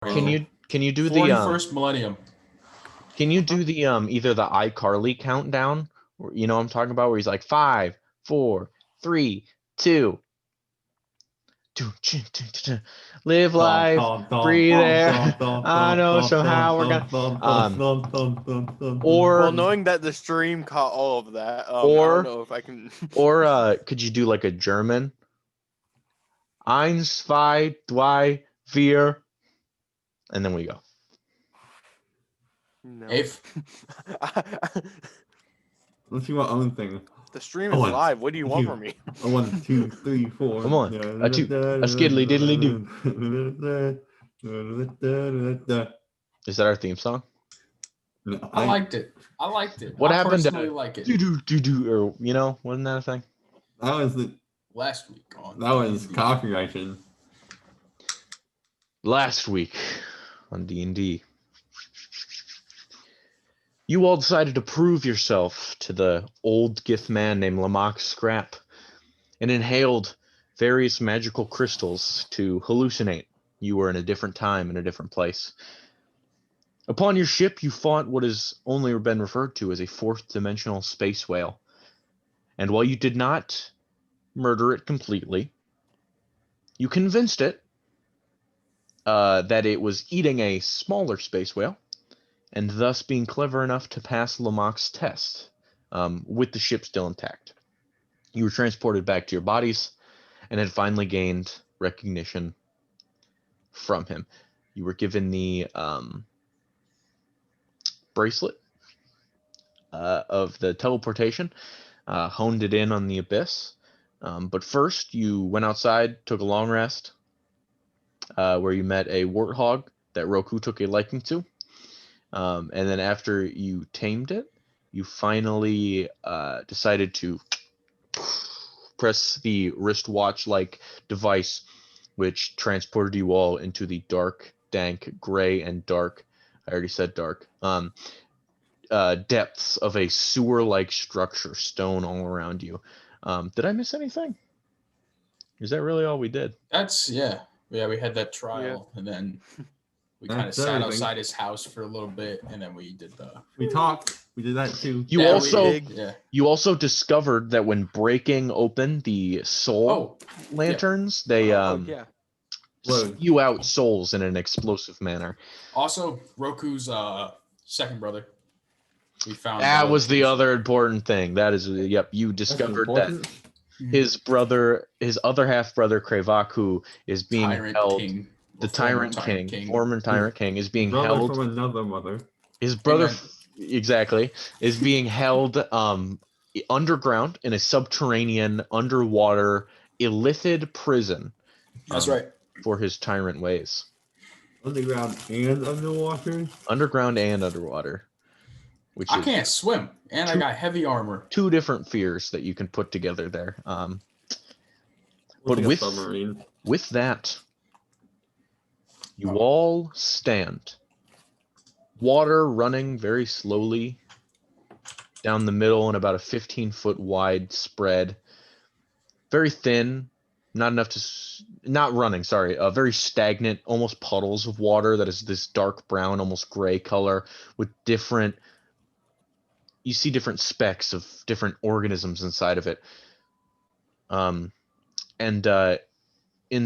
Can you do the 41st millennium. Can you do the either the iCarly countdown, or you know what I'm talking about, where he's like 5, 4, 3, 2, live life, breathe air. I know somehow we're gonna Well, or knowing that the stream caught all of that, I or don't know if I can. or could you do like a German? Eins, zwei, drei, vier, and then we go. No. If Let's see what own thing. The stream is live. What do you want from me? 1, 2, 3, 4. Come on. A skiddly diddly do. Is that our theme song? I liked it. What I happened to personally like it. do, or you know, wasn't that a thing? That was the Last week on that was D&D. copyrighted. Last week on D&D. You all decided to prove yourself to the old Gith man named Lamach Scrap and inhaled various magical crystals to hallucinate. You were in a different time, in a different place. Upon your ship, you fought what has only been referred to as a fourth-dimensional space whale. And while you did not murder it completely, you convinced it that it was eating a smaller space whale, and thus being clever enough to pass Lamach's test with the ship still intact. You were transported back to your bodies and had finally gained recognition from him. You were given the bracelet of the teleportation, honed it in on the abyss. But first, you went outside, took a long rest, where you met a warthog that Roku took a liking to. And then after you tamed it, you finally decided to press the wristwatch-like device, which transported you all into the dark, dank, gray, and dark, I already said dark, depths of a sewer-like structure, stone all around you. Did I miss anything? Is that really all we did? That's we had that trial, and then we kind of sat outside his house for a little bit, and then we did We talked. We did that too. You also discovered that when breaking open the soul lanterns, they spew out souls in an explosive manner. Also, Roku's second brother. We found that was the other important thing. That is, yep, you discovered that his brother, his other half brother Kravaku, is being held. King, the Tyrant King, former Tyrant King, is being held from another mother. His brother, exactly, is being held underground in a subterranean, underwater, illithid prison. That's right. For his tyrant ways. Underground and underwater? Underground and underwater. Which I can't swim, and I got heavy armor. 2 different fears that you can put together there. But with that, you all stand. Water running very slowly down the middle in about a 15-foot wide spread. Very thin, not enough to... Not running, sorry. Very stagnant, almost puddles of water that is this dark brown, almost gray color with different... You see different specks of different organisms inside of it. In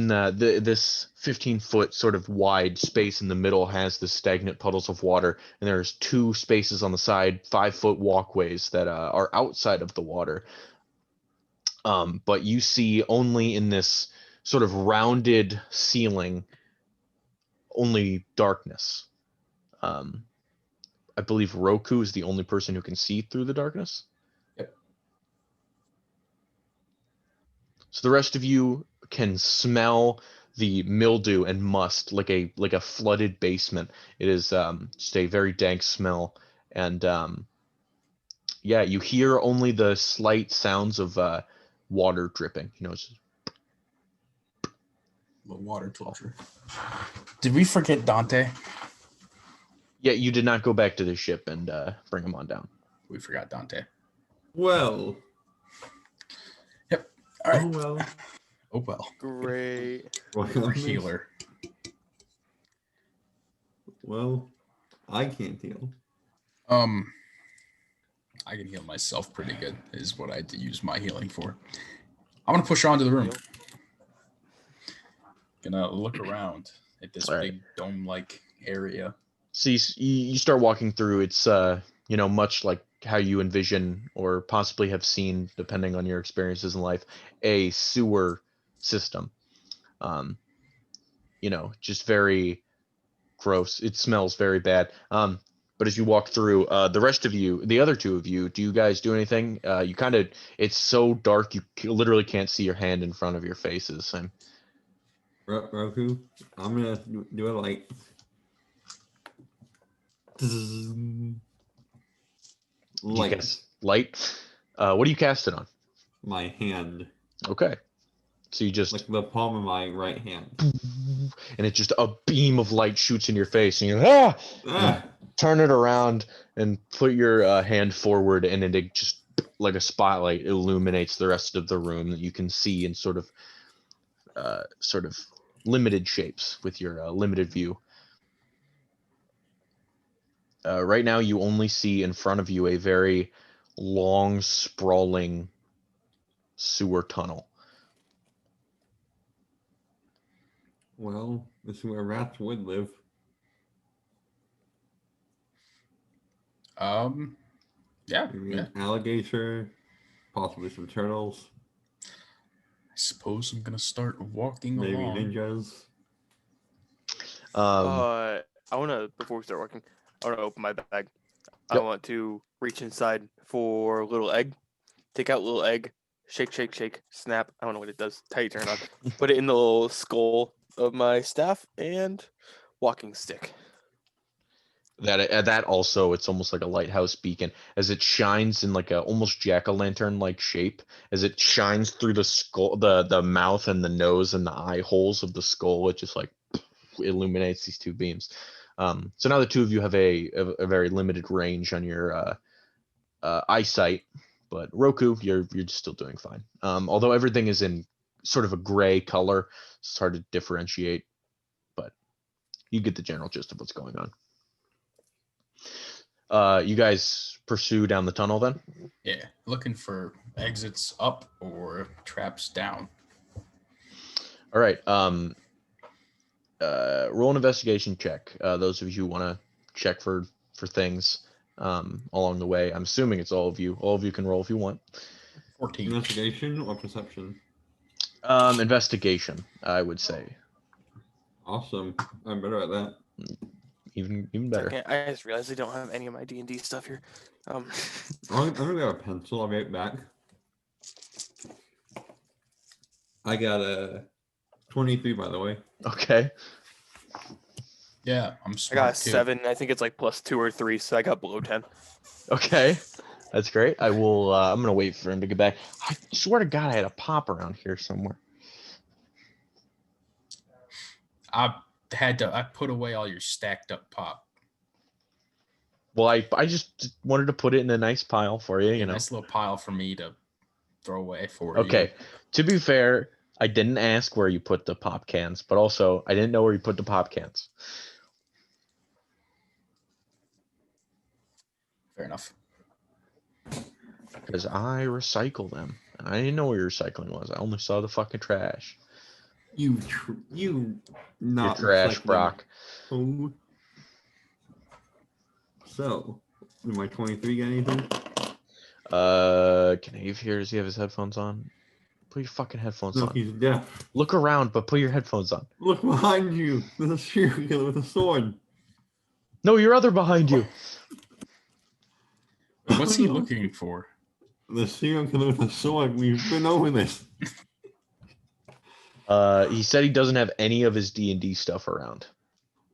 this 15-foot sort of wide space in the middle has the stagnant puddles of water, and there's 2 spaces on the side, 5-foot walkways that are outside of the water. But you see only in this sort of rounded ceiling, only darkness. I believe Roku is the only person who can see through the darkness. Yep. So the rest of you can smell the mildew and must like a flooded basement. It is just a very dank smell, and yeah, you hear only the slight sounds of water dripping. You know, it's just... the water torture. Did we forget Dante? Yeah, you did not go back to the ship and bring him on down. We forgot Dante. Well. Yep. All right. Oh well. Oh well. Great. Healer. Well, I can't heal. I can heal myself pretty good, is what I use my healing for. I'm gonna push her onto the room. Gonna look around at this big dome-like area. So you start walking through. It's much like how you envision or possibly have seen, depending on your experiences in life, a sewer system. Just very gross. It smells very bad. But as you walk through, the other two of you, do you guys do anything? It's so dark you literally can't see your hand in front of your faces. Roku, I'm gonna do a light. Light. Light. What do you cast it on? My hand. Okay. So you just like the palm of my right hand, and it just a beam of light shoots in your face, and you and turn it around and put your hand forward, and it just like a spotlight illuminates the rest of the room that you can see in sort of limited shapes with your limited view. Right now, you only see in front of you a very long, sprawling sewer tunnel. Well, this is where rats would live. Yeah. Maybe an alligator, possibly some turtles. I suppose I'm gonna start walking maybe along. Maybe ninjas. I wanna, before we start walking, I wanna open my bag. I want to reach inside for a little egg. Take out little egg. Shake, shake, shake. Snap. I don't know what it does. How you turn it on. Put it in the little skull of my staff and walking stick. That also, it's almost like a lighthouse beacon as it shines in like a almost jack-o'-lantern like shape as it shines through the skull, the mouth and the nose and the eye holes of the skull. It just like illuminates these two beams. So now the two of you have a very limited range on your eyesight, but Roku, you're still doing fine. Although everything is in sort of a gray color, it's hard to differentiate, but you get the general gist of what's going on. You guys pursue down the tunnel then? Yeah, looking for exits up or traps down. All right. Roll an investigation check. Those of you who want to check for things along the way. I'm assuming it's all of you. All of you can roll if you want. 14. Investigation or perception? Investigation, I would say. Awesome. I'm better at that. Even better. Okay, I just realized I don't have any of my D&D stuff here. I'm gonna grab a pencil. I'll be right back. I got a 23, by the way. Okay. Yeah, I'm smart. I got a 7. I think it's like +2 or 3, so I got below 10. Okay. That's great. I will. I'm gonna wait for him to get back. I swear to God, I had a pop around here somewhere. I put away all your stacked up pop. Well, I just wanted to put it in a nice pile for you. You know, nice little pile for me to throw away for you. you. Okay. To be fair, I didn't ask where you put the pop cans, but also I didn't know where you put the pop cans. Fair enough. Because I recycle them, and I didn't know where your recycling was. I only saw the fucking trash. You not Your trash, recycling. Brock. Oh. So, did my 23 get anything? Knave here, does he have his headphones on? Put your fucking headphones No, on. he's deaf. Look around, but put your headphones on. Look behind you. There's a serial killer with a sword. No, your other behind you. What's he looking for? The serial killer with a sword. We've been over this. He said he doesn't have any of his D&D stuff around.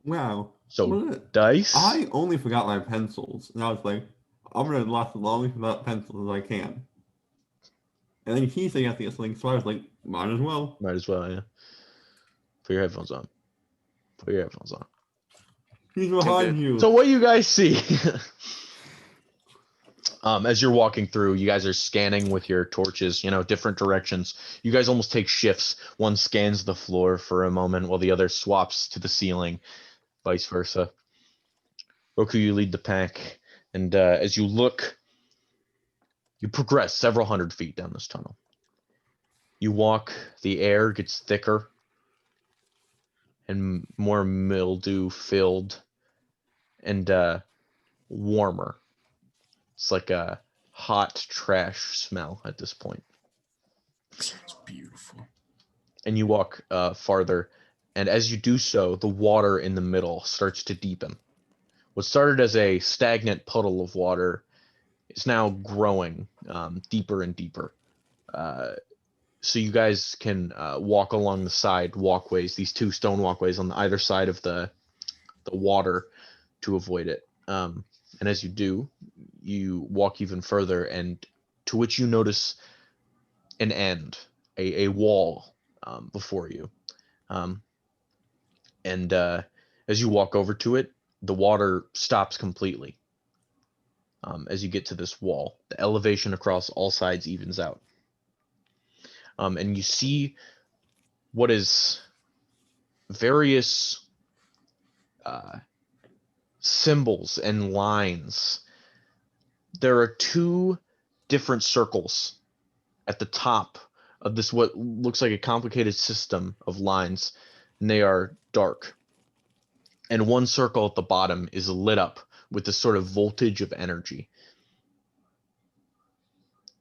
Wow. So, dice? I only forgot my pencils. And I was like, I'm going to last as long without pencils as I can. And then he said you have to get something, so I was like, might as well. Might as well, yeah. Put your headphones on. Put your headphones on. He's behind you. So what you guys see... as you're walking through, you guys are scanning with your torches, different directions. You guys almost take shifts. One scans the floor for a moment while the other swaps to the ceiling, vice versa. Roku, you lead the pack, and as you look, you progress several hundred feet down this tunnel. You walk, the air gets thicker and more mildew-filled and warmer. It's like a hot trash smell at this point. It's beautiful. And you walk farther, and as you do so, the water in the middle starts to deepen. What started as a stagnant puddle of water is now growing deeper and deeper. So you guys can walk along the side walkways, these two stone walkways on either side of the water to avoid it. And as you do, you walk even further, and to which you notice an end, a wall before you. And as you walk over to it, the water stops completely. As you get to this wall, the elevation across all sides evens out. And you see what is various symbols and lines. There are two different circles at the top of this, what looks like a complicated system of lines, and they are dark. And one circle at the bottom is lit up with this sort of voltage of energy.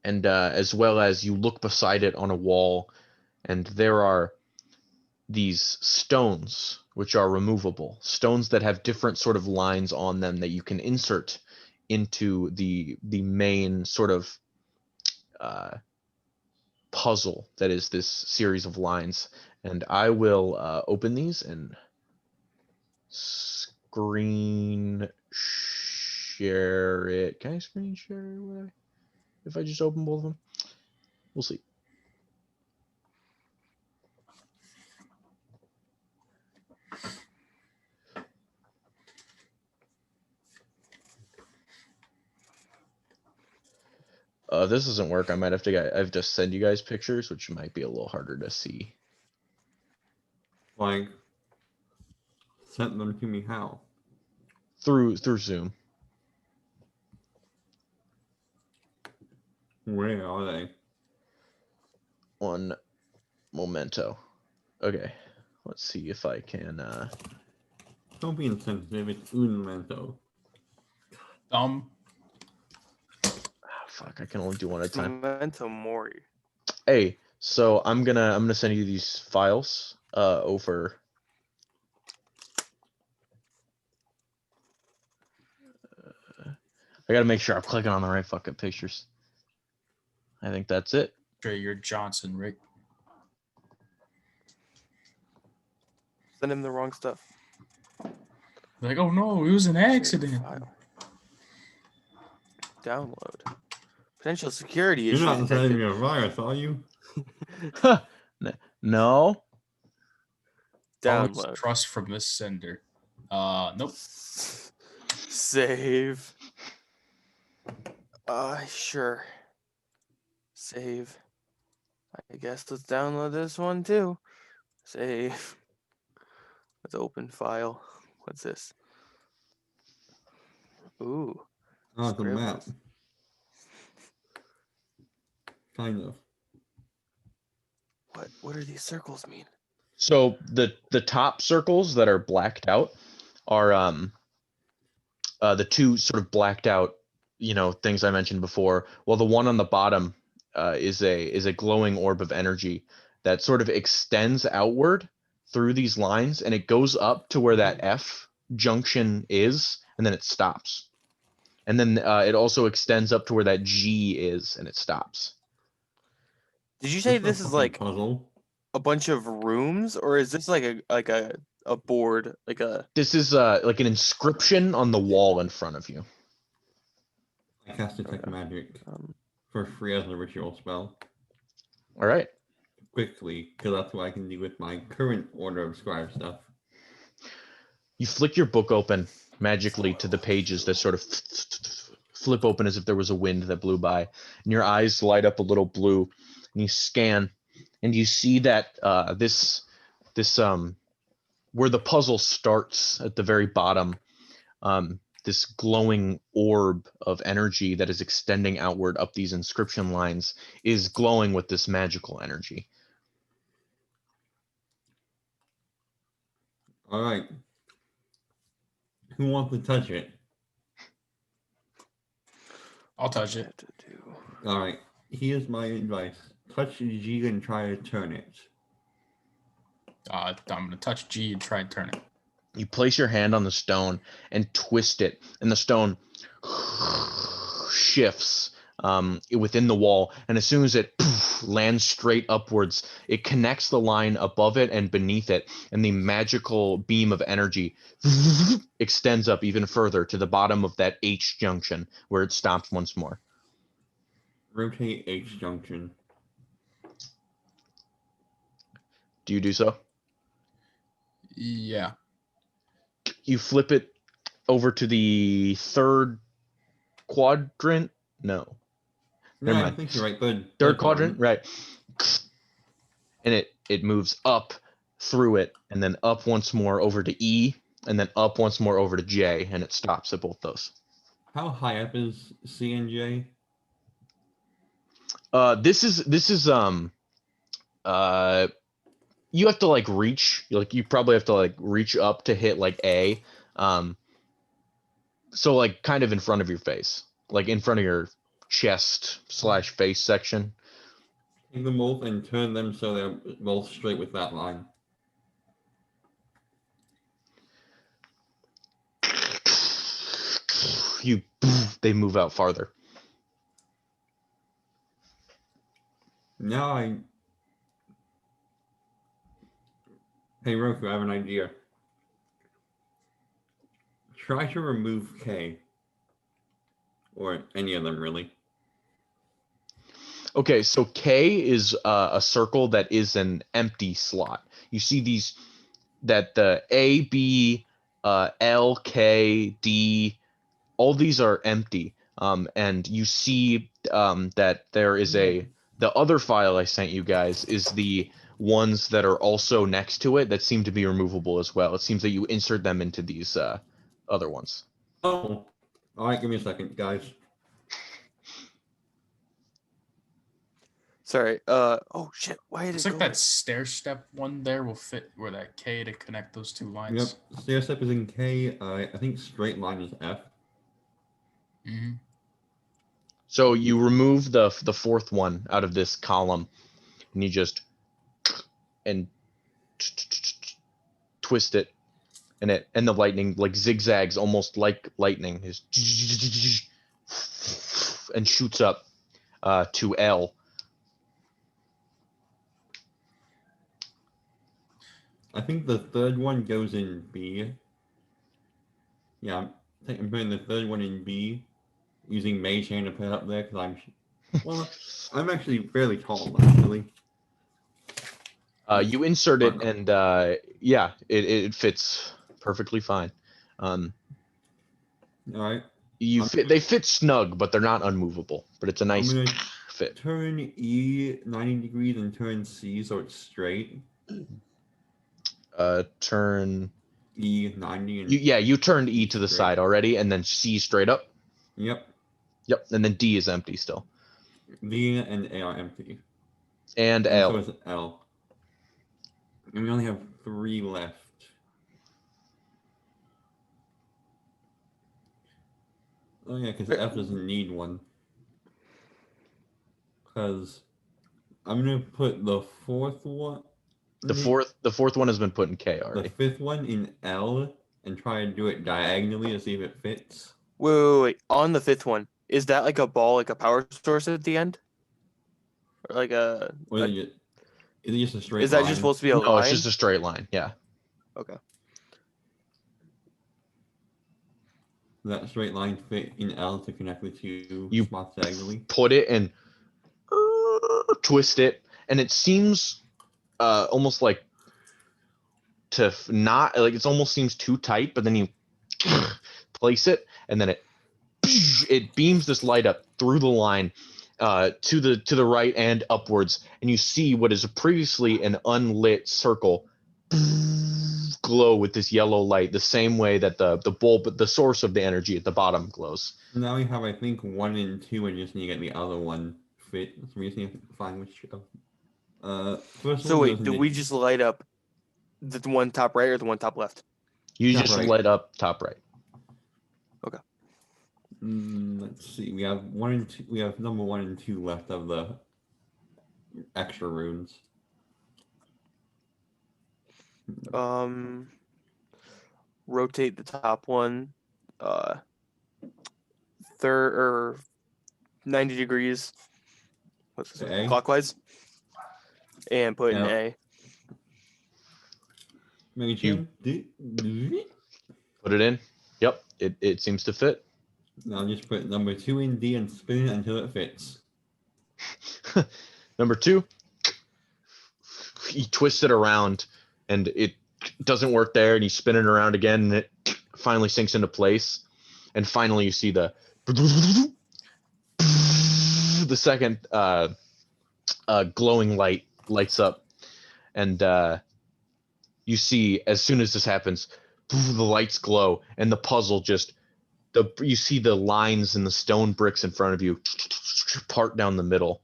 And as well as you look beside it on a wall, and there are these stones which are removable, stones that have different sort of lines on them that you can insert into the main sort of puzzle that is this series of lines. And I will open these and screen share it. Can I screen share it if I just open both of them? We'll see. This doesn't work. I might have to send you guys pictures, which might be a little harder to see. Like, send them to me how? Through Zoom. Where are they? One momento. Okay, let's see if I can. Don't be insensitive. It's un momento. Fuck, I can only do one at a time. Memento Mori. Hey, so I'm gonna send you these files over. I gotta make sure I'm clicking on the right fucking pictures. I think that's it. Sure, you're Johnson, Rick. Send him the wrong stuff. Like, oh no, it was an accident. File. Download. Potential security You're issue not sending me detected. a virus, are you? No. Always Download. trust from this sender. Nope. Save. Sure. Save. I guess let's download this one too. Save. Let's open file. What's this? Ooh. Oh, it's a map. Scribbles. Kind of. What do these circles mean? So the top circles that are blacked out are the two sort of blacked out, things I mentioned before. While the one on the bottom is a glowing orb of energy that sort of extends outward through these lines, and it goes up to where that F junction is, and then it stops. And then it also extends up to where that G is, and it stops. Did you say That's this a is fucking like puzzle. a bunch of rooms, or is this like a board, like a? This is like an inscription on the wall in front of you. I cast Detect Magic Um, for free as a ritual spell. All right. Quickly, because that's what I can do with my current Order of Scribe stuff. You flick your book open magically to the pages that sort of flip open as if there was a wind that blew by, and your eyes light up a little blue, and you scan, and you see that this where the puzzle starts at the very bottom, this glowing orb of energy that is extending outward up these inscription lines is glowing with this magical energy. All right. Who wants to touch it? I'll touch it. All right. Here's my advice. Touch G and try to turn it. I'm gonna touch G and try and turn it. You place your hand on the stone and twist it, and the stone shifts within the wall. And as soon as it lands straight upwards, it connects the line above it and beneath it, and the magical beam of energy extends up even further to the bottom of that H junction, where it stops once more. Rotate H junction. Do you do so? Yeah. You flip it over to the third quadrant. No. Never Yeah, I mind. think you're right. Good. Third quadrant, right? And it moves up through it, and then up once more over to E, and then up once more over to J, and it stops at both those. How high up is C and J? This is you have to like reach, like you probably have to like reach up to hit like A, so like kind of in front of your face, like in front of your chest / face section. Take them both and turn them so they're both straight with that line. They move out farther. Now Hey Roku, I have an idea. Try to remove K. Or any of them, really. Okay, so K is a circle that is an empty slot. You see these, that the A, B, L, K, D, all these are empty. And you see that there is the other file I sent you guys is the ones that are also next to it that seem to be removable as well. It seems that you insert them into these other ones. Oh, all right. Give me a second, guys. Sorry. Oh shit. Why did Looks it like go? that stair step one there will fit where that K to connect those two lines. Yep. Stair step is in K. I think straight line is F. Mm-hmm. So you remove the fourth one out of this column, and you just twist it, and the lightning like zigzags almost like lightning is and shoots up to L. I think the third one goes in B. Yeah, I'm putting the third one in B, using Mage Hand to put it up there because I'm actually fairly tall actually. You insert it, and yeah, it fits perfectly fine. All right. They fit snug, but they're not unmovable. But it's a nice I'm gonna fit. turn E 90 degrees and turn C so it's straight. Turn E 90 and you turned E to the straight. side already, and then C straight up. Yep. Yep, and then D is empty still. D and A are empty. And And L. so is L. And we only have 3 left. Oh yeah, because F doesn't need one. Because I'm gonna put the fourth one. The fourth one has been put in K The already. fifth one in L and try and do it diagonally to see if it fits. Wait. On the fifth one, is that like a ball, like a power source at the end? Or like Or is it just a straight is that line? just supposed to be a No, line? it's just a straight line. Yeah. Okay. That straight line fit in L to connect the two You spots diagonally? Put it and twist it, and it seems almost like to not like it almost seems too tight, but then you place it, and then it beams this light up through the line to the right and upwards, and you see what is previously an unlit circle glow with this yellow light, the same way that the bulb, the source of the energy at the bottom glows. Now we have, I think, 1 and 2, and just need to get the other one fit. So we just need to find which. First So one wait, goes do in we just light up the one top right or the one top left? You Top just right. light up top right. Let's see. We have 1 and 2. We have number 1 and 2 left of the extra runes. Rotate the top one, third or 90 degrees. What's this? A? Clockwise, and put an Yep. A. Maybe You- two. Put it in. Yep, it seems to fit. Now just put number 2 in D and spin it until it fits. Number 2, you twist it around and it doesn't work there, and you spin it around again and it finally sinks into place. And finally you see the second glowing light lights up, and you see, as soon as this happens, the lights glow and the puzzle just you see the lines in the stone bricks in front of you part down the middle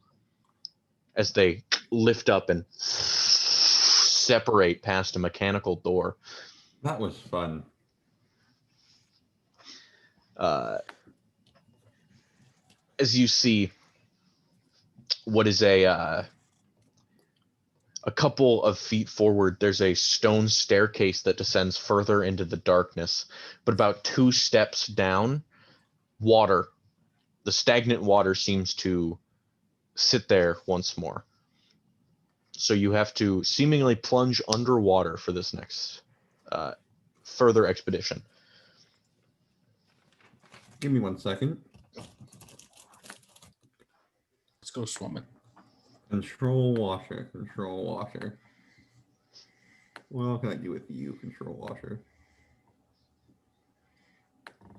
as they lift up and separate past a mechanical door. That was fun. As you see what is a couple of feet forward, there's a stone staircase that descends further into the darkness. But about 2 steps down, the stagnant water seems to sit there once more. So you have to seemingly plunge underwater for this next further expedition. Give me 1 second. Let's go swimming. Control washer. Control washer. What can I do with you, control washer?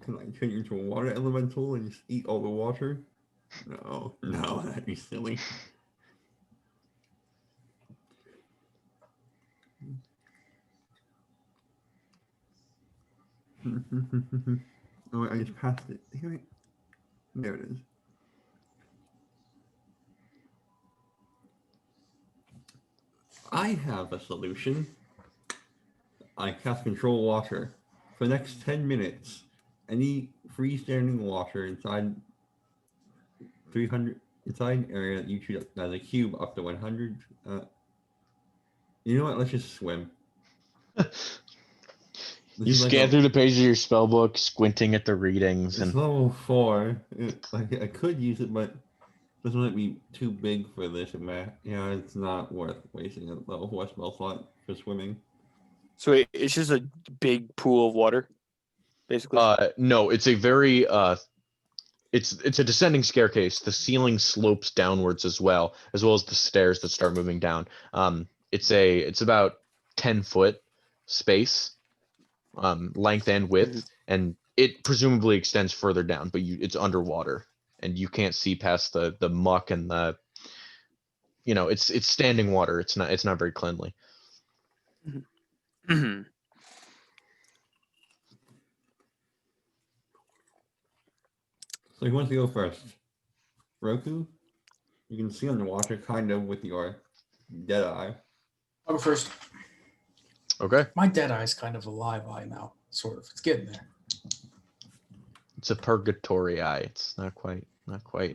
Can I turn you into a water elemental and just eat all the water? No, that'd be silly. Oh, I just passed it. Damn it. There it is. I have a solution. I cast control water. For the next 10 minutes, any freestanding water inside 300 inside an area that you choose as a cube up to 100. You know what? Let's just swim. You scan through the pages of your spell book, squinting at the readings, It's and level 4. I could use it, but it doesn't let me too big for this. It's not worth wasting a level 4 spell slot for swimming. So it's just a big pool of water, basically. no, it's a very it's a descending staircase. The ceiling slopes downwards as well as the stairs that start moving down. It's about 10-foot space, length and width, and it presumably extends further down, but it's underwater and you can't see past the muck and the, it's standing water. It's not very cleanly. So who wants to go first? Roku? You can see underwater kind of with your dead eye. I'll go first. Okay. My dead eye's kind of a live eye now, sort of. It's getting there. It's a purgatory eye. It's not quite.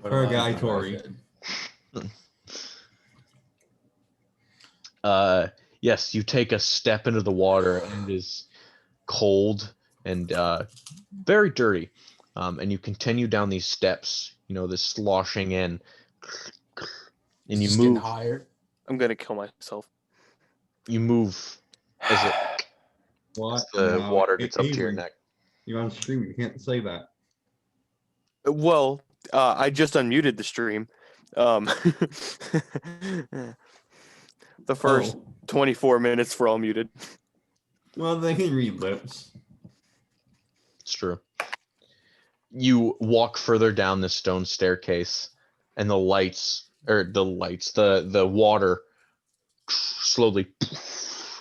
Purgatory. Yes, you take a step into the water and it is cold and very dirty. And you continue down these steps, this sloshing in, and you Just move getting higher. I'm gonna kill myself. You move as What? the No, water gets up to your Avery, neck. You're on stream. You can't say that. Well, I just unmuted the stream. The first 24 minutes were all muted. Well, they can read lips. It's true. You walk further down the stone staircase, and the water slowly,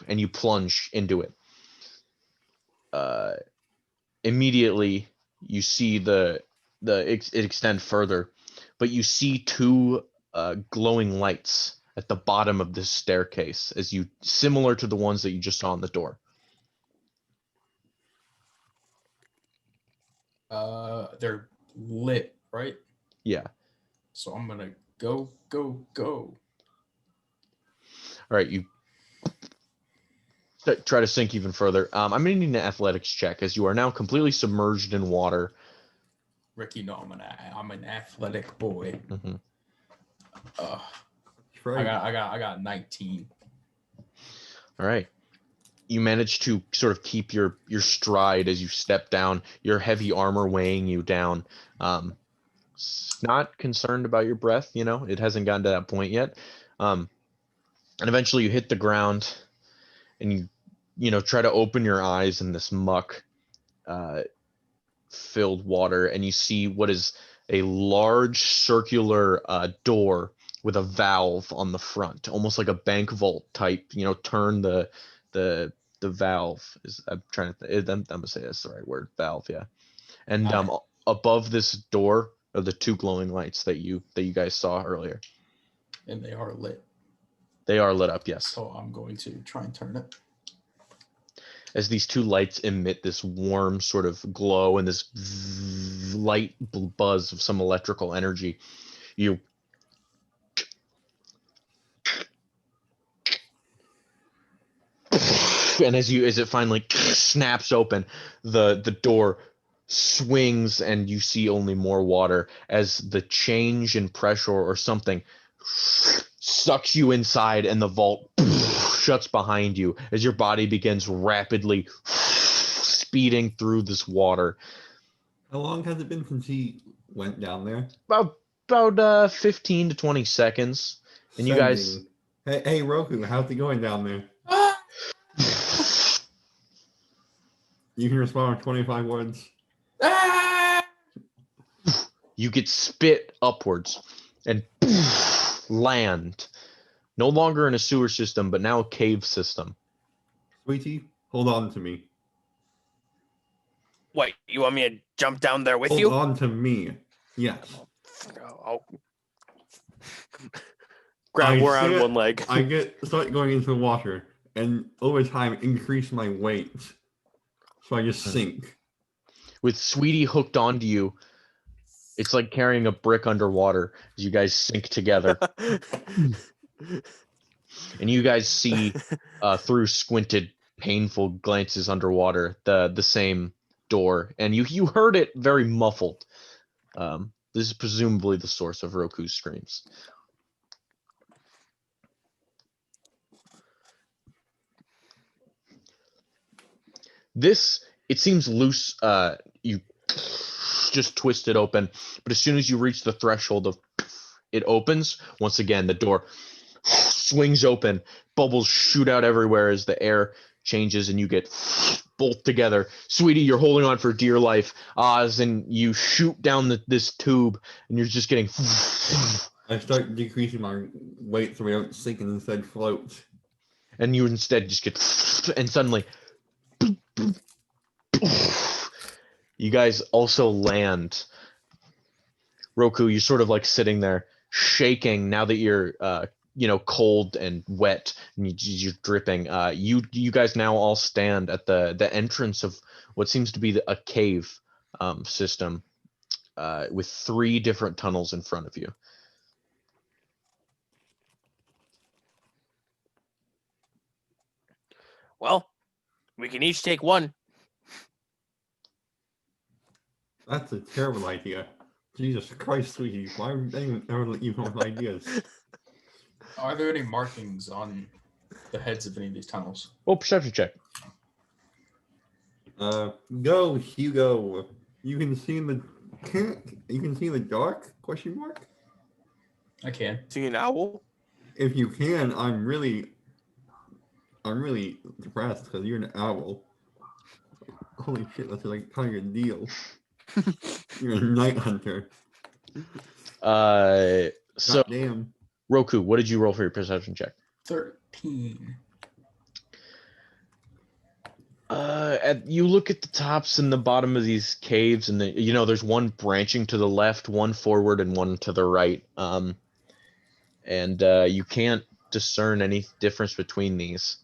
and you plunge into it. immediately you see it extend further, but you see two glowing lights at the bottom of this staircase, similar to the ones that you just saw on the door. They're lit, right? Yeah. So I'm gonna go. All right, you try to sink even further. I'm gonna need an athletics check as you are now completely submerged in water. Ricky, no, I'm an athletic boy. Mm-hmm. I got 19. All right. You manage to sort of keep your stride as you step down, your heavy armor weighing you down. Not concerned about your breath, it hasn't gotten to that point yet. And eventually you hit the ground and you try to open your eyes in this muck filled water, and you see what is a large circular door with a valve on the front, almost like a bank vault type. Turn the valve. I'm gonna say that's the right word, valve. Yeah. And above this door are the two glowing lights that you guys saw earlier. And they are lit. They are lit up, yes. So I'm going to try and turn it. As these two lights emit this warm sort of glow and this light buzz of some electrical energy, and as it finally snaps open, the door swings and you see only more water as the change in pressure or something sucks you inside, and the vault shuts behind you as your body begins rapidly speeding through this water. How long has it been since he went down there? About 15 to 20 seconds. And you guys... Hey, Roku, how's it going down there? You can respond with 25 words. You get spit upwards and land. No longer in a sewer system, but now a cave system. Sweetie, hold on to me. Wait, you want me to jump down there with Hold you? on to me. Yes. I'll grab around one leg. I start going into the water, and over time increase my weight. So I just sink. With Sweetie hooked onto you, it's like carrying a brick underwater as you guys sink together. And you guys see through squinted, painful glances underwater the same door, and you heard it very muffled. This is presumably the source of Roku's screams. This, it seems loose. You just twist it open, but as soon as you reach the threshold of it opens once again, the door swings open, bubbles shoot out everywhere as the air changes, and you get bolt together. Sweetie, you're holding on for dear life as in you shoot down this tube, and you're just getting... I start decreasing my weight so I don't sink and instead float. And you instead just get... And suddenly... You guys also land. Roku, you're sort of like sitting there shaking now that you're cold and wet and you're dripping. You guys now all stand at the entrance of what seems to be a cave system with 3 different tunnels in front of you. Well, we can each take one. That's a terrible idea. Jesus Christ, Sweetie. Why would anyone ever let you come up with ideas? Are there any markings on the heads of any of these tunnels? Oh, perception check. Go, Hugo. You can see in the dark? Question mark? I can. See an owl? If you can, I'm really depressed because you're an owl. Holy shit, that's like kind of a deal. You're a night hunter. So damn. Roku, what did you roll for your perception check? 13. You look at the tops and the bottom of these caves, and there's one branching to the left, one forward, and one to the right. And you can't discern any difference between these.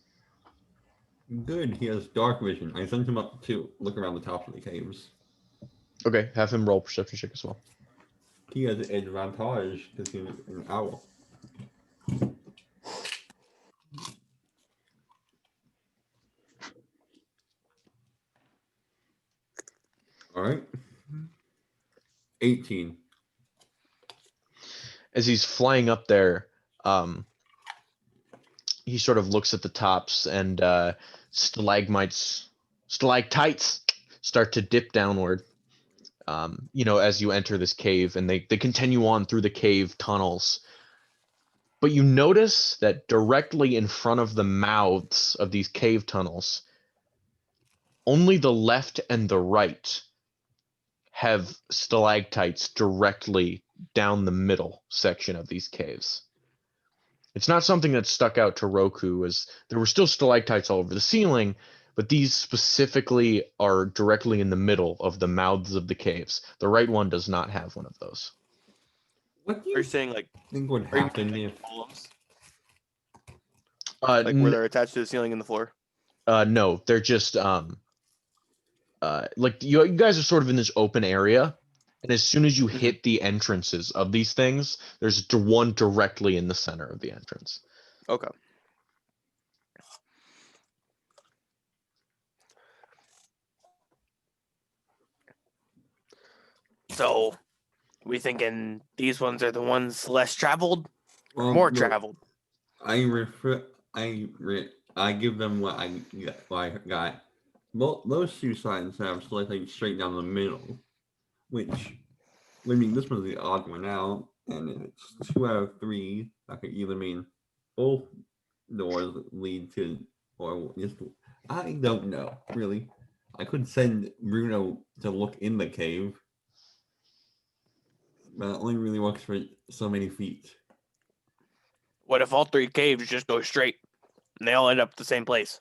Good, he has dark vision. I sent him up to look around the tops of the caves. Okay, have him roll perception check as well. He has an advantage because he's an owl. All right. 18. As he's flying up there, he sort of looks at the tops, and stalagmites, stalactites start to dip downward. As you enter this cave, and they continue on through the cave tunnels. But you notice that directly in front of the mouths of these cave tunnels, only the left and the right have stalactites directly down the middle section of these caves. It's not something that stuck out to Roku, as there were still stalactites all over the ceiling, but these specifically are directly in the middle of the mouths of the caves. The right one does not have one of those. What do Are you you saying like think would are you happen meaning, if... like, columns? Uh, Like where they're attached to the ceiling and the floor? no, they're just like you guys are sort of in this open area, and as soon as you Mhm. hit the entrances of these things, there's one directly in the center of the entrance. Okay. So, we thinking these ones are the ones less traveled or more no, traveled? I give them what I got. Both those two signs have slightly straight down the middle, which this one's the odd one out, and it's 2 out of 3. That could either mean both doors lead to, or just I don't know really. I could send Bruno to look in the cave, but it only really works for so many feet. What if all 3 caves just go straight and they all end up the same place?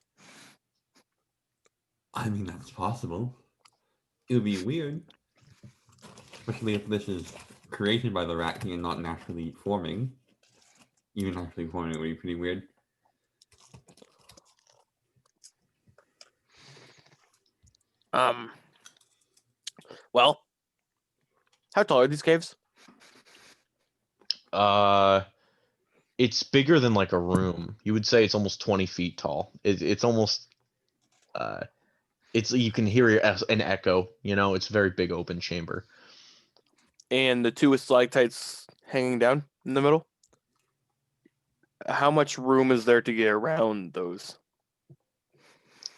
I mean, that's possible. It would be weird, especially if this is created by the rat king and not naturally forming. Even naturally forming would be pretty weird. Well, how tall are these caves? It's bigger than like a room. You would say it's almost 20 feet tall. It's almost you can hear an echo. It's a very big open chamber. And the 2 with stalactites hanging down in the middle? How much room is there to get around those?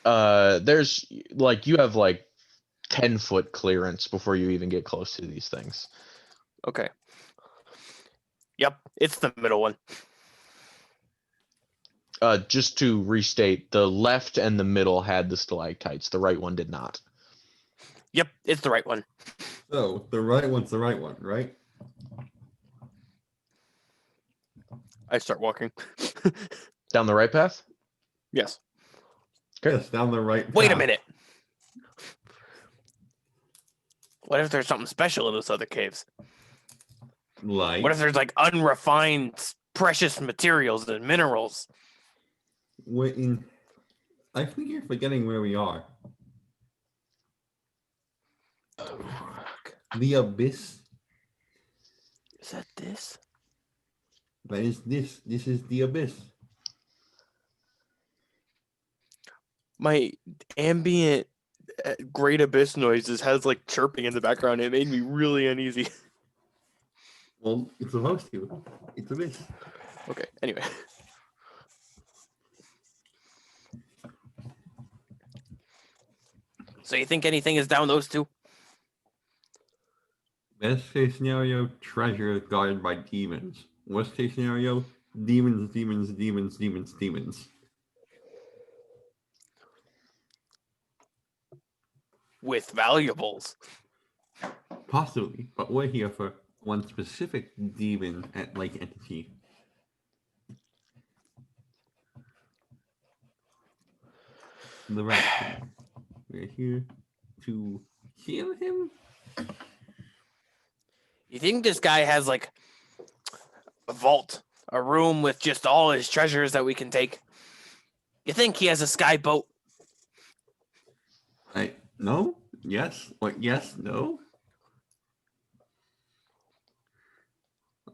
There's you have 10-foot clearance before you even get close to these things. Okay. Yep, it's the middle one. Just to restate, the left and the middle had the stalactites. The right one did not. Yep, it's the right one. So the right one's the right one, right? I start walking. Down the right path? Yes. Okay. Yes, down the right Wait a path. minute. What if there's something special in those other caves? Like, What if there's unrefined precious materials and minerals? I think you're forgetting where we are. The abyss. Is that this? That is this. This is the abyss. My ambient great abyss noises has chirping in the background. It made me really uneasy. Well, it's supposed to. It's abyss. Okay, anyway. So you think anything is down those 2? Best case scenario, treasure guarded by demons. Worst case scenario, demons, demons, demons, demons, demons. With valuables. Possibly, but we're here for one specific demon entity. The rat king. We're here to kill him. You think this guy has like a vault, a room with just all his treasures that we can take? You think he has a sky boat? No. Yes. What? Yes. No.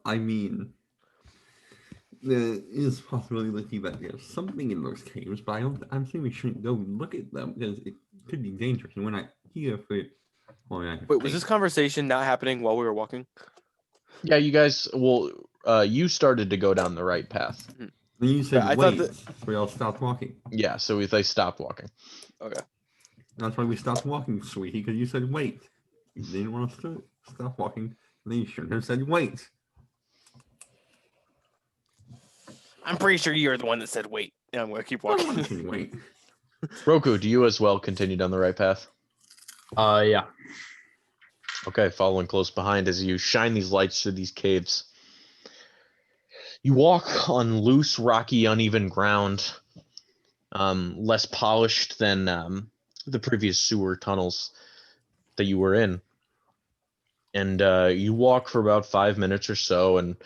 I mean, there is possibility that there's something in those caves, but I'm saying we shouldn't go look at them because it could be dangerous. And we're not here for. Well, Wait, was this conversation not happening while we were walking? Yeah, you guys. Well, you started to go down the right path. Then you said I wait, thought so we all stopped walking. Yeah, so they stopped walking. Okay. That's why we stopped walking, sweetie, because you said wait. You didn't want us to stop walking. Then you shouldn't have said wait. I'm pretty sure you're the one that said wait. Yeah, I'm gonna keep I walking. said wait. Roku, do you as well continue down the right path? Yeah. Okay, following close behind as you shine these lights through these caves. You walk on loose, rocky, uneven ground, less polished than the previous sewer tunnels that you were in. And you walk for about 5 minutes or so, and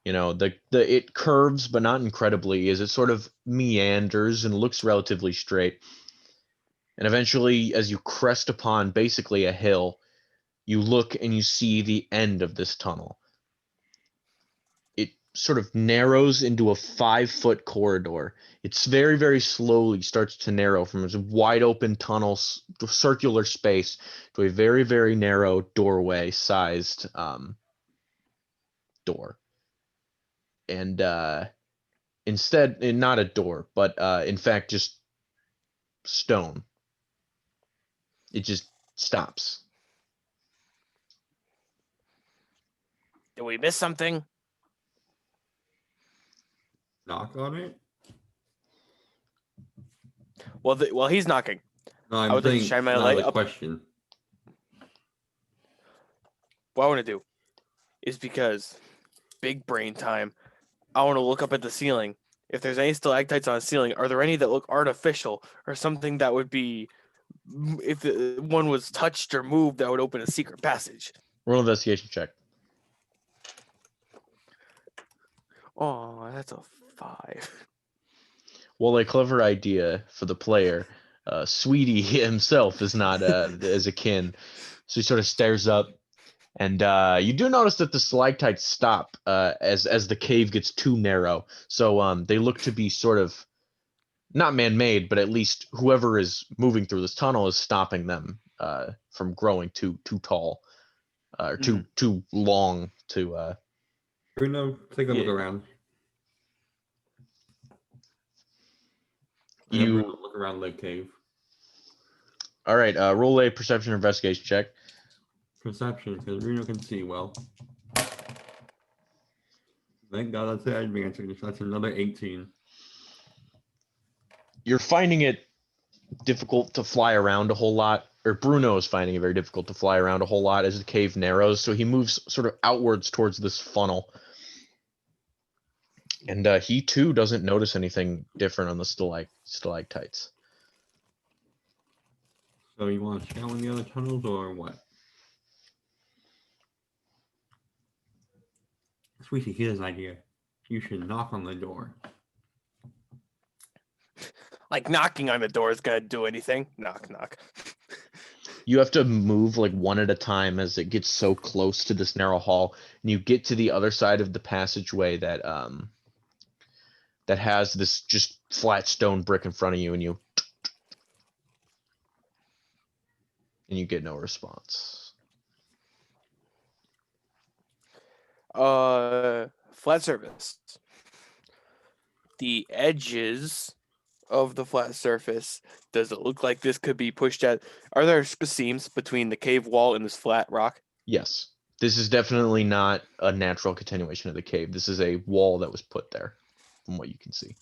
you know it curves, but not incredibly, as it sort of meanders and looks relatively straight. And eventually, as you crest upon basically a hill, you look and you see the end of this tunnel. It sort of narrows into a 5-foot corridor. It's very, very slowly starts to narrow from a wide open tunnel, circular space, to a very, very narrow doorway sized door. And instead, not a door, but in fact, just stone. It just stops. Did we miss something? Knock on it? Well, he's knocking. No, I I'm would like to saying shine my not light the up. question. What I want to do is, because big brain time, I want to look up at the ceiling. If there's any stalactites on the ceiling, are there any that look artificial or something that would be, if one was touched or moved, that would open a secret passage? Roll investigation check. Oh, that's a 5. Well, a clever idea for the player. Sweetie himself is not as a kin, so he sort of stares up, and you do notice that the stalactites stop as the cave gets too narrow. So they look to be sort of not man-made, but at least whoever is moving through this tunnel is stopping them from growing too tall or too long to. Bruno, take a look Yeah. around. You Look around the cave. all right? Roll a perception or investigation check. Perception, because Bruno can see well. Thank God that's the advantage. That's another 18. You're finding it difficult to fly around a whole lot, or Bruno is finding it very difficult to fly around a whole lot as the cave narrows, so he moves sort of outwards towards this funnel. And he too doesn't notice anything different on the stalactites. So you want to scout in the other tunnels or what? Sweetie, here's an idea. You should knock on the door. Like knocking on the door is gonna do anything. Knock, knock. You have to move like one at a time as it gets so close to this narrow hall, and you get to the other side of the passageway that that has this just flat stone brick in front of you, and you get no response. Flat surface. The edges of the flat surface, does it look like this could be pushed at? Are there seams between the cave wall and this flat rock? Yes, this is definitely not a natural continuation of the cave. This is a wall that was put there, from what you can see.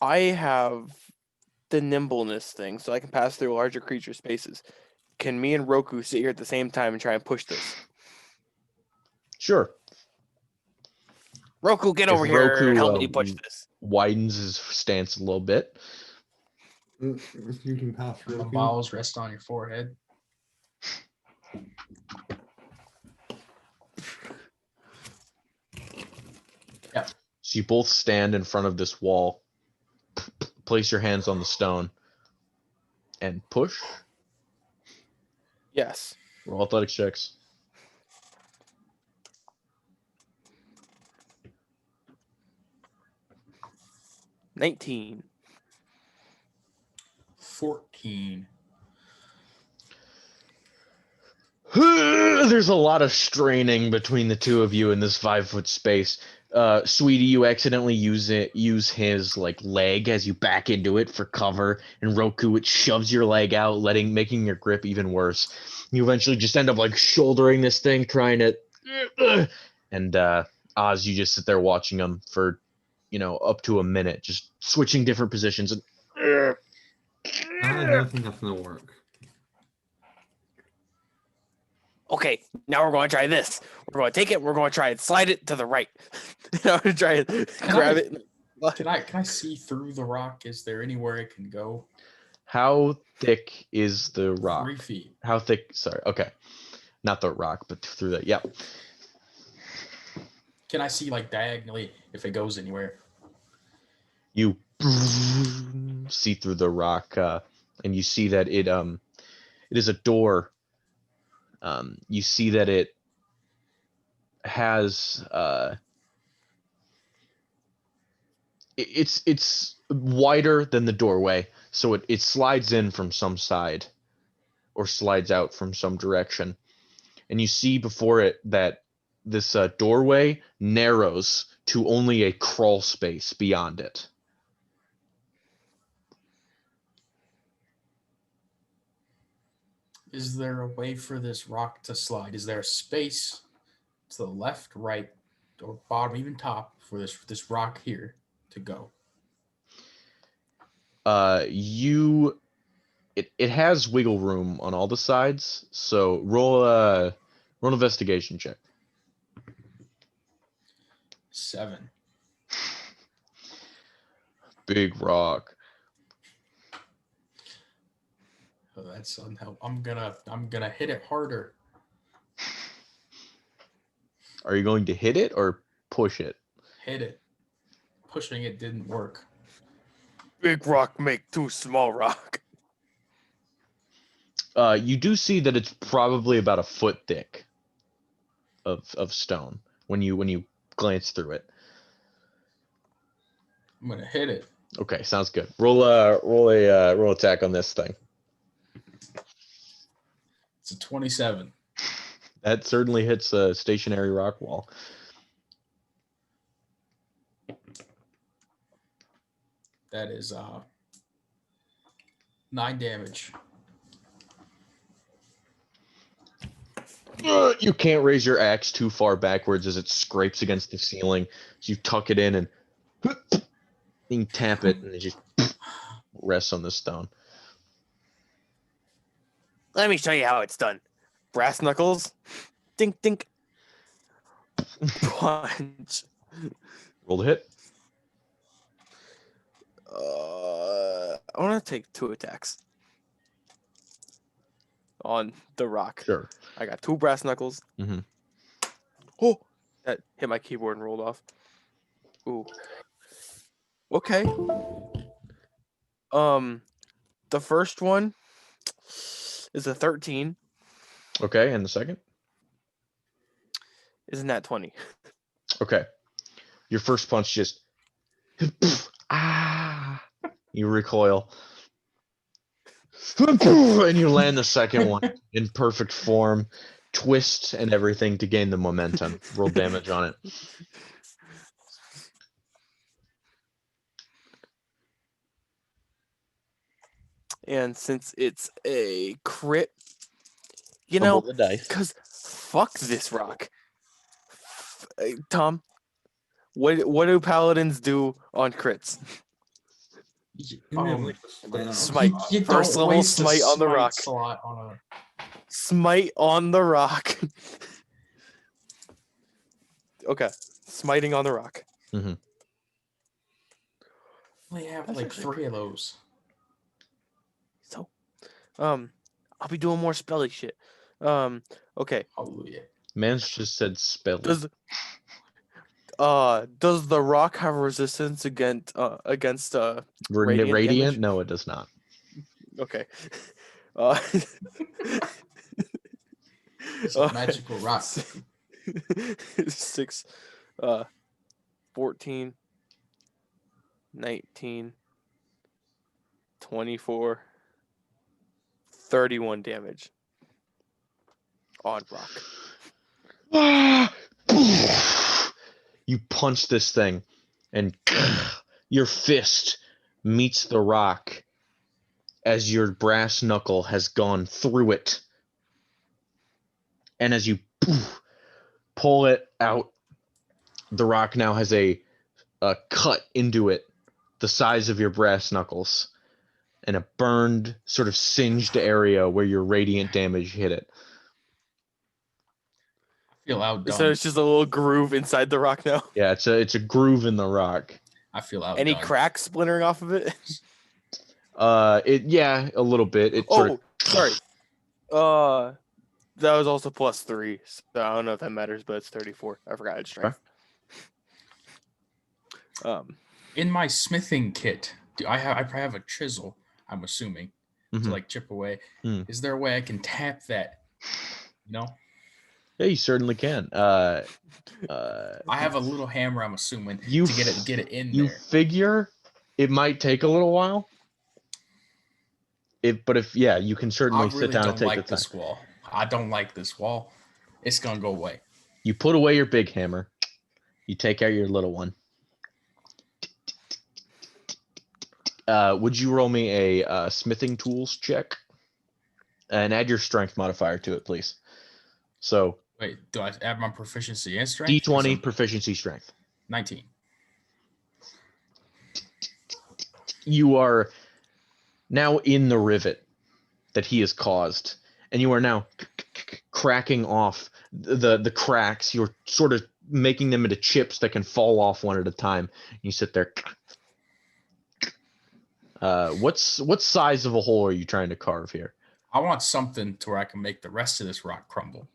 I have the nimbleness thing, so I can pass through larger creature spaces. Can me and Roku sit here at the same time and try and push this? Sure. Roku, get over here and help me push this. Widens his stance a little bit. You can pass The Roku. balls rest on your forehead. Yep. So you both stand in front of this wall, place your hands on the stone, and push. Yes. Roll athletics checks. 19. 14. There's a lot of straining between the two of you in this 5-foot space. Sweetie, you accidentally use his like leg as you back into it for cover, and Roku, it shoves your leg out, making your grip even worse. You eventually just end up like shouldering this thing, trying to, and Oz, you just sit there watching him for, up to a minute, just switching different positions. And I don't think that's gonna work. Okay, now we're going to try this. We're going to take it. We're going to try and slide it to the right. I'm going to try and grab it. Can I see through the rock? Is there anywhere it can go? How thick is the rock? 3 feet. How thick? Sorry. Okay. Not the rock, but through the, yeah. Can I see like diagonally if it goes anywhere? You see through the rock, and you see that it is a door. You see that it has it's wider than the doorway, so it slides in from some side or slides out from some direction, and you see before it that this doorway narrows to only a crawl space beyond it. Is there a way for this rock to slide? Is there a space to the left, right, or bottom, even top for this rock here to go? It has wiggle room on all the sides, so roll an investigation check. 7. Big rock. Oh, that's unhelpful. I'm gonna hit it harder. Are you going to hit it or push it? Hit it. Pushing it didn't work. Big rock make too small rock. You do see that it's probably about a foot thick of stone when you glance through it. I'm gonna hit it. Okay, sounds good. Roll attack on this thing. It's a 27. That certainly hits a stationary rock wall. That is 9 damage. You can't raise your axe too far backwards as it scrapes against the ceiling. So you tuck it in and you tap it, and it just rests on the stone. Let me show you how it's done. Brass knuckles. Dink, dink. Punch. Roll to hit. I want to take 2 attacks on the rock. Sure. I got 2 brass knuckles. Mm-hmm. Oh, that hit my keyboard and rolled off. Ooh. Okay. The first one is a 13. Okay, and the second? Isn't that 20? Okay. Your first punch just you recoil. And you land the second one in perfect form, twist and everything to gain the momentum. Roll damage on it. And since it's a crit, Roll the dice. because fuck this rock. Tom, what do paladins do on crits? Smite. You First don't level waste a smite on the rock. slot on a... Smite on the rock. Okay, smiting on the rock. Mm-hmm. We have That's like actually 3 of those. So, I'll be doing more spelly shit. Okay. Hallelujah. Man's just said spell. Does the rock have resistance against radiant Radiant? damage? No, it does not. Okay. Uh, It's a magical rock. 6, 14, 19, 24, 31 damage on rock. You punch this thing, and your fist meets the rock as your brass knuckle has gone through it. And as you pull it out, the rock now has a cut into it the size of your brass knuckles, and a burned, sort of singed area where your radiant damage hit it. I feel outdone. So it's just a little groove inside the rock now. Yeah, it's a groove in the rock. I feel outdone. Any cracks splintering off of it? A little bit. It sort of, sorry. That was also +3. So I don't know if that matters, but it's 34. I forgot its strength. In my smithing kit, I have a chisel, I'm assuming, to like chip away. Is there a way I can tap that? No? Yeah, you certainly can. I have a little hammer, I'm assuming, to get it in you there. figure it might take a little while. You can certainly sit down and take the time. This wall. I don't like this wall. It's gonna go away. You put away your big hammer. You take out your little one. Would you roll me a smithing tools check? And add your strength modifier to it, please. So Wait, do I add my proficiency and strength? D20 proficiency strength. 19. You are now in the rivet that he has caused, and you are now cracking off the cracks. You're sort of making them into chips that can fall off one at a time. You sit there. What size of a hole are you trying to carve here? I want something to where I can make the rest of this rock crumble.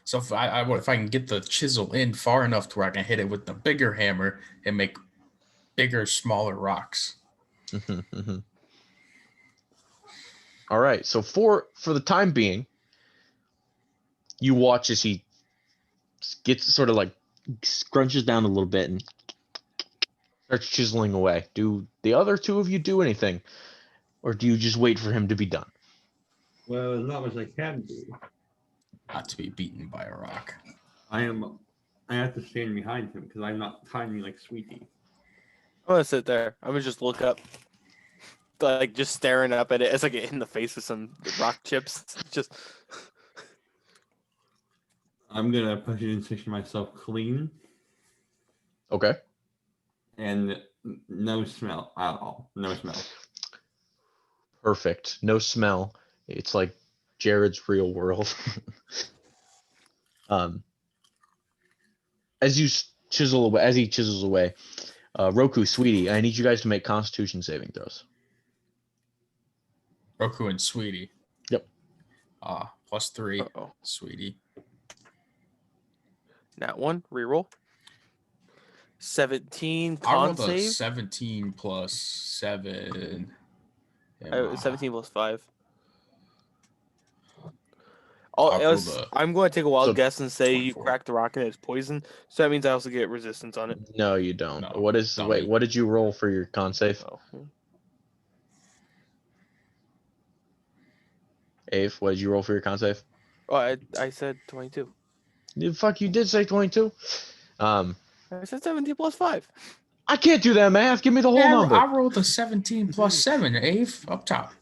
So if I can get the chisel in far enough to where I can hit it with the bigger hammer and make bigger, smaller rocks. All right. So for the time being, you watch as he gets sort of like scrunches down a little bit and starts chiseling away. Do the other two of you do anything, or do you just wait for him to be done? Well, as not as I can do. Not to be beaten by a rock. I have to stand behind him because I'm not tiny like Sweetie. I'm gonna sit there. I'm gonna just look up, like just staring up at it. It's like in the face with some rock chips. Just. I'm gonna position myself clean Okay. and no smell at all. No smell. Perfect. No smell. It's like Jared's real world. As he chisels away, Roku, Sweetie, I need you guys to make Constitution saving throws. Roku and Sweetie. Yep. +3. Uh-oh. Sweetie. That one reroll. 17 I con rolled a save. 17 plus 7. 17 plus 5. rolled I'm going to take a wild So guess and say 24. you cracked the rock and it's poison. So that means I also get resistance on it. No, you don't. No, What dummy. did you roll for your con save? Oh. Ave, what did you roll for your con save? Oh, I said 22. You did say 22. I said 17 plus 5. I can't do that math. Give me the whole number. I rolled a 17 plus 7, Ave, up top.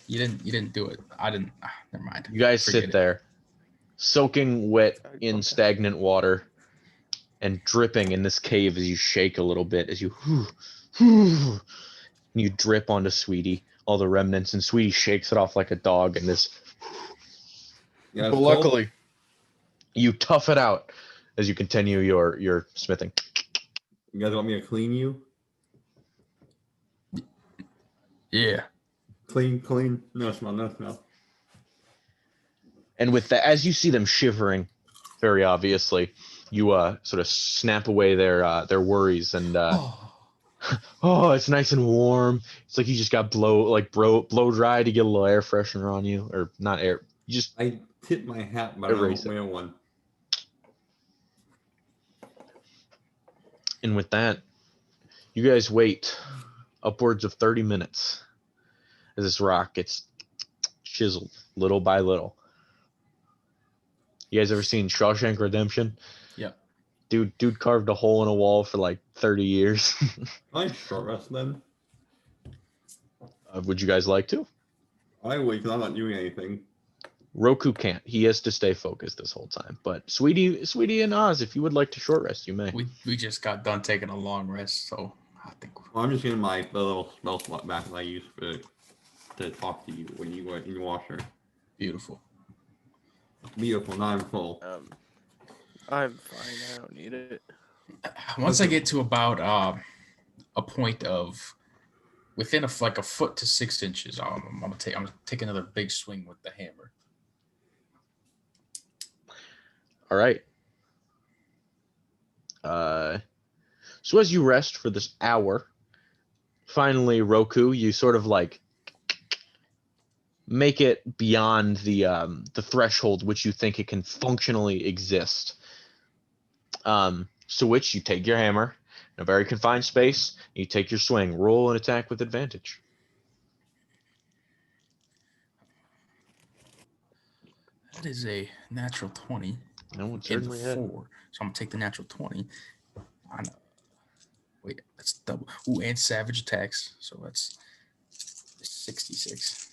You didn't do it. I didn't. Never mind. You guys Forget sit it. there, soaking wet in Okay. stagnant water and dripping in this cave as you shake a little bit, as you and you drip onto Sweetie, all the remnants, and Sweetie shakes it off like a dog and this. Yeah, But luckily, you tough it out as you continue your smithing. You guys want me to clean you? Yeah. Clean. No smell. And with that, as you see them shivering, very obviously, you sort of snap away their worries and oh, it's nice and warm. It's like you just got blow dry to get a little air freshener on you, or not air. You just I tip my hat, but I erase don't it. wear one. And with that, you guys wait upwards of 30 minutes as this rock gets chiseled little by little. You guys ever seen Shawshank Redemption? Yep. Dude carved a hole in a wall for like 30 years. I short rest then. Would you guys like to? I would, because I'm not doing anything. Roku can't. He has to stay focused this whole time. But Sweetie and Oz, if you would like to short rest, you may. We just got done taking a long rest, so I think Well, I'm just getting the little spell slot back that I used to talk to you when you were in the washer. beautiful. Beautiful, now I'm full. I'm fine. I don't need it. Once I get to about a point of within a foot to 6 inches, I'm gonna take another big swing with the hammer. All right. So as you rest for this hour, finally, Roku, you sort of like make it beyond the threshold which you think it can functionally exist. So which you take your hammer in a very confined space, you take your swing, roll an attack with advantage. That is a natural 20. No, it In the certainly had. 4. So I'm gonna take the natural 20. Wait, that's double. Ooh, and savage attacks. So that's 66.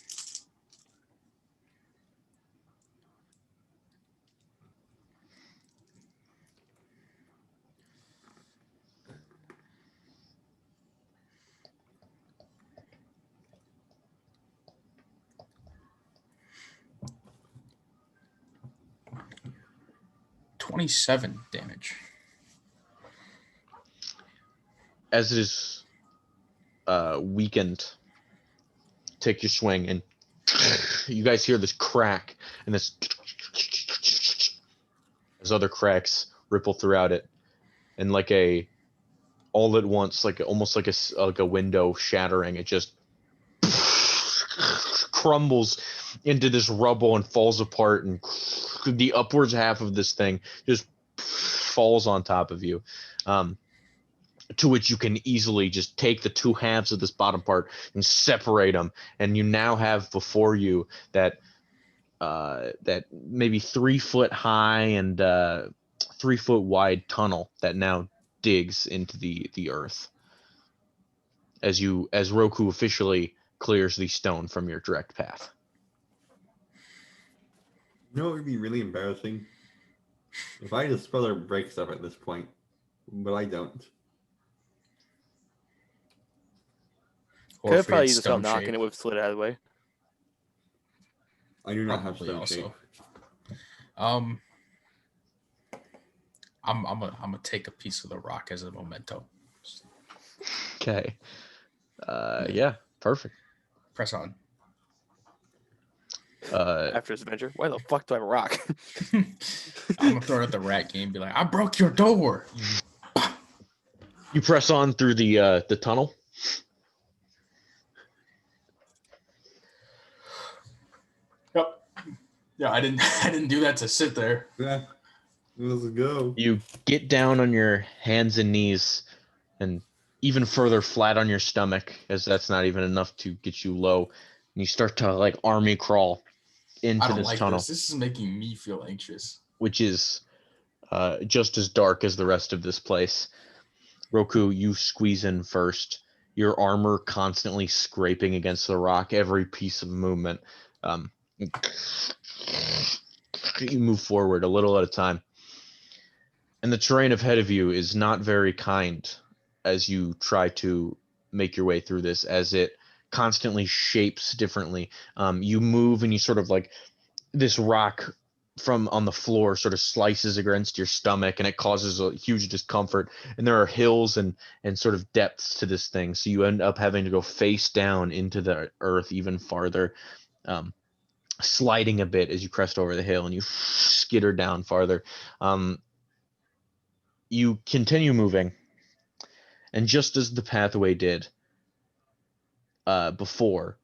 $27 damage. As it is weakened, take your swing, and you guys hear this crack, and this as other cracks ripple throughout it, and like all at once, like almost like a window shattering, it just crumbles into this rubble and falls apart, and the upwards half of this thing just falls on top of you. To which you can easily just take the two halves of this bottom part and separate them, and you now have before you that maybe 3 foot high and 3 foot wide tunnel that now digs into the earth as Roku officially clears the stone from your direct path. You know what would be really embarrassing? If I just spell or break stuff at this point, but I don't. Or Could if we probably had use stone without knocking shape, it with slid out of the way. I do not have probably stone also. shape. I'm gonna take a piece of the rock as a memento. Okay. Yeah, perfect. Press on. After this adventure, why the fuck do I have a rock? I'm gonna throw it at the rat game. Be like, I broke your door. You press on through the tunnel. Yep. Yeah, I didn't do that to sit there. Yeah, let's go. You get down on your hands and knees, and even further flat on your stomach, as that's not even enough to get you low. And you start to like army crawl I into don't this like tunnel, this. This is making me feel anxious. which is just as dark as the rest of this place. Roku, you squeeze in first. Your armor constantly scraping against the rock, every piece of movement. You move forward a little at a time. And the terrain ahead of you is not very kind as you try to make your way through this, as it constantly shapes differently. You move and you sort of like this rock from on the floor sort of slices against your stomach, and it causes a huge discomfort. And there are hills and sort of depths to this thing, so you end up having to go face down into the earth even farther, sliding a bit as you crest over the hill, and you skitter down farther. You continue moving, and just as the pathway did before,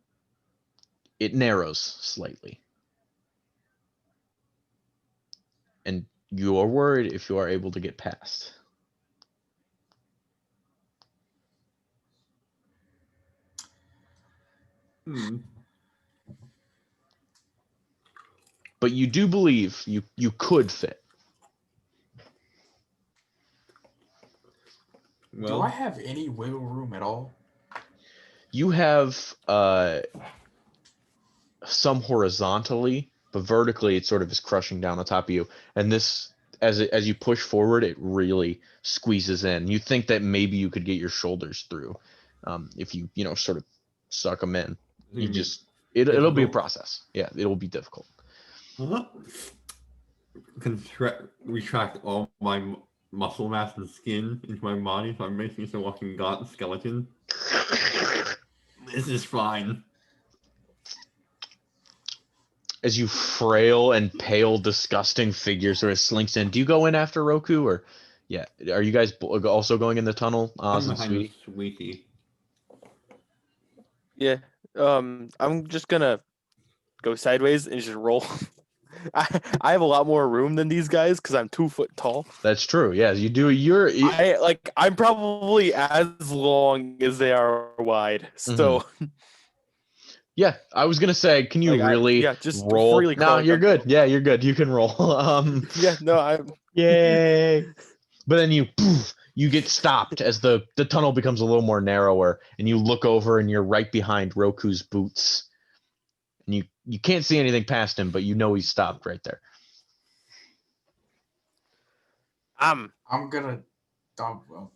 it narrows slightly. And you are worried if you are able to get past. But you do believe you could fit. Do I have any wiggle room at all? You have some horizontally, but vertically it sort of is crushing down on top of you. And this, as you push forward, it really squeezes in. You think that maybe you could get your shoulders through, if you sort of suck them in. You just it'll be a process. Yeah, it'll be difficult. Retract all my muscle mass and skin into my body, so I'm basically just a walking gaunt skeleton. This is fine. As you frail and pale, disgusting figure sort of slinks in. Do you go in after Roku, or yeah? Are you guys also going in the tunnel, Oz and Sweetie? Sweetie. Yeah. I'm just gonna go sideways and just roll. I have a lot more room than these guys because I'm 2 foot tall. That's true. Yeah, you do. I'm probably as long as they are wide. So yeah, I was gonna say, can you just roll? freely No, crawling you're good. down. Yeah, you're good. You can roll. Yeah, no, I'm. Yay! But then you get stopped as the tunnel becomes a little more narrower, and you look over, and you're right behind Roku's boots, and you can't see anything past him, but you know he's stopped right there. I'm gonna. Well.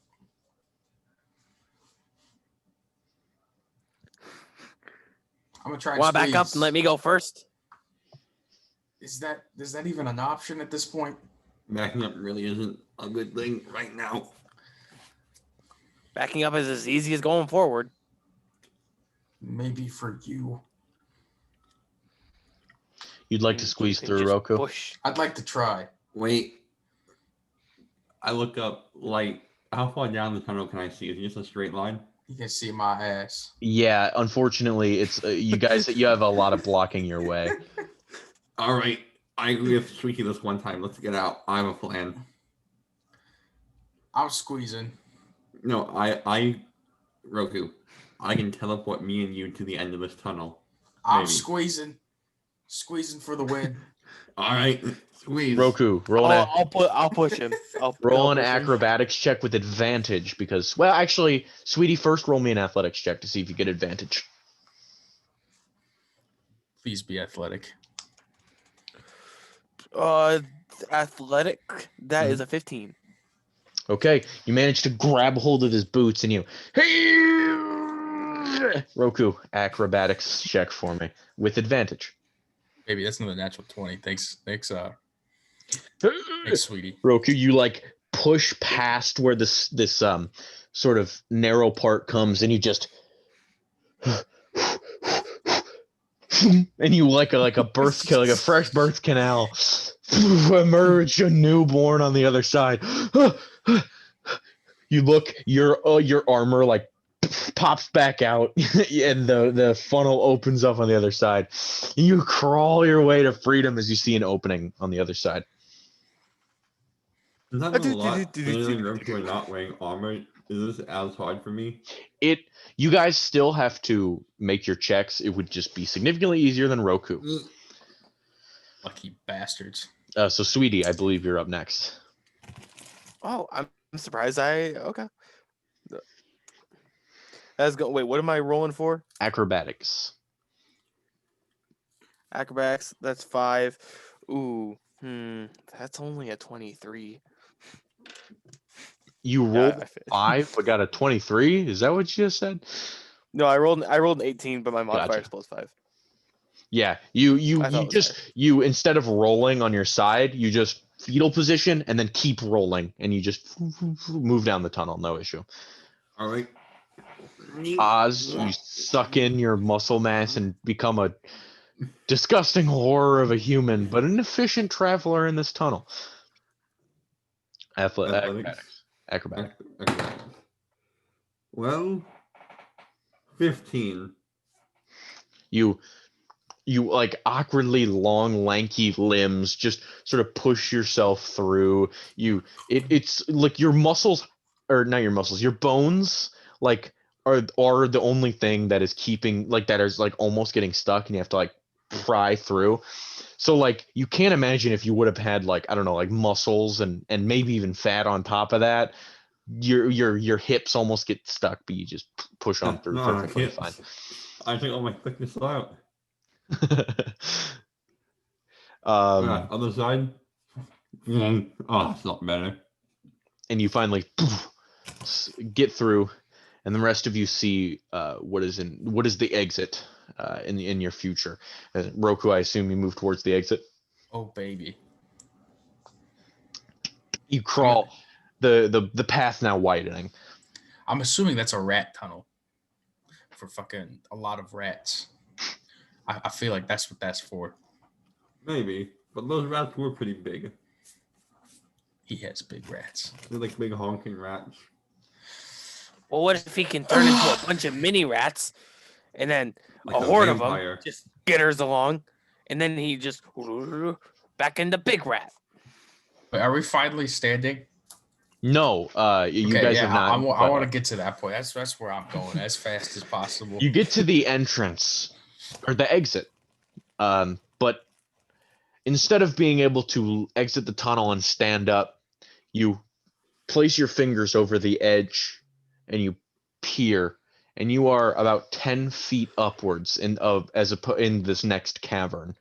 I'm gonna try. Want to back up and let me go first? Is that even an option at this point? Backing up really isn't a good thing right now. Backing up is as easy as going forward. Maybe for you. You'd like to squeeze through, Roku? Push. I'd like to try. Wait. I look up, how far down the tunnel can I see? Is it just a straight line? You can see my ass. Yeah, unfortunately, it's you guys. You have a lot of blocking your way. All right, I agree with Sweetie this one time. Let's get out. I have a plan. I'm squeezing. No, Roku, I can teleport me and you to the end of this tunnel. I'm squeezing for the win. All right, squeeze. Roku, roll I'll push him. Roll an acrobatics check with advantage because, well, actually, Sweetie, first roll me an athletics check to see if you get advantage. Please be athletic. Athletic. That is a 15. Okay, you manage to grab hold of his boots and you. Roku, acrobatics check for me with advantage. Maybe that's another natural 20. Thanks, Sweetie. Roku, you push past where this sort of narrow part comes, and you just and you like a fresh birth canal emerge a newborn on the other side. You look, your armor pops back out, and the funnel opens up on the other side. You crawl your way to freedom as you see an opening on the other side. Is that a lot? Considering Roku not wearing armor, is this as hard for me? You guys still have to make your checks. It would just be significantly easier than Roku. Lucky bastards. So, Sweetie, I believe you're up next. Oh, I'm surprised. Okay. Wait, what am I rolling for? Acrobatics. Acrobatics. That's 5. Ooh. That's only a 23. You rolled 5 but got a 23? Is that what you just said? No, I rolled an 18, but my modifier is +5. Yeah, you I thought you it was just you instead of rolling on your side, you just fetal position and then keep rolling, and you just move down the tunnel, no issue. All right. Oz, you suck in your muscle mass and become a disgusting horror of a human, but an efficient traveler in this tunnel. Athletics. Acrobatics. Acrobatics. Well, 15. You like awkwardly long lanky limbs just sort of push yourself through. It's like your muscles, or not your muscles, your bones like are the only thing that is keeping, like, that is like almost getting stuck, and you have to like pry through. So like you can't imagine if you would have had, like, I don't know, like muscles and maybe even fat on top of that, your hips almost get stuck, but you just push on through No, I perfectly can't. fine. I take all my thickness out. Other side. Oh, it's not better. And you finally get through, and the rest of you see what is the exit in your future. Roku, I assume you move towards the exit. Oh baby. You crawl, the path now widening. I'm assuming that's a rat tunnel for fucking a lot of rats. I feel like that's what that's for. Maybe, but those rats were pretty big. He has big rats. They're like big honking rats. Well, what if he can turn into a bunch of mini rats, and then Like a a horde of them vampire. just skitters along, and then he just back into big rat. But are we finally standing? No, you Okay, guys yeah, have not. I want to get to that point. That's where I'm going as fast as possible. You get to the entrance or the exit, but instead of being able to exit the tunnel and stand up, you place your fingers over the edge and you peer, and you are about 10 feet upwards in this next cavern.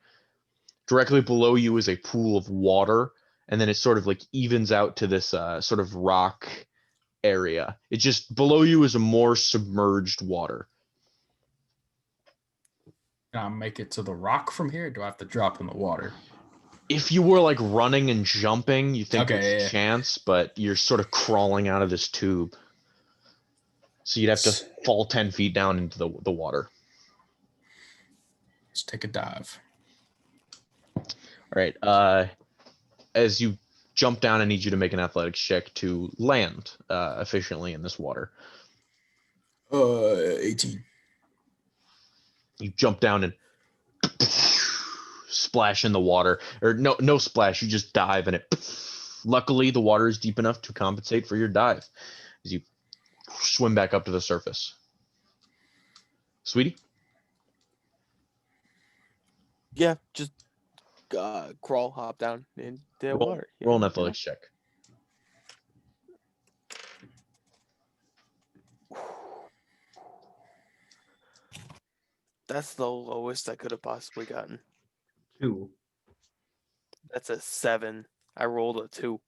Directly below you is a pool of water, and then it sort of like evens out to this sort of rock area. It just below you is a more submerged water. Can I make it to the rock from here? Or do I have to drop in the water? If you were like running and jumping, you think Okay, there's yeah. a chance, but you're sort of crawling out of this tube. So you'd have to fall 10 feet down into the water. Let's take a dive. All right. As you jump down, I need you to make an athletics check to land efficiently in this water. 18. You jump down and splash in the water, or no splash. You just dive, and it. Luckily, the water is deep enough to compensate for your dive as you swim back up to the surface. Sweetie? Yeah, just crawl, hop down into the water. Roll an athletics check. That's the lowest I could have possibly gotten. 2. That's a 7. I rolled a 2.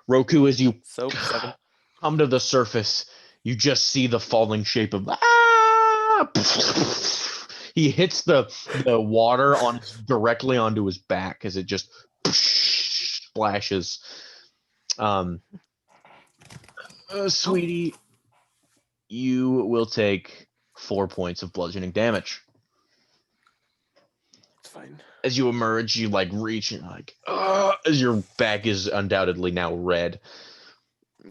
Roku, as you So 7. come to the surface, you just see the falling shape of. He hits the water directly onto his back as it just splashes. Sweetie, you will take 4 points of bludgeoning damage. It's fine. As you emerge, you like reach and like, as your back is undoubtedly now red.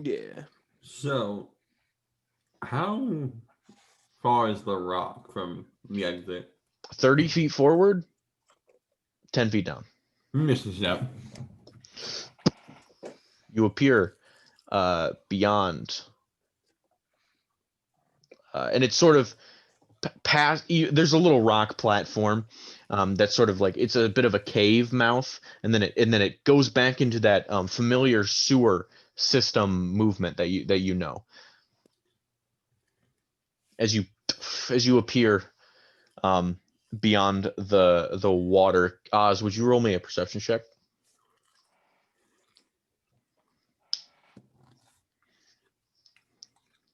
Yeah. So, how far is the rock from the exit? 30 feet forward, 10 feet down. Missing step. You appear beyond, and it's sort of past. There's a little rock platform that's sort of like, it's a bit of a cave mouth, and then it goes back into that familiar sewer system movement that you know. As you appear beyond the water, Oz, would you roll me a perception check?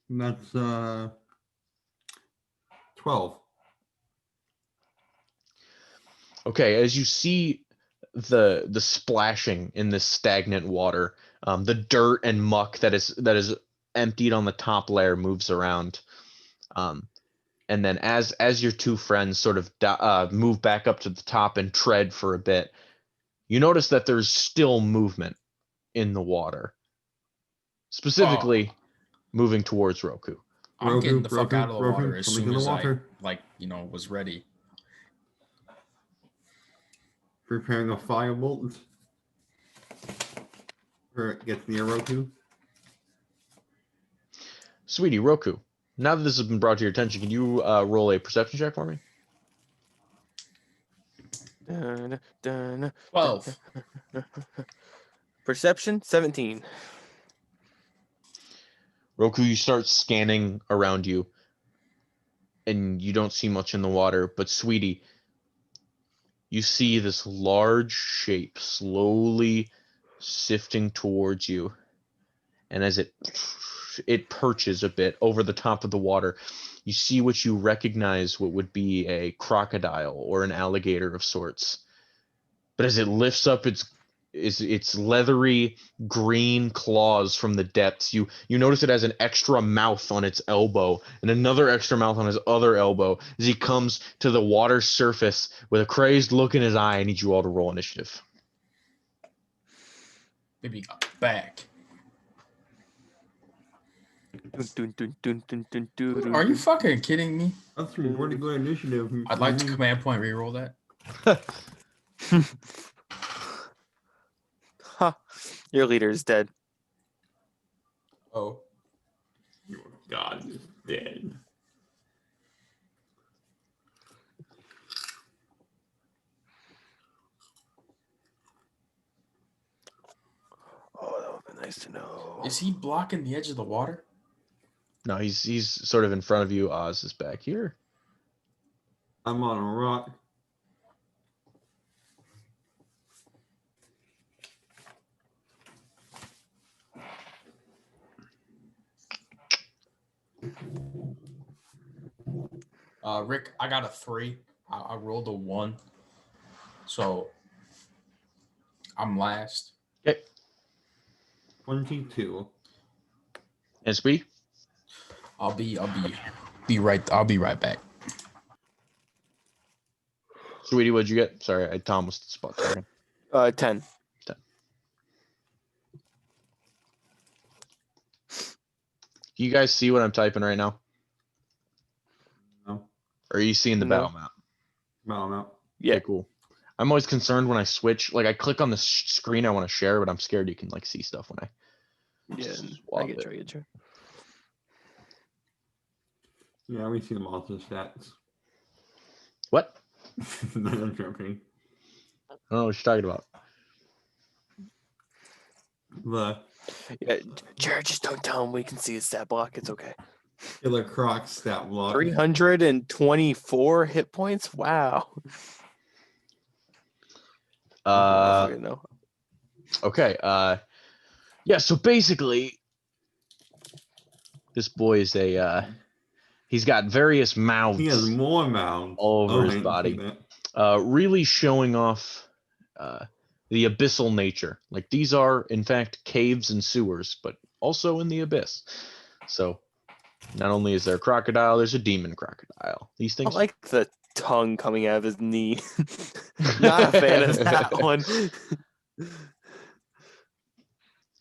That's 12. Okay, as you see the splashing in this stagnant water, the dirt and muck that is emptied on the top layer moves around, and then as your two friends sort of move back up to the top and tread for a bit, you notice that there's still movement in the water, specifically moving towards Roku. I'm getting the fuck out of the Roku, water as something's soon in the as water. I was ready. Preparing a firebolt. Where it gets near Roku. Sweetie, Roku, now that this has been brought to your attention, can you roll a perception check for me? Dun, dun, 12. Perception 17. Roku, you start scanning around you, and you don't see much in the water, but Sweetie, you see this large shape slowly sifting towards you, and as it perches a bit over the top of the water, you see what you recognize what would be a crocodile or an alligator of sorts. But as it lifts up its leathery green claws from the depths, you notice it has an extra mouth on its elbow and another extra mouth on his other elbow as he comes to the water surface with a crazed look in his eye. I need you all to roll initiative. Baby got back. Dun, dun, dun, dun, dun, dun, dun, Are you dun. fucking kidding me? That's some pretty good initiative. I'd like to command point reroll that. Ha! Your leader is dead. Oh. Your god is dead. Oh, that would be nice to know. Is he blocking the edge of the water? No, he's sort of in front of you. Oz is back here. I'm on a rock. Rick, I got a 3. I rolled a 1. So I'm last. Okay. 22. And Speedy? I'll be right back. Sweetie, what'd you get? Sorry, Tom was spot talking. 10. Can you guys see what I'm typing right now? No. Or are you seeing the No. battle map? No. Yeah. Okay, cool. I'm always concerned when I switch. Like, I click on the screen I want to share, but I'm scared you can, like, see stuff when I Yeah, I swap get it. you. I get you. Yeah, we see the monster stats. What? I'm joking. I don't know what you're talking about. The Yeah, Jared, just don't tell him we can see his stat block. It's okay. Killer Croc stat block. 324 hit points? Wow. Fucking no. Okay. Yeah, so basically, this boy is he's got various mouths He has more mouths all over I his didn't see body. that. Really showing off the abyssal nature. Like, these are, in fact, caves and sewers, but also in the abyss. So, not only is there a crocodile, there's a demon crocodile. These I things. like the tongue coming out of his knee. Not a fan of that one.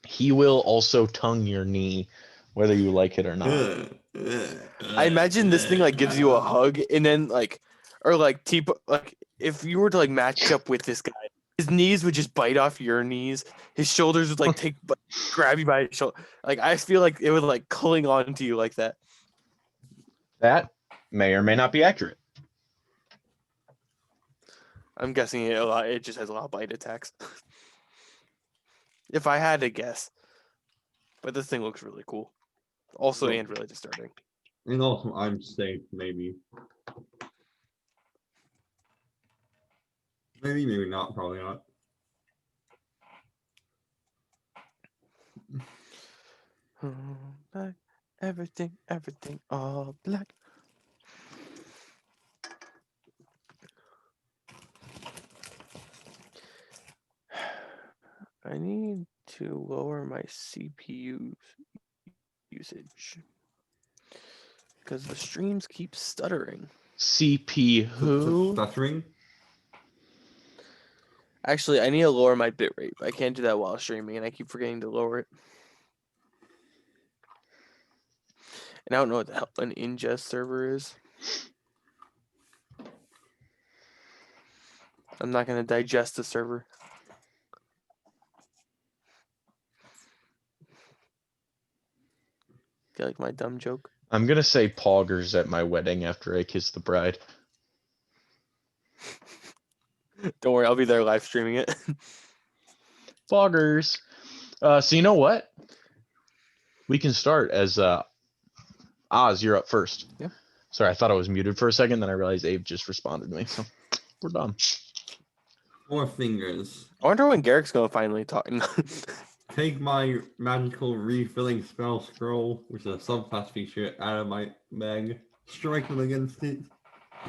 He will also tongue your knee, whether you like it or not. I imagine this thing like gives you a hug and then like, or like if you were to like match up with this guy, his knees would just bite off your knees. His shoulders would like grab you by his shoulder. Like I feel like it would like cling on to you like that. That may or may not be accurate. I'm guessing it just has a lot of bite attacks. If I had to guess. But this thing looks really cool. Also, Well- and really disturbing. And also, I'm safe, maybe. Maybe not, probably not. Black, everything, all black. I need to lower my CPU usage because the streams keep stuttering. CP who? Stuttering. Actually, I need to lower my bitrate, but I can't do that while streaming, and I keep forgetting to lower it. And I don't know what the hell an ingest server is. I'm not going to digest the server. Do you like my dumb joke? I'm gonna say poggers at my wedding after I kiss the bride. Don't worry, I'll be there live streaming it. Poggers. So you know what? We can start as Oz. You're up first. Yeah. Sorry, I thought I was muted for a second, then I realized Abe just responded to me. So we're done. 4 fingers. I wonder when Garrick's going to finally talk. Take my magical refilling spell scroll, which is a subclass feature, out of my bag. Strike them against it.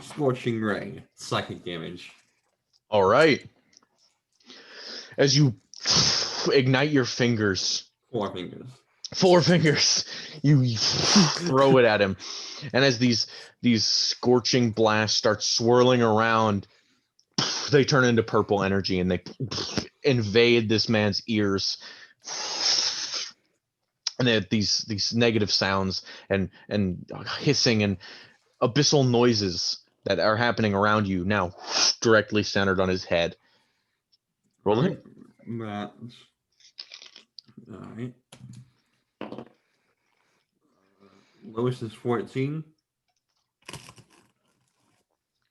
Scorching ray. Psychic damage. All right. As you ignite your fingers, 4 fingers. 4 fingers, you throw it at him, and as these scorching blasts start swirling around, they turn into purple energy and they invade this man's ears. And they have these negative sounds and hissing and abyssal noises that are happening around you now, directly centered on his head. Roll it. Alright. Lowest is 14.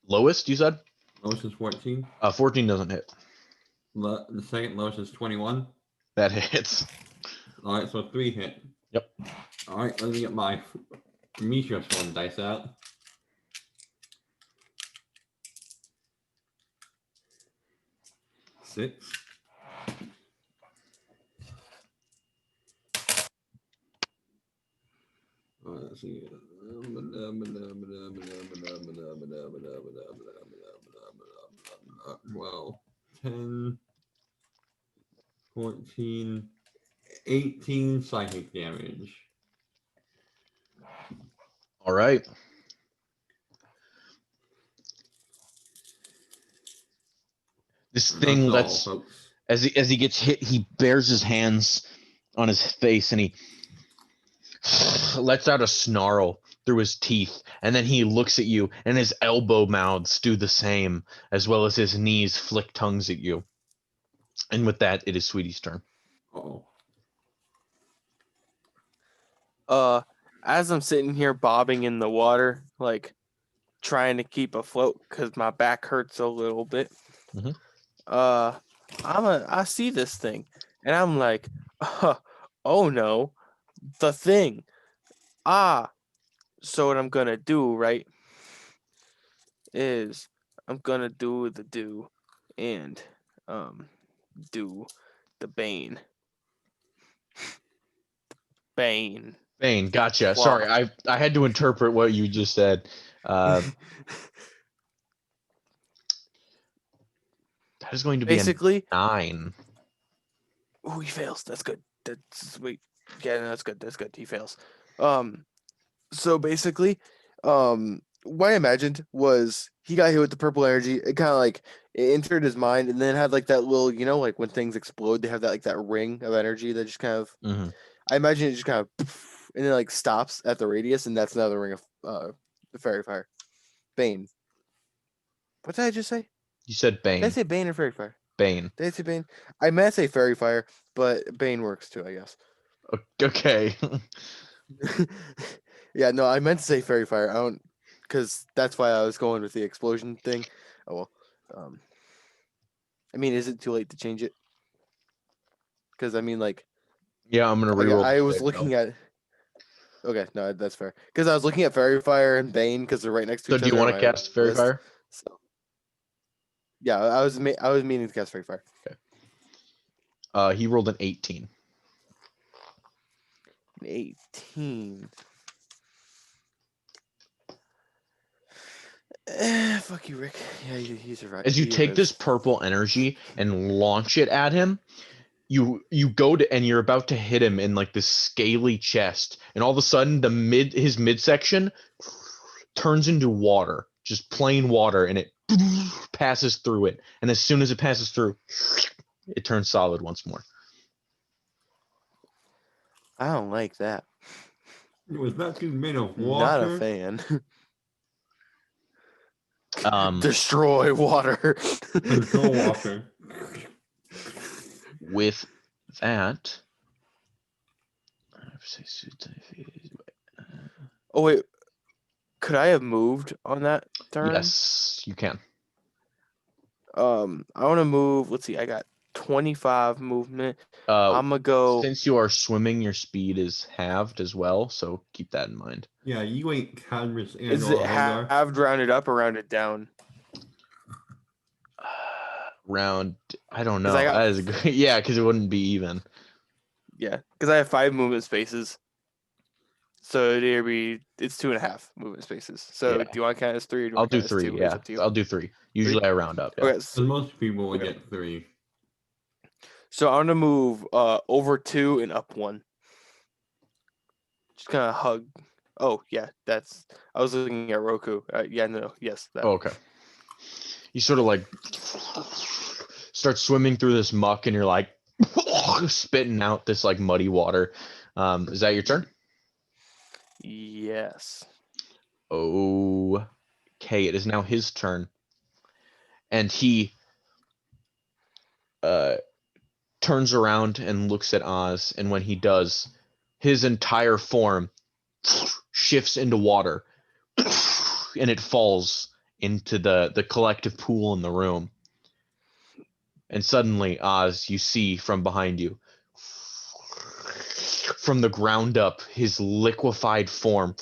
Lowest, you said? Lowest is 14. 14 doesn't hit. The second lowest is 21. That hits. Alright, so 3 hit. Yep. Alright, let me get my Prometheus one dice out. Six. Let's see. 12, 10, 14, 18 psychic damage. All right. This thing That's all, lets, folks. as he gets hit, he bears his hands on his face and he lets out a snarl through his teeth, and then he looks at you, and his elbow mouths do the same, as well as his knees flick tongues at you. And with that, it is Sweetie's turn. Uh-oh. As I'm sitting here bobbing in the water, like trying to keep afloat because my back hurts a little bit. Mhm. I see this thing, and I'm like, oh no, the thing. So what I'm gonna do, right, is I'm gonna do the do, and do the Bane. Bane. Bane, gotcha. Wow. Sorry, I had to interpret what you just said. That is going to be Basically, a 9. oh, he fails. That's good. That's sweet. Yeah, no, that's good. That's good. He fails. So basically, what I imagined was he got hit with the purple energy. It kind of like it entered his mind, and then had like that little, like when things explode, they have that like that ring of energy that just kind of. Mhm. I imagine it just kind of, and then like stops at the radius, and that's another ring of the fairy fire. Bane. What did I just say? You said Did I Bane. say Bane or fairy fire? Bane. Did I say Bane? I meant to say fairy fire, but Bane works too, I guess. Okay. Yeah, no, I meant to say fairy fire. I don't, because that's why I was going with the explosion thing. Oh well. I mean, is it too late to change it? Because I mean, like, Yeah, I'm gonna reroll. I was looking at. Okay, no, that's fair. Because I was looking at fairy fire and Bane because they're right next to So each do other. you want on to my cast Fairy list. Fire? So, yeah, I was meaning to cast fairy fire. He rolled an 18. 18. Fuck you, Rick. Yeah, he's right. As you take this purple energy and launch it at him, you go to and you're about to hit him in like this scaly chest, and all of a sudden his midsection turns into water, just plain water, and it passes through it. And as soon as it passes through, it turns solid once more. I don't like that. Was that dude made of Not a water? fan. Destroy water. Control water. With that, Oh wait, could I have moved on that turn? yes, you can. I want to move. Let's see. I got 25 movement. I'm gonna go. Since you are swimming, your speed is halved as well, so keep that in mind. Yeah, you ain't Cadmus and Is it Hagar. halved, rounded up, or rounded down? Round, I don't know. 'Cause I got- That is a great, yeah, because it wouldn't be even. Yeah, because I have 5 movement spaces. So it's 2.5 movement spaces. So Yeah. do you want to count as 3? Or do you I'll want to do count as 3. 2? It's Yeah, up to you. I'll do 3. Usually I round up. Yeah. Okay, So most people would Okay. get 3. so I'm gonna move over 2 and up 1. Just kind of hug. Oh yeah, that's. I was looking at Roku. Yeah, no, yes. That. Oh, okay. You sort of like start swimming through this muck, and you're like spitting out this like muddy water. Is that your turn? Yes. Okay, it is now his turn, and he turns around and looks at Oz, and when he does, his entire form shifts into water, and it falls into the collective pool in the room. And suddenly, Oz, you see from behind you, from the ground up, his liquefied form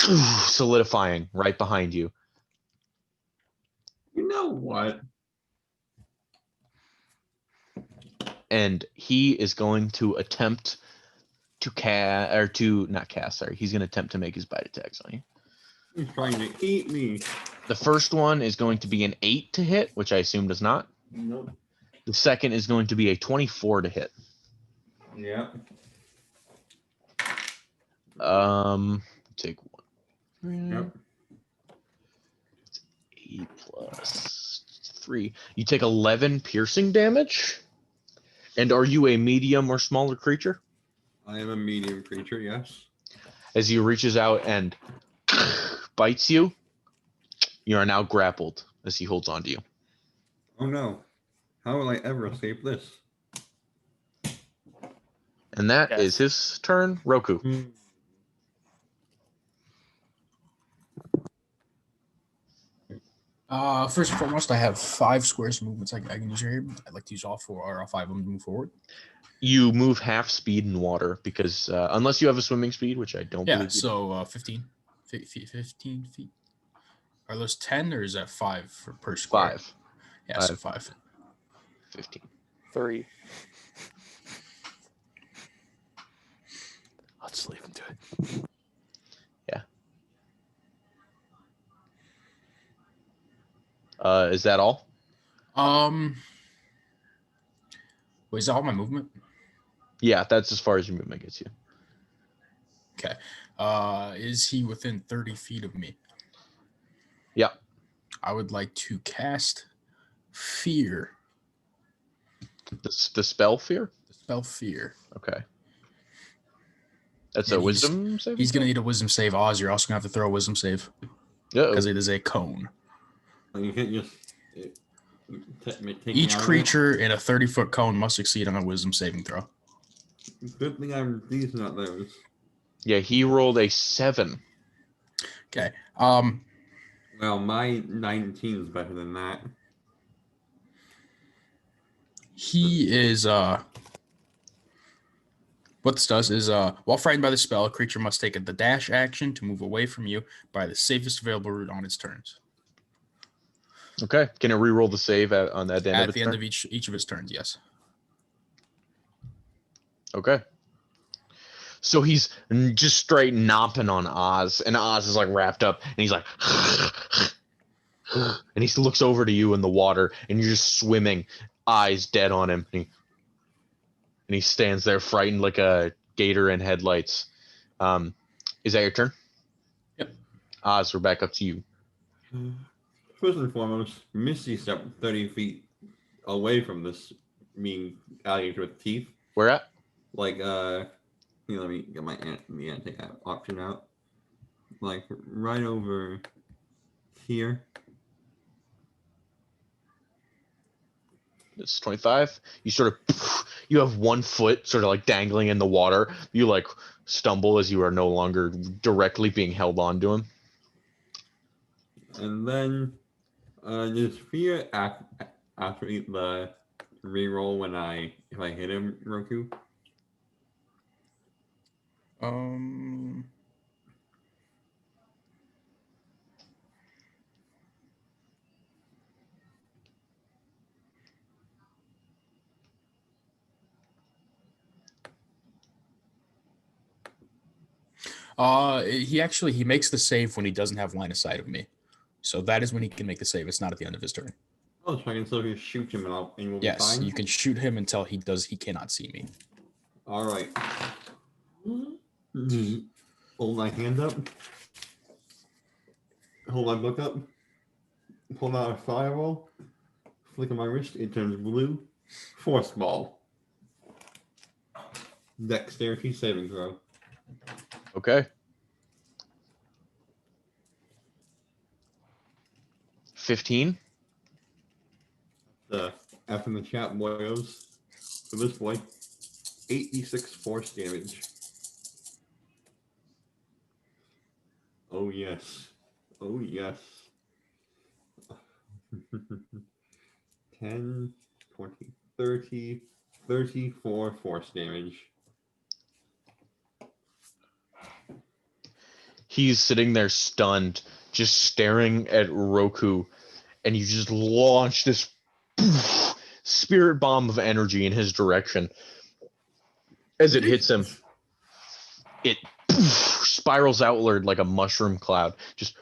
solidifying right behind you. You know what? And he is going to attempt to he's going to attempt to make his bite attacks on you. He's trying to eat me. The first one is going to be an 8 to hit, which I assume does not. Nope. The second is going to be a 24 to hit. Yeah. Take 1. Yep. 8 plus 3. You take 11 piercing damage. And are you a medium or smaller creature? I am a medium creature, yes. As he reaches out and bites you, you are now grappled as he holds onto you. Oh no. How will I ever escape this? And that Yes. is his turn. Roku. First and foremost, I have 5 squares of movements I can use here. I'd like to use all 4 or all 5 of them to move forward. You move half speed in water because unless you have a swimming speed, which I don't Yeah, believe you do. so 15 feet. Are those 10 or is that 5 per square? 5. Yeah, so 5. 15. 3. I'll just leave him to it. Is that all? Wait, is that all my movement? Yeah, that's as far as your movement gets you. Okay. Is he within 30 feet of me? Yeah. I would like to cast Fear. The spell Fear? The spell Fear. Okay. That's And a wisdom save? He's going to need a wisdom save. Oz, you're also going to have to throw a wisdom save because it is a cone. You can't just take Each me out creature in a 30-foot cone must succeed on a wisdom saving throw. of it. Good thing I'm decent at those. Yeah, he rolled a 7. Okay. Well, my 19 is better than that. He is what this does is while frightened by the spell, a creature must take the dash action to move away from you by the safest available route on its turns. Okay. Can it re-roll the save on that end At of the its end turn? of each of its turns, yes. Okay. So he's just straight knopping on Oz, and Oz is like wrapped up, and he's like, and he looks over to you in the water, and you're just swimming, eyes dead on him. And and he stands there frightened like a gator in headlights. Is that your turn? Yep. Oz, we're back up to you. First and foremost, Misty stepped 30 feet away from this mean alligator with teeth. Where at? Like, let me get my anti option out. Like, right over here. It's 25. You sort of, you have 1 foot sort of like dangling in the water. You like stumble as you are no longer directly being held onto him. And then, does fear after the reroll if I hit him, Roku? He makes the save when he doesn't have line of sight of me. So that is when he can make the save. It's not at the end of his turn. Oh, so I can still just shoot him and we'll be Yes, fine? you can shoot him until he cannot see me. All right. Hold my hand up. Hold my book up. Pull out a fireball. Flick on my wrist. It turns blue. Force ball. Dexterity saving throw. Okay. 15. After the chat boys, for this boy, 86 force damage. Oh yes. Oh yes. 10, 20, 30, 34 force damage. He's sitting there stunned, just staring at Roku, and you just launch this spirit bomb of energy in his direction. As it hits him, it spirals outward like a mushroom cloud. Just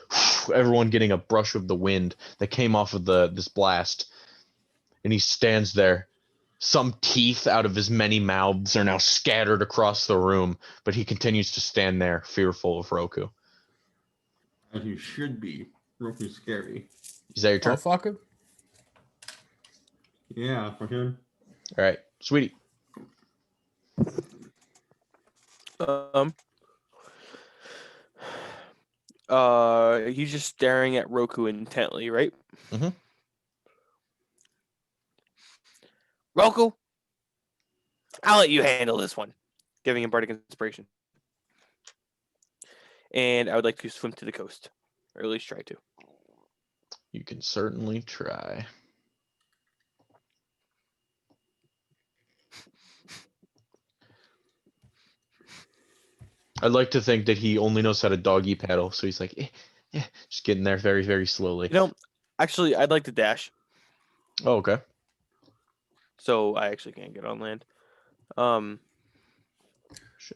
everyone getting a brush of the wind that came off of this blast. And he stands there. Some teeth out of his many mouths are now scattered across the room, but he continues to stand there, fearful of Roku. As you should be. Roku's scary. Is that your turn? Oh, fuck it. Yeah, for him. All right, sweetie. He's just staring at Roku intently, right? Mm-hmm. Roku, I'll let you handle this one. Giving him bardic inspiration. And I would like to swim to the coast, or at least try to. You can certainly try. I'd like to think that he only knows how to doggy paddle, so he's like, just getting there very, very slowly. Actually, I'd like to dash, Oh, okay. so I actually can't get on land.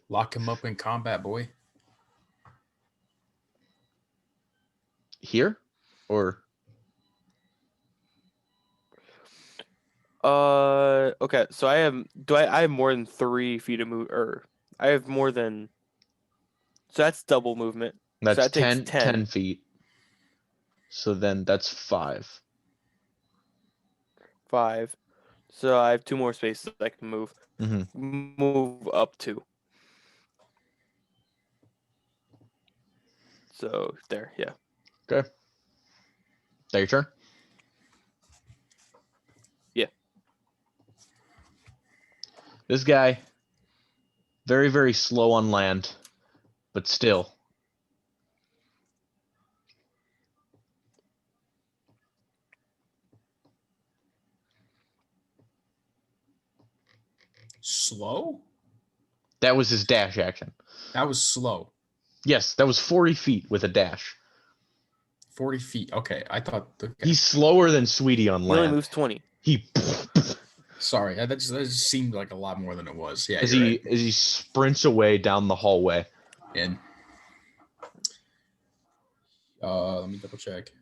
Lock him up in combat, boy. Here? Or? Okay, so I have more than 3 feet of move, or I have more than, so that's double movement. That's so that 10, takes 10. 10 feet. So then that's 5. 5. So I have 2 more spaces I can move. Mm-hmm. Move up to. So there, yeah. Okay. Is that your turn? Yeah. This guy, very, very slow on land, but still. Slow? That was his dash action. That was slow. Yes, that was 40 feet with a dash. 40 feet. Okay, I thought. Okay. He's slower than Sweetie on He only land. moves 20. Sorry, that just seemed like a lot more than it was. Yeah, as you're he right. as he sprints away down the hallway. And let me double check.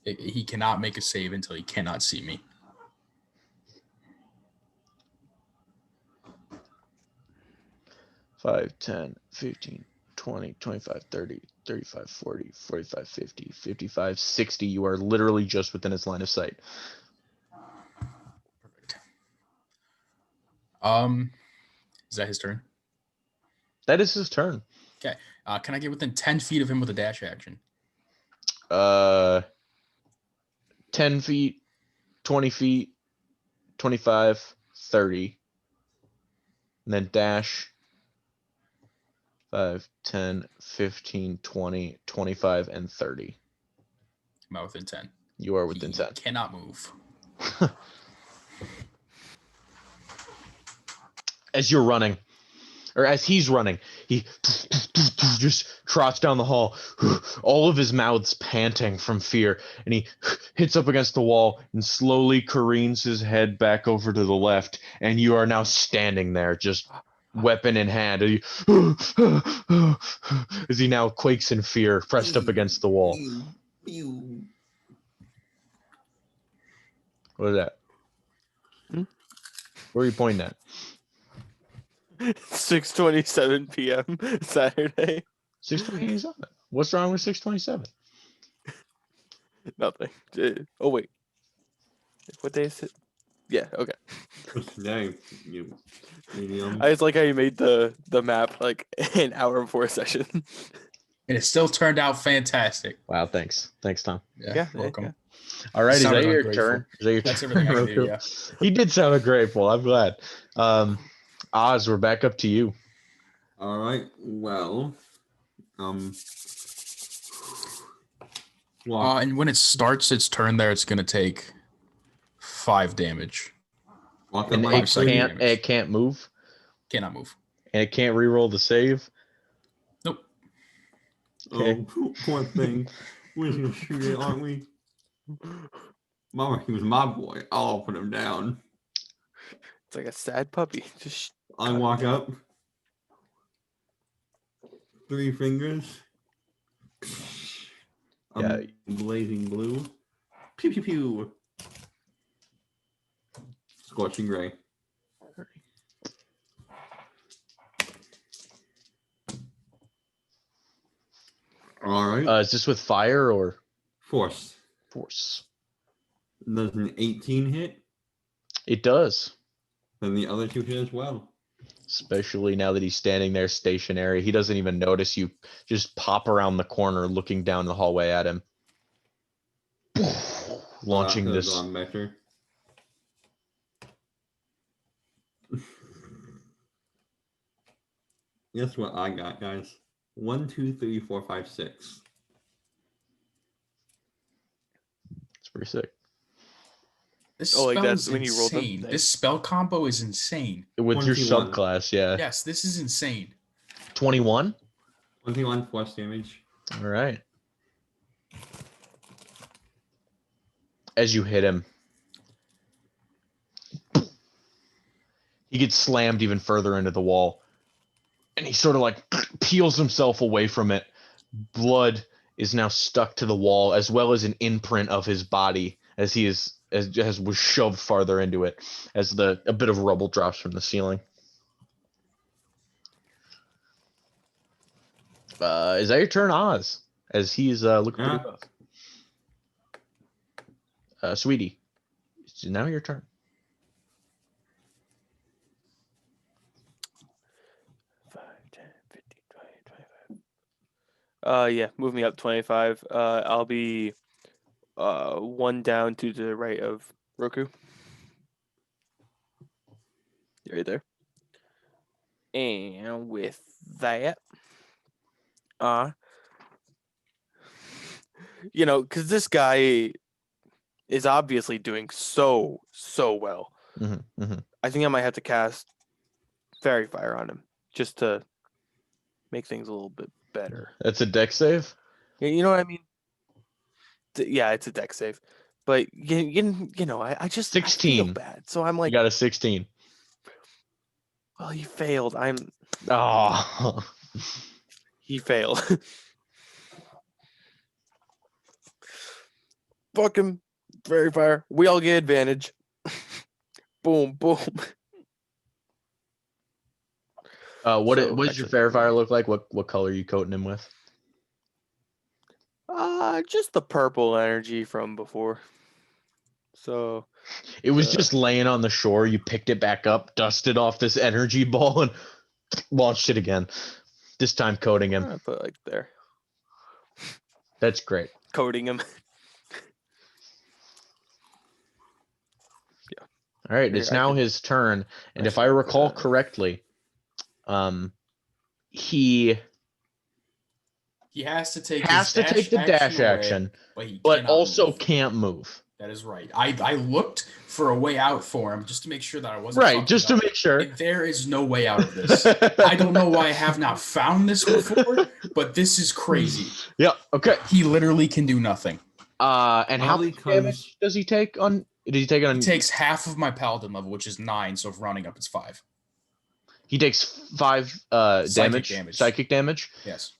He cannot make a save until he cannot see me. 5, 10, 15, 20, 25, 30, 35, 40, 45, 50, 55, 60. You are literally just within his line of sight. Perfect. Is that his turn? That is his turn. Can I get within 10 feet of him with a dash action? 10 feet, 20 feet, 25, 30. And then dash 5, 10, 15, 20, 25, and 30. Am I within 10? You are within He 10. cannot move. As you're running, or as he's running, he just trots down the hall, all of his mouth's panting from fear, and he hits up against the wall and slowly careens his head back over to the left, and you are now standing there, just weapon in hand, and as he now quakes in fear, pressed up against the wall. What is that? Where are you pointing at? 6:27 p.m. Saturday. 6:27. What's wrong with 6:27? Nothing. Oh wait. What day is it? Yeah. Okay. No, you medium. I just like how you made the map like an hour before a session. And it still turned out fantastic. Wow, thanks. Thanks, Tom. Yeah, welcome. Yeah. All right, is that Sounded your ungrateful. turn? Is that your That's turn, everything I can do, Roku? yeah. You did sound grateful. I'm glad. Oz, we're back up to you. All right. Well, walk. And when it starts its turn there, it's going to take 5 damage. Walk up And my it tree. can't move, Cannot move. and it can't re-roll the save. Nope. Okay. Oh, poor thing. We're just gonna shoot it, aren't we? Mama, he was my boy. I'll put him down. It's like a sad puppy. Just I cut it walk down. up. 3 fingers. Yeah. Blazing blue. Pew pew pew. Scorching gray. All right. Is this with fire or Force. force? Does an 18 hit? It does. Then the other 2 hit as well. Especially now that he's standing there stationary. He doesn't even notice you just pop around the corner looking down the hallway at him. Launching this. On measure. Guess what I got, guys? 1, 2, 3, 4, 5, 6. It's pretty sick. This Oh, like spell that's is when you rolled them? insane. Nice. This spell combo is insane. With your 21. subclass, yeah. Yes, this is insane. 21? 21 force damage. All right. As you hit him, he gets slammed even further into the wall. And he sort of like peels himself away from it. Blood is now stuck to the wall, as well as an imprint of his body as he is as was shoved farther into it, as a bit of rubble drops from the ceiling. Is that your turn, Oz? As he's looking pretty rough. Sweetie, it's now your turn. 5, 10, 15, 20, 25. Yeah, move me up 25. I'll be 1 down to the right of Roku. Right there. And with that, because this guy is obviously doing so well. I think I might have to cast Fairy Fire on him just to make things a little bit better. That's a deck save? You know what I mean? Yeah, it's a deck save. But, I just 16. I feel bad. So I'm like, You got a 16. well, he failed. Oh. He failed. Fuck him. Fairy Fire. We all get advantage. Boom, boom. What So, what does your actually, Fairfire look like? What color are you coating him with? just the purple energy from before. So It was the- just laying on the shore. You picked it back up, dusted off this energy ball, and launched it again. This time coating him. I put it like there, That's great. coating him. All right, Here, it's I now could- his turn, and if I Actually, recall correctly, he He has to take has to his take the dash away, action, but he but cannot also move. can't move. That is right. I looked for a way out for him just to make sure that I wasn't Right, fucking just to up. make sure. There is no way out of this. I don't know why I have not found this before, but this is crazy. Yeah. Okay. He literally can do nothing. And how Probably much damage does he take on? Did he take it on? He takes half of my paladin level, which is 9. So if rounding up, it's 5. He takes 5 damage. Psychic damage. Yes.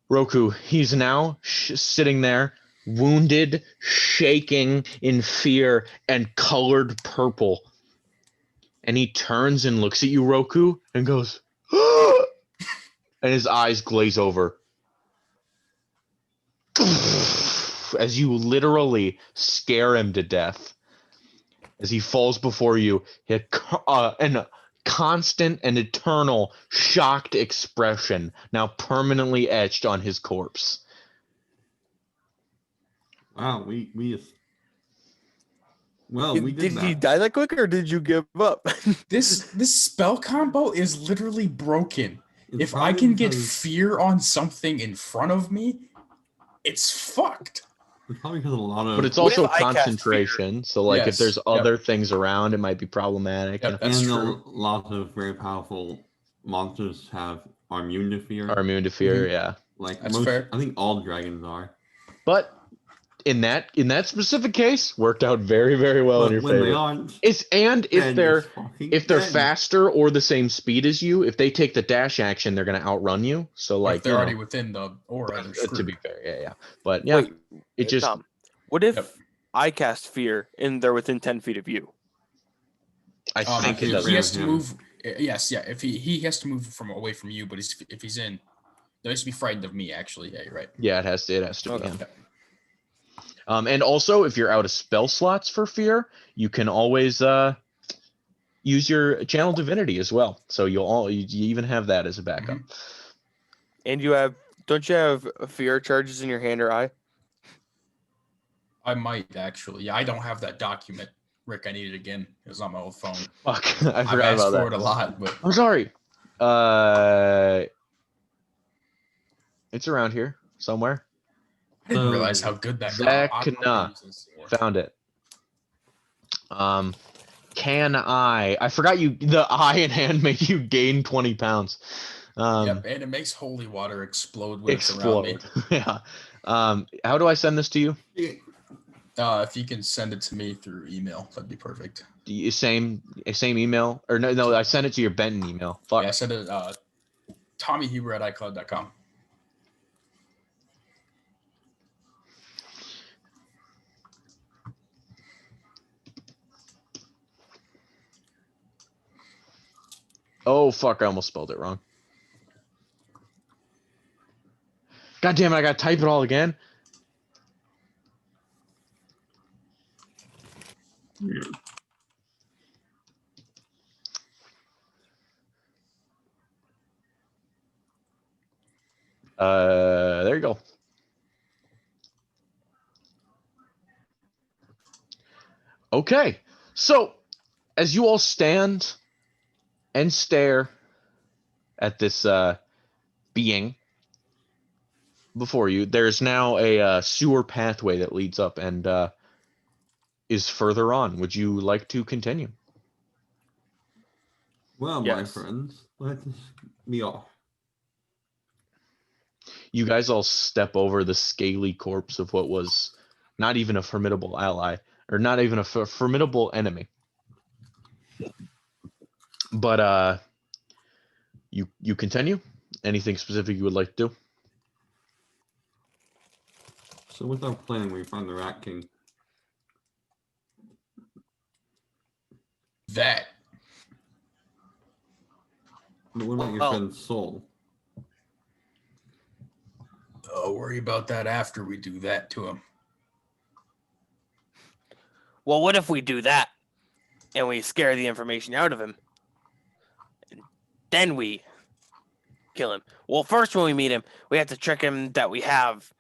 Roku, he's now sitting there, wounded, shaking in fear, and colored purple. And he turns and looks at you, Roku, and goes, "Ah!" And his eyes glaze over. As you literally scare him to death. As he falls before you, and constant and eternal shocked expression now permanently etched on his corpse. Wow, we did Did he that. die that quick, or did you give up? This spell combo is literally broken. It's If I probably can get because- fear on something in front of me, it's fucked. It's probably because a lot of But it's What if also I cast concentration. So, like, if Yes, there's yep. other things around, it might be problematic. Yep, that's and true. a lot of very powerful monsters are immune to fear. Are immune to fear, Mhm. yeah. Like That's most, fair. I think all dragons are. But in that specific case, worked out very, very well in But your when they favor. aren't, If then they're it's fucking if they're dead. faster or the same speed as you, if they take the dash action, they're gonna outrun you. So, Or like, if they're you already know, within the aura, they're to screwed. be fair, yeah. But yeah, Wait, it just Tom. What if Yep. I cast fear and they're within 10 feet of you? I think it he does. He has to him. move. Yes, yeah. If he has to move from away from you, but if he's in, he has to be frightened of me. Actually, yeah, you're right. Yeah, it has to be Okay. him. Yep. And also, if you're out of spell slots for fear, you can always use your channel divinity as well. So you even have that as a backup. And don't you have fear charges in your hand or eye? I might actually. Yeah, I don't have that document, Rick. I need it again. It was on my old phone. Fuck, I I've forgot asked about for that. it a lot, but I'm sorry. It's around here somewhere. I didn't So, realize how good that Vecna. Found it. Can I forgot the eye and hand make you gain 20 pounds. Yep, and it makes holy water explode when it's around me. Explode. Yeah. How do I send this to you? If you can send it to me through email, that'd be perfect. Same email? Or no, I sent it to your Benton email. Fuck. Yeah, send it TommyHuber@iCloud.com. Oh fuck, I almost spelled it wrong. God damn it, I gotta type it all again. There you go. Okay, so as you all stand and stare at this being before you, there's now a sewer pathway that leads up and is further on. Would you like to continue? Well, my Yes. friends, let me off. You guys all step over the scaly corpse of what was not even a formidable ally, or not even a formidable enemy. But you continue? Anything specific you would like to do? So what's our plan when we find the Rat King? That But what about your Well- friend's soul? I'll worry about that after we do that to him. Well, what if we do that and we scare the information out of him? And then we kill him. Well, first when we meet him, we have to trick him that we have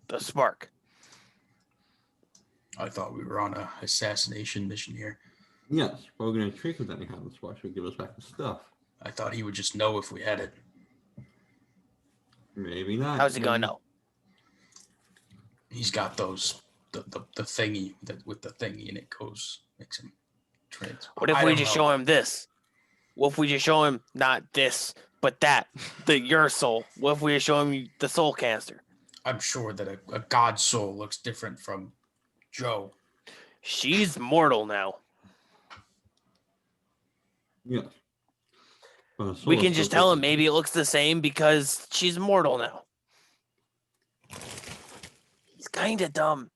the spark. I thought we were on a assassination mission here. Yes, but we're going to trick him that he has the spark. He'll give us back the stuff. I thought he would just know if we had it. Maybe not. How's he gonna know? He's got those the thingy that with the thingy and it goes makes him trans. What if I we don't just know. show him this? What if we just show him not this, but that? Your soul. What if we just show him the soul canister? I'm sure that a god soul looks different from Joe. She's mortal now. Yes. We can just tell him maybe it looks the same because she's mortal now. He's kind of dumb.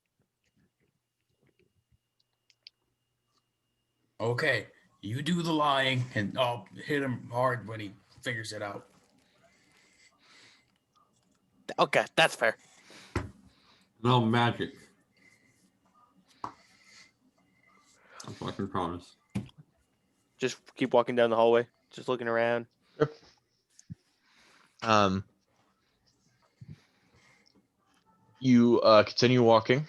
Okay, you do the lying and I'll hit him hard when he figures it out. Okay, that's fair. No magic. That's what I can promise. Just keep walking down the hallway, just looking around. You continue walking,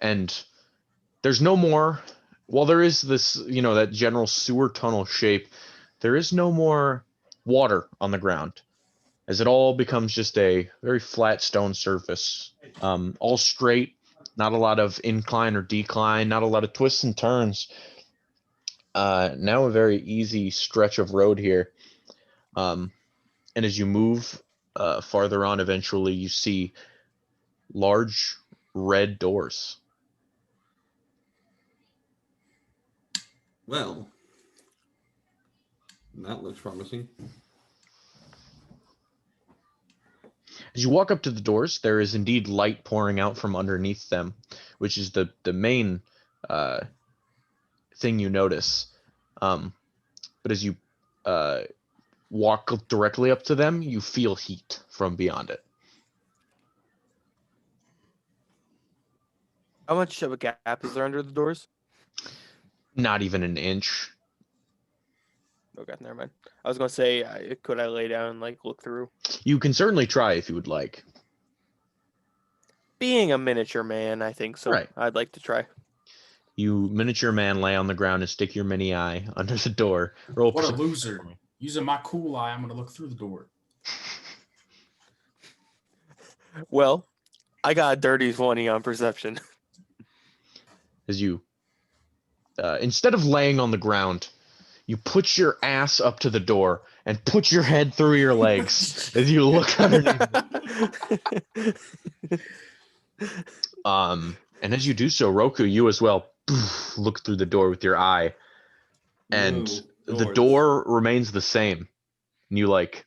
and there's no more. While there is this, that general sewer tunnel shape, there is no more water on the ground, as it all becomes just a very flat stone surface, all straight, not a lot of incline or decline, not a lot of twists and turns. Now a very easy stretch of road here. And as you move farther on, eventually you see large red doors. Well, that looks promising. As you walk up to the doors, there is indeed light pouring out from underneath them, which is the main thing you notice. But as you walk directly up to them, you feel heat from beyond it. How much of a gap is there under the doors? Not even an inch. Okay, never mind. I was gonna say, could I lay down and look through? You can certainly try if you would like. Being a miniature man, I think so. Right. I'd like to try. You miniature man lay on the ground and stick your mini eye under the door. Roll What a perception loser. for me. Using my cool eye, I'm gonna look through the door. Well, I got a dirty 20 on perception. As you, instead of laying on the ground, you put your ass up to the door and put your head through your legs as you look underneath. And as you do so, Roku, you as well look through the door with your eye, and No the doors. door remains the same. And you look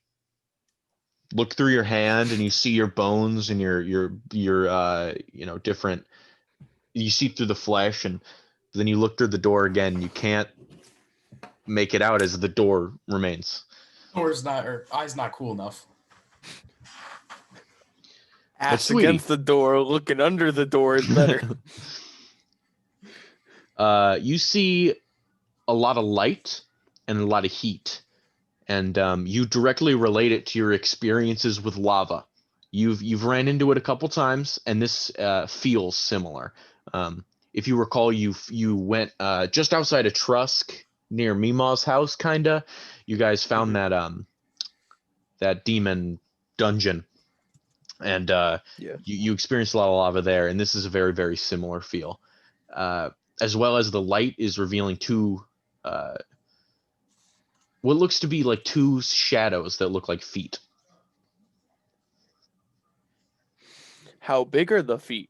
through your hand, and you see your bones and your different. You see through the flesh, and then you look through the door again. And you can't make it out as the door remains. Eye's not cool enough. Ass sweetie. against the door, looking under the door is better. You see a lot of light and a lot of heat, and you directly relate it to your experiences with lava. You've ran into it a couple times, and this feels similar. If you recall, you went just outside of Trusk near Mima's house, kinda. You guys found that demon dungeon, and you experienced a lot of lava there, and this is a very, very similar feel. As well as the light is revealing two what looks to be like two shadows that look like feet. How big are the feet?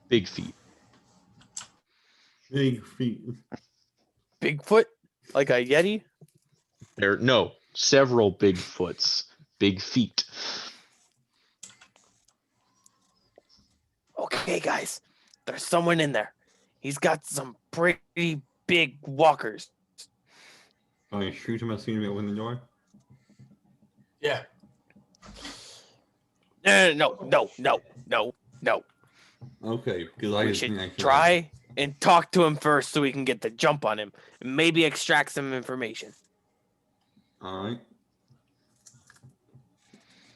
Big feet. Big feet. Bigfoot? Like a Yeti? Several Bigfoots. Big feet. Okay, guys. There's someone in there. He's got some pretty big walkers. I shoot him as soon as we open the door. Yeah. No. Okay, because I We just think I should should try and talk to him first so we can get the jump on him and maybe extract some information. Alright.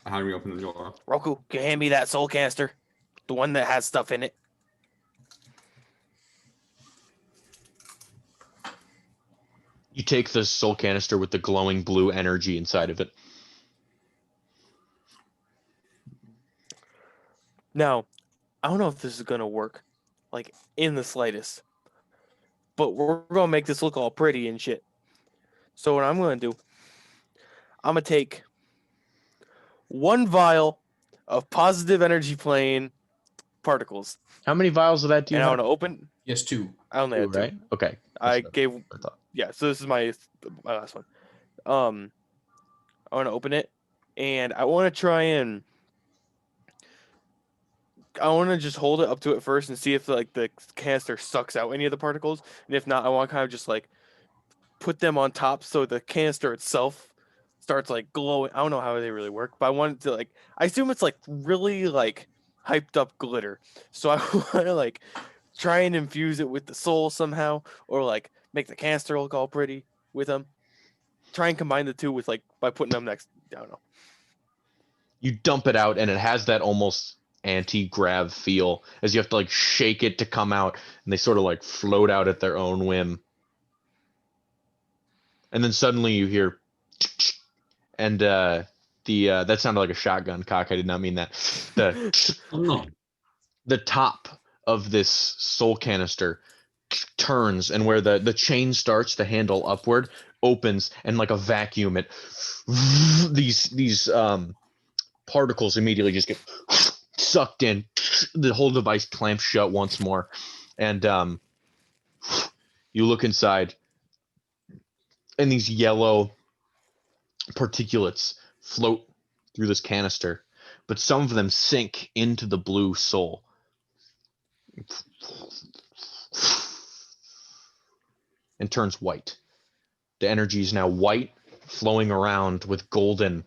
How do we open the door? Roku, can you hand me that soul canister? The one that has stuff in it. You take the soul canister with the glowing blue energy inside of it. Now, I don't know if this is going to work, like, in the slightest. But we're going to make this look all pretty and shit. So what I'm going to do, I'm going to take 1 vial of positive energy plane particles. How many vials of that do you And I have? want to open. Yes, 2. I only Two, had 2. right? Okay. I That's gave. what I thought. Yeah, so this is my last one. I want to open it, and I want to try and I want to just hold it up to it first and see if like the canister sucks out any of the particles, and if not, I want to kind of just like put them on top so the canister itself starts like glowing. I don't know how they really work, but I want it to like. I assume it's like really like hyped up glitter, so I want to like try and infuse it with the soul somehow, or like make the canister look all pretty with them. Try and combine the two with like by putting them next. I don't know. You dump it out, and it has that almost anti-grav feel as you have to like shake it to come out, and they sort of like float out at their own whim. And then suddenly you hear, and that sounded like a shotgun cock. I did not mean that. The top of this soul canister turns, and where the chain starts, the handle upward opens, and like a vacuum, it these particles immediately just get sucked in. The whole device clamps shut once more, and you look inside, and these yellow particulates float through this canister, but some of them sink into the blue soul. And turns white. The energy is now white, flowing around with golden,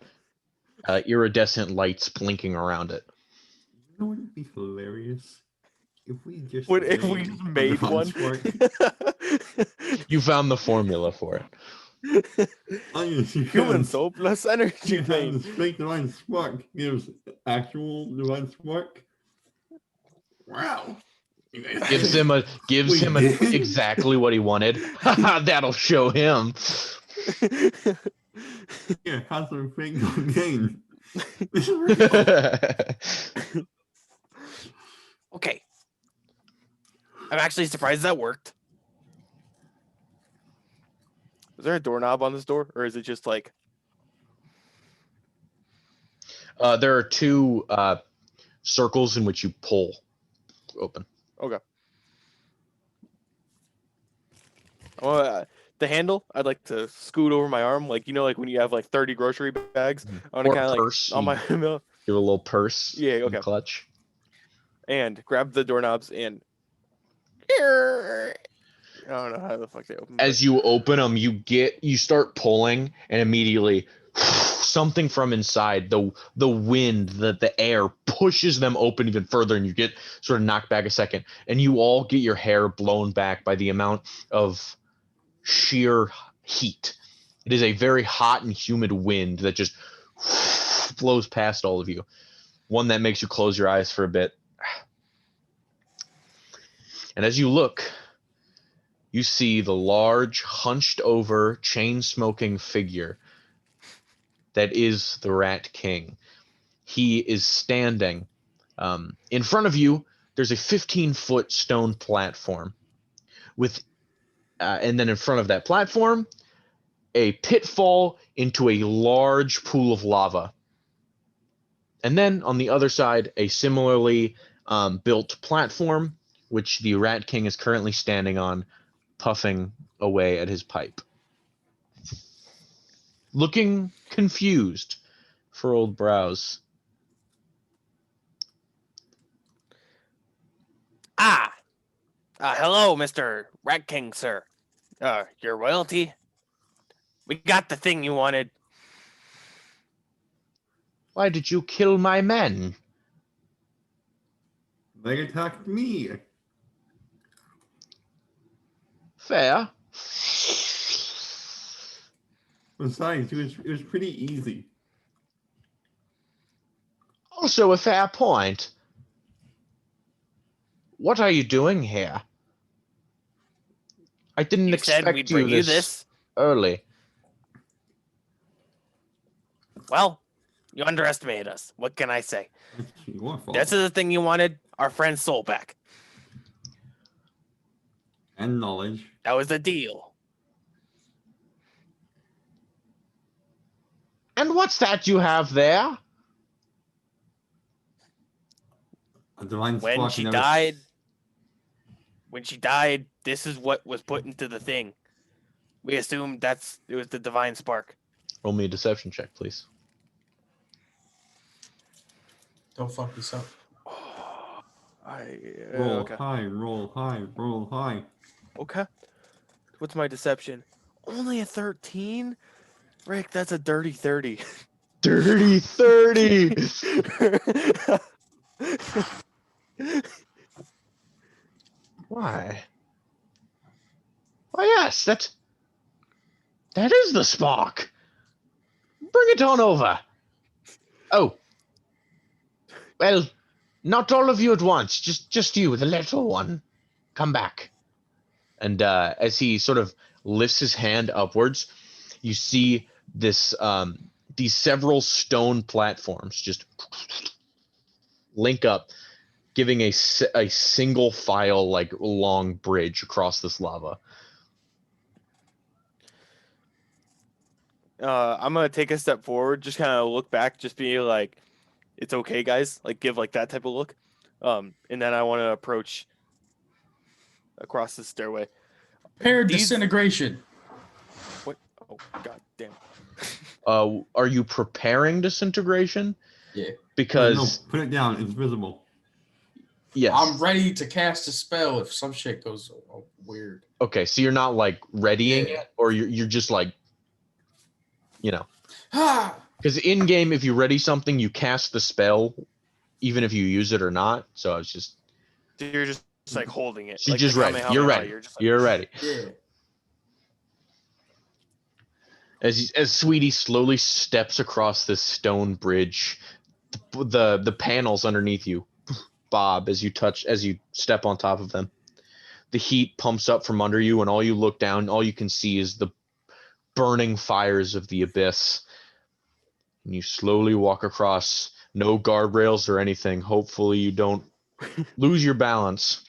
iridescent lights blinking around it. You know what would be hilarious? If we just What if we just made one? You found the formula for it. Human soul plus energy plane. The fake divine spark gives actual divine spark. Wow. Gives him exactly what he wanted. That'll show him. Yeah, how's the fake cocaine? This is real. Okay. I'm actually surprised that worked. Is there a doorknob on this door, or is it just like? There are 2 circles in which you pull open. Okay. The handle, I'd like to scoot over my arm, like like when you have like 30 grocery bags. I want to Or kind of purse. like on my Give a little purse. Yeah, okay. Clutch. And grab the doorknobs and. I don't know how the fuck they open. As you open them, you start pulling, and immediately something from inside, the wind, the air pushes them open even further, and you get sort of knocked back a second, and you all get your hair blown back by the amount of sheer heat. It is a very hot and humid wind that just blows past all of you. One that makes you close your eyes for a bit. And as you look, you see the large, hunched over, chain smoking figure that is the Rat King. He is standing. In front of you, there's a 15-foot stone platform with, and then in front of that platform, a pitfall into a large pool of lava. And then on the other side, a similarly built platform, which the Rat King is currently standing on, puffing away at his pipe. Looking confused, furrowed brows. Hello, Mr. Rat King, sir. Your royalty? We got the thing you wanted. Why did you kill my men? They attacked me. Fair. Besides, it was pretty easy. Also a fair point. What are you doing here? I didn't You said expect we'd bring you this. early. Oh. Well, you underestimated us. What can I say? It's your fault. This is the thing you wanted. Our friend's soul back. And knowledge. That was the deal. And what's that you have there? A divine When spark she never- died, this is what was put into the thing. We assumed it was the divine spark. Roll me a deception check, please. Don't fuck this up. Roll Okay. high, roll high, roll high. Okay. What's my deception? Only a 13? Rick, that's a dirty 30. Dirty 30! Why? Why, yes, that is the spark. Bring it on over. Oh. Well, not all of you at once. Just you, the little one. Come back. And as he sort of lifts his hand upwards, you see this these several stone platforms just link up, giving a single file like long bridge across this lava. I'm gonna take a step forward, just kind of look back, just be like, "It's okay, guys." Like, give like that type of look, and then I want to approach across the stairway. Paired These- disintegration. What? Oh, god damn. Are you preparing disintegration? Yeah. Because No, put it down. It's visible. yes. I'm ready to cast a spell if some shit goes weird. Okay, so you're not like readying Yeah. it, or you're just like, you know, Ah! because in game, if you ready something, you cast the spell, even if you use it or not. So I was just, So you're just like holding it. she's like just the ready. Kamehameha, You're ready. You're just like, You're ready. Yeah. As Sweetie slowly steps across this stone bridge, the panels underneath you bob as you step on top of them. The heat pumps up from under you, and all you look down, all you can see is the burning fires of the abyss. And you slowly walk across, no guardrails or anything. Hopefully you don't lose your balance.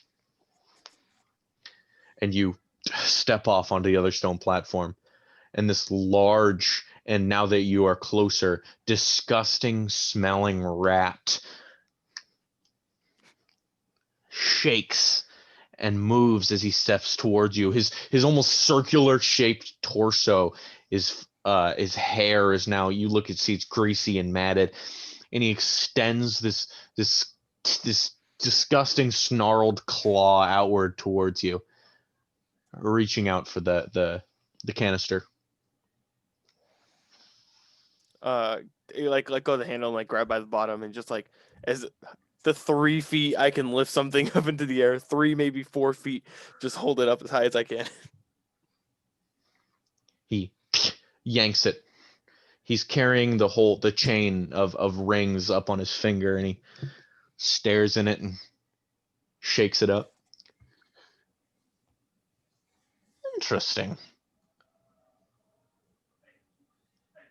And you step off onto the other stone platform. And this large, and now that you are closer, disgusting smelling rat shakes and moves as he steps towards you. His almost circular shaped torso is his hair is now, you look and see it's greasy and matted, and he extends this disgusting snarled claw outward towards you, reaching out for the canister. You like let go of the handle and like grab by the bottom, and just like as the 3 feet I can lift something up into the air, 3 maybe 4 feet, just hold it up as high as I can. He yanks it. He's carrying the chain of rings up on his finger, and he stares in it and shakes it up. Interesting.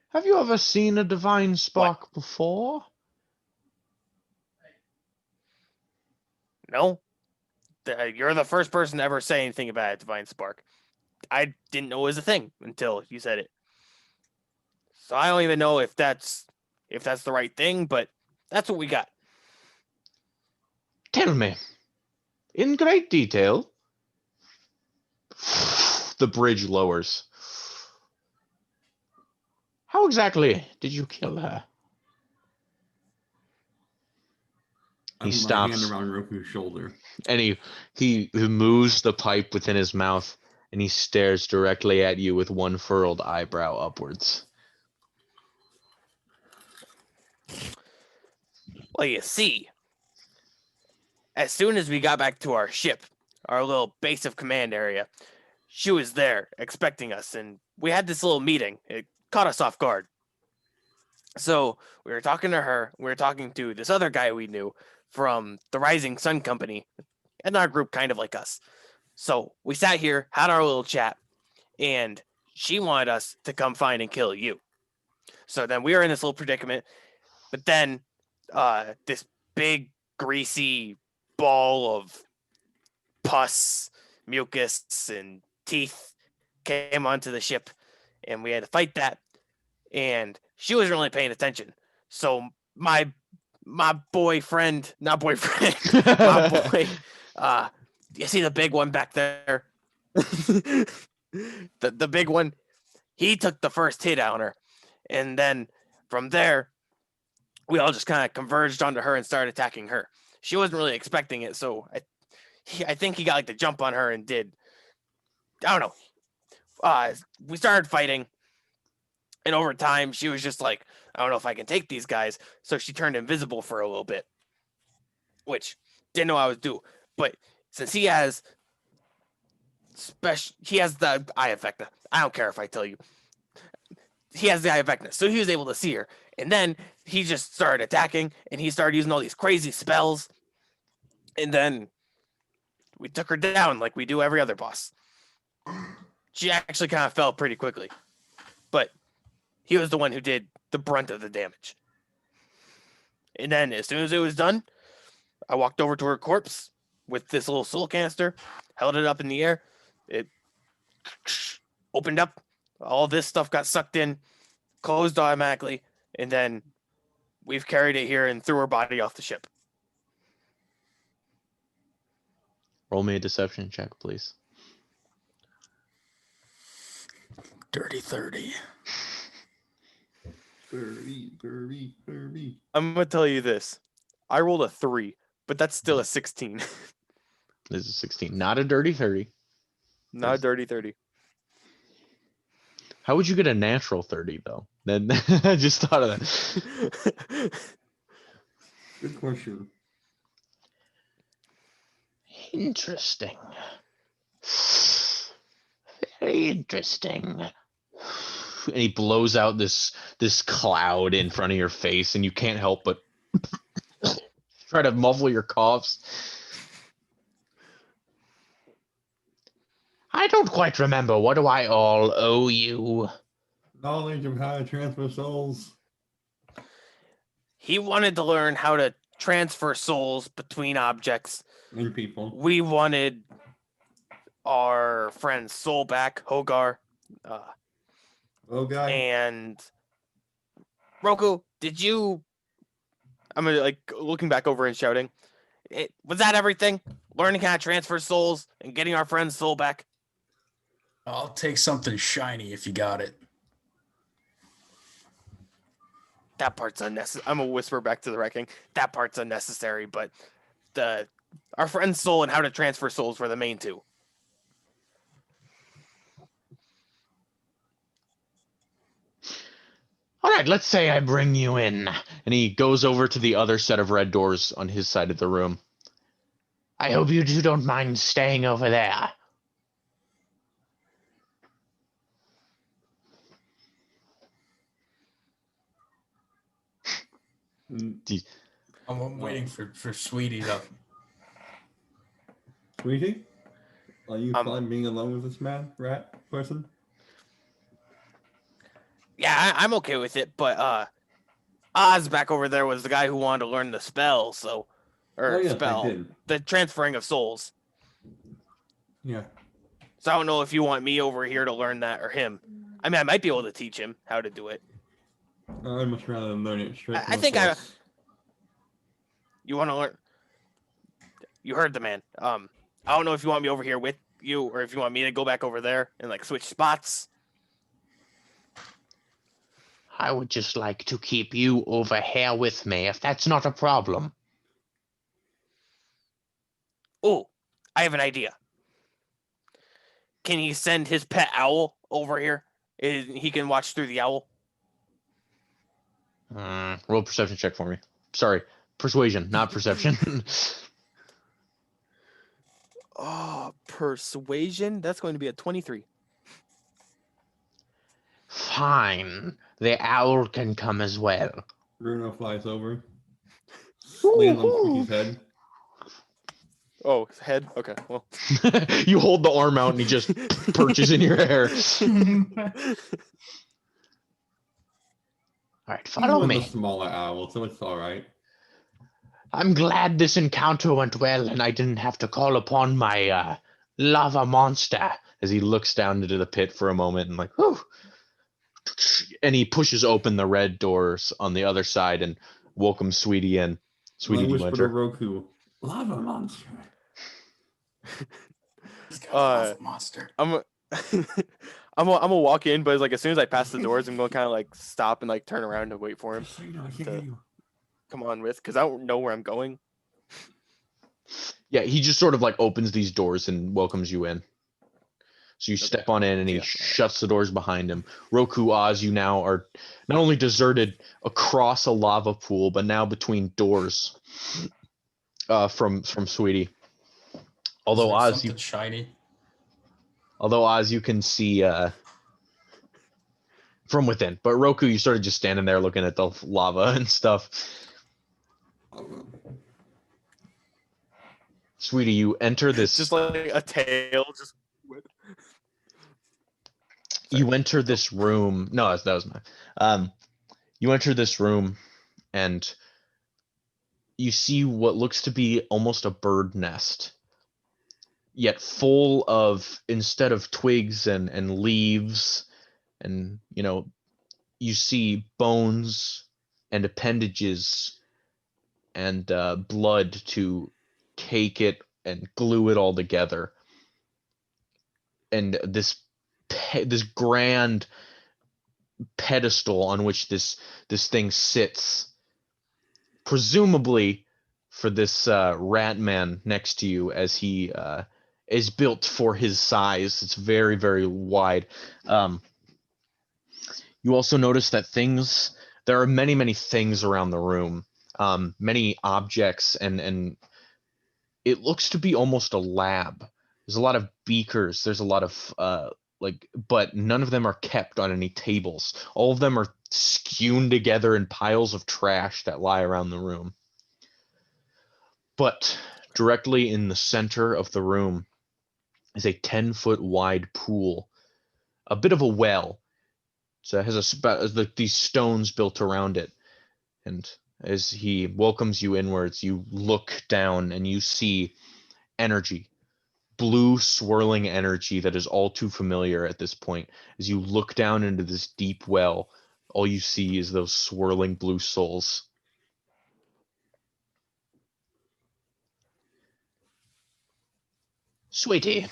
Have you ever seen a divine spark before? No, you're the first person to ever say anything about a divine spark. I didn't know it was a thing until you said it. So I don't even know if that's the right thing, but that's what we got. Tell me, in great detail. The bridge lowers. How exactly did you kill her? I He put my stops. hand around Roku's shoulder. And he moves the pipe within his mouth, and he stares directly at you with one furrowed eyebrow upwards. Well, you see, as soon as we got back to our ship, our little base of command area, she was there expecting us, and we had this little meeting. It caught us off guard. So we were talking to her. We were talking to this other guy we knew from the Rising Sun Company, and our group kind of like us. So we sat here, had our little chat, and she wanted us to come find and kill you. So then we were in this little predicament, but then this big greasy ball of pus, mucus, and teeth came onto the ship, and we had to fight that. And she wasn't really paying attention. So my boyfriend, not boyfriend, my boy, you see the big one back there? the big one, he took the first hit on her. And then from there, we all just kind of converged onto her and started attacking her. She wasn't really expecting it, so I think he got like the jump on her and did. I don't know. We started fighting, and over time, she was just like, I don't know if I can take these guys. So she turned invisible for a little bit, which didn't know I was due. But since he has the eye effect. I don't care if I tell you. He has the eye effect, so he was able to see her. And then he just started attacking, and he started using all these crazy spells. And then we took her down like we do every other boss. She actually kind of fell pretty quickly. But he was the one who did the brunt of the damage. And then as soon as it was done, I walked over to her corpse with this little soul canister, held it up in the air. It opened up. All this stuff got sucked in, closed automatically, and then we've carried it here and threw her body off the ship. Roll me a deception check, please. Dirty 30. 30. I'm going to tell you this. I rolled a 3, but that's still a 16. This is 16. Not a dirty 30. Not a dirty 30. How would you get a natural 30, though? Then I just thought of that. Good question. Interesting. Very interesting. And he blows out this cloud in front of your face, and you can't help but try to muffle your coughs. I don't quite remember. What do I all owe you? Knowledge of how to transfer souls. He wanted to learn how to transfer souls between objects. And people. We wanted our friend's soul back, Hogar. Okay. And Roku, did you? I'm like looking back over and shouting. Was that everything? Learning how to transfer souls and getting our friend's soul back? I'll take something shiny if you got it. That part's unnecessary. I'm gonna whisper back to the wrecking. That part's unnecessary, but our friend's soul and how to transfer souls were the main two. All right, let's say I bring you in. And he goes over to the other set of red doors on his side of the room. I hope you two don't mind staying over there. I'm waiting for Sweetie to. Sweetie? Are you fine being alone with this man, rat person? Yeah, I'm okay with it, but Oz back over there was the guy who wanted to learn the spell, so the transferring of souls. Yeah. So I don't know if you want me over here to learn that or him. I mean, I might be able to teach him how to do it. I'd much rather learn it straight. I think you want to learn. You heard the man. I don't know if you want me over here with you or if you want me to go back over there and like switch spots. I would just like to keep you over here with me, if that's not a problem. Oh, I have an idea. can he send his pet owl over here? He can watch through the owl. Roll a perception check for me. Sorry, persuasion, not perception. Oh, persuasion. That's going to be a 23. Fine. The owl can come as well. Bruno flies over. Lands on Squeaky's head. Oh, his head. Okay. Well, You hold the arm out and he just perches in your hair. All right, He's follow one of the me. smaller owls, so it's all right. I'm glad this encounter went well and I didn't have to call upon my lava monster. As he looks down into the pit for a moment and like, whew. And he pushes open the red doors on the other side and welcomes Sweetie in. Sweetie, I do you whisper to enter? Roku, lava monster. He's got a lava monster. I'm gonna walk in, but it's like as soon as I pass the doors, I'm gonna kind of like stop and like turn around and wait for him I can't hear you. come on with, because I don't know where I'm going. Yeah, he just sort of like opens these doors and welcomes you in. So you step on in and he Yeah. shuts the doors behind him. Roku, Oz, you now are not only deserted across a lava pool, but now between doors from Sweetie. Although Oz, something shiny. you can see from within. But Roku, you sort of just standing there looking at the lava and stuff. Sweetie, you enter this. Just like a tail, just. You enter this room. No, that was mine. You enter this room, and you see what looks to be almost a bird nest, yet full of, instead of twigs and leaves, and you see bones and appendages and blood to cake it and glue it all together, and this grand pedestal on which this thing sits, presumably for this rat man next to you, as he is built for his size. It's very, very wide. You also notice that there are many, many things around the room, many objects, and it looks to be almost a lab. There's a lot of beakers. There's a lot of but none of them are kept on any tables. All of them are skewn together in piles of trash that lie around the room. But directly in the center of the room is a 10-foot wide pool, a bit of a well. So it has these stones built around it. And as he welcomes you inwards, you look down and you see energy. Blue swirling energy that is all too familiar at this point. As you look down into this deep well, all you see is those swirling blue souls. Sweetie,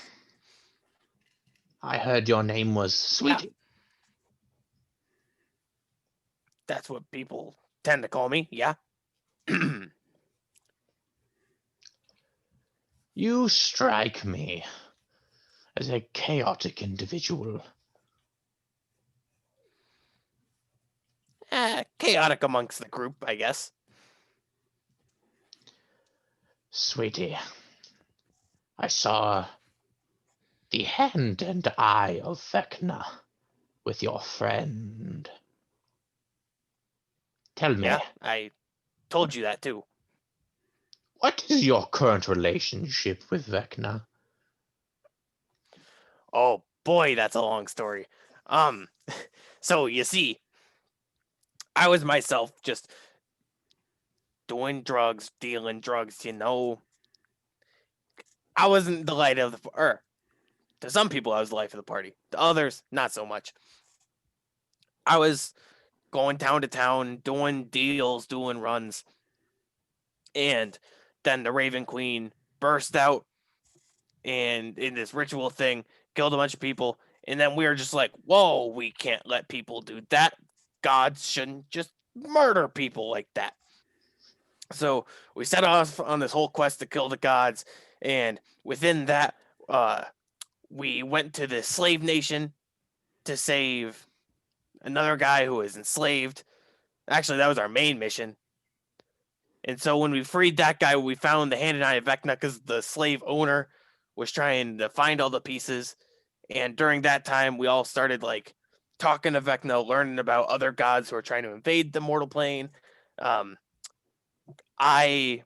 I heard your name was Sweetie. That's what people tend to call me. Yeah. You strike me as a chaotic individual. Chaotic amongst the group, I guess. Sweetie, I saw the hand and eye of Vecna with your friend. Tell me, Yeah, I told you that too. what is your current relationship with Vecna? Oh boy, that's a long story. So you see, I was myself just doing drugs, dealing drugs, I wasn't the light of the to some people I was the life of the party. To others, not so much. I was going town to town, doing deals, doing runs. And then the Raven Queen burst out and in this ritual thing, killed a bunch of people. And then we were just like, whoa, we can't let people do that. Gods shouldn't just murder people like that. So we set off on this whole quest to kill the gods. And within that, we went to the slave nation to save another guy who was enslaved. Actually, that was our main mission. And so when we freed that guy, we found the hand and eye of Vecna because the slave owner was trying to find all the pieces. And during that time, we all started like talking to Vecna, learning about other gods who are trying to invade the mortal plane. I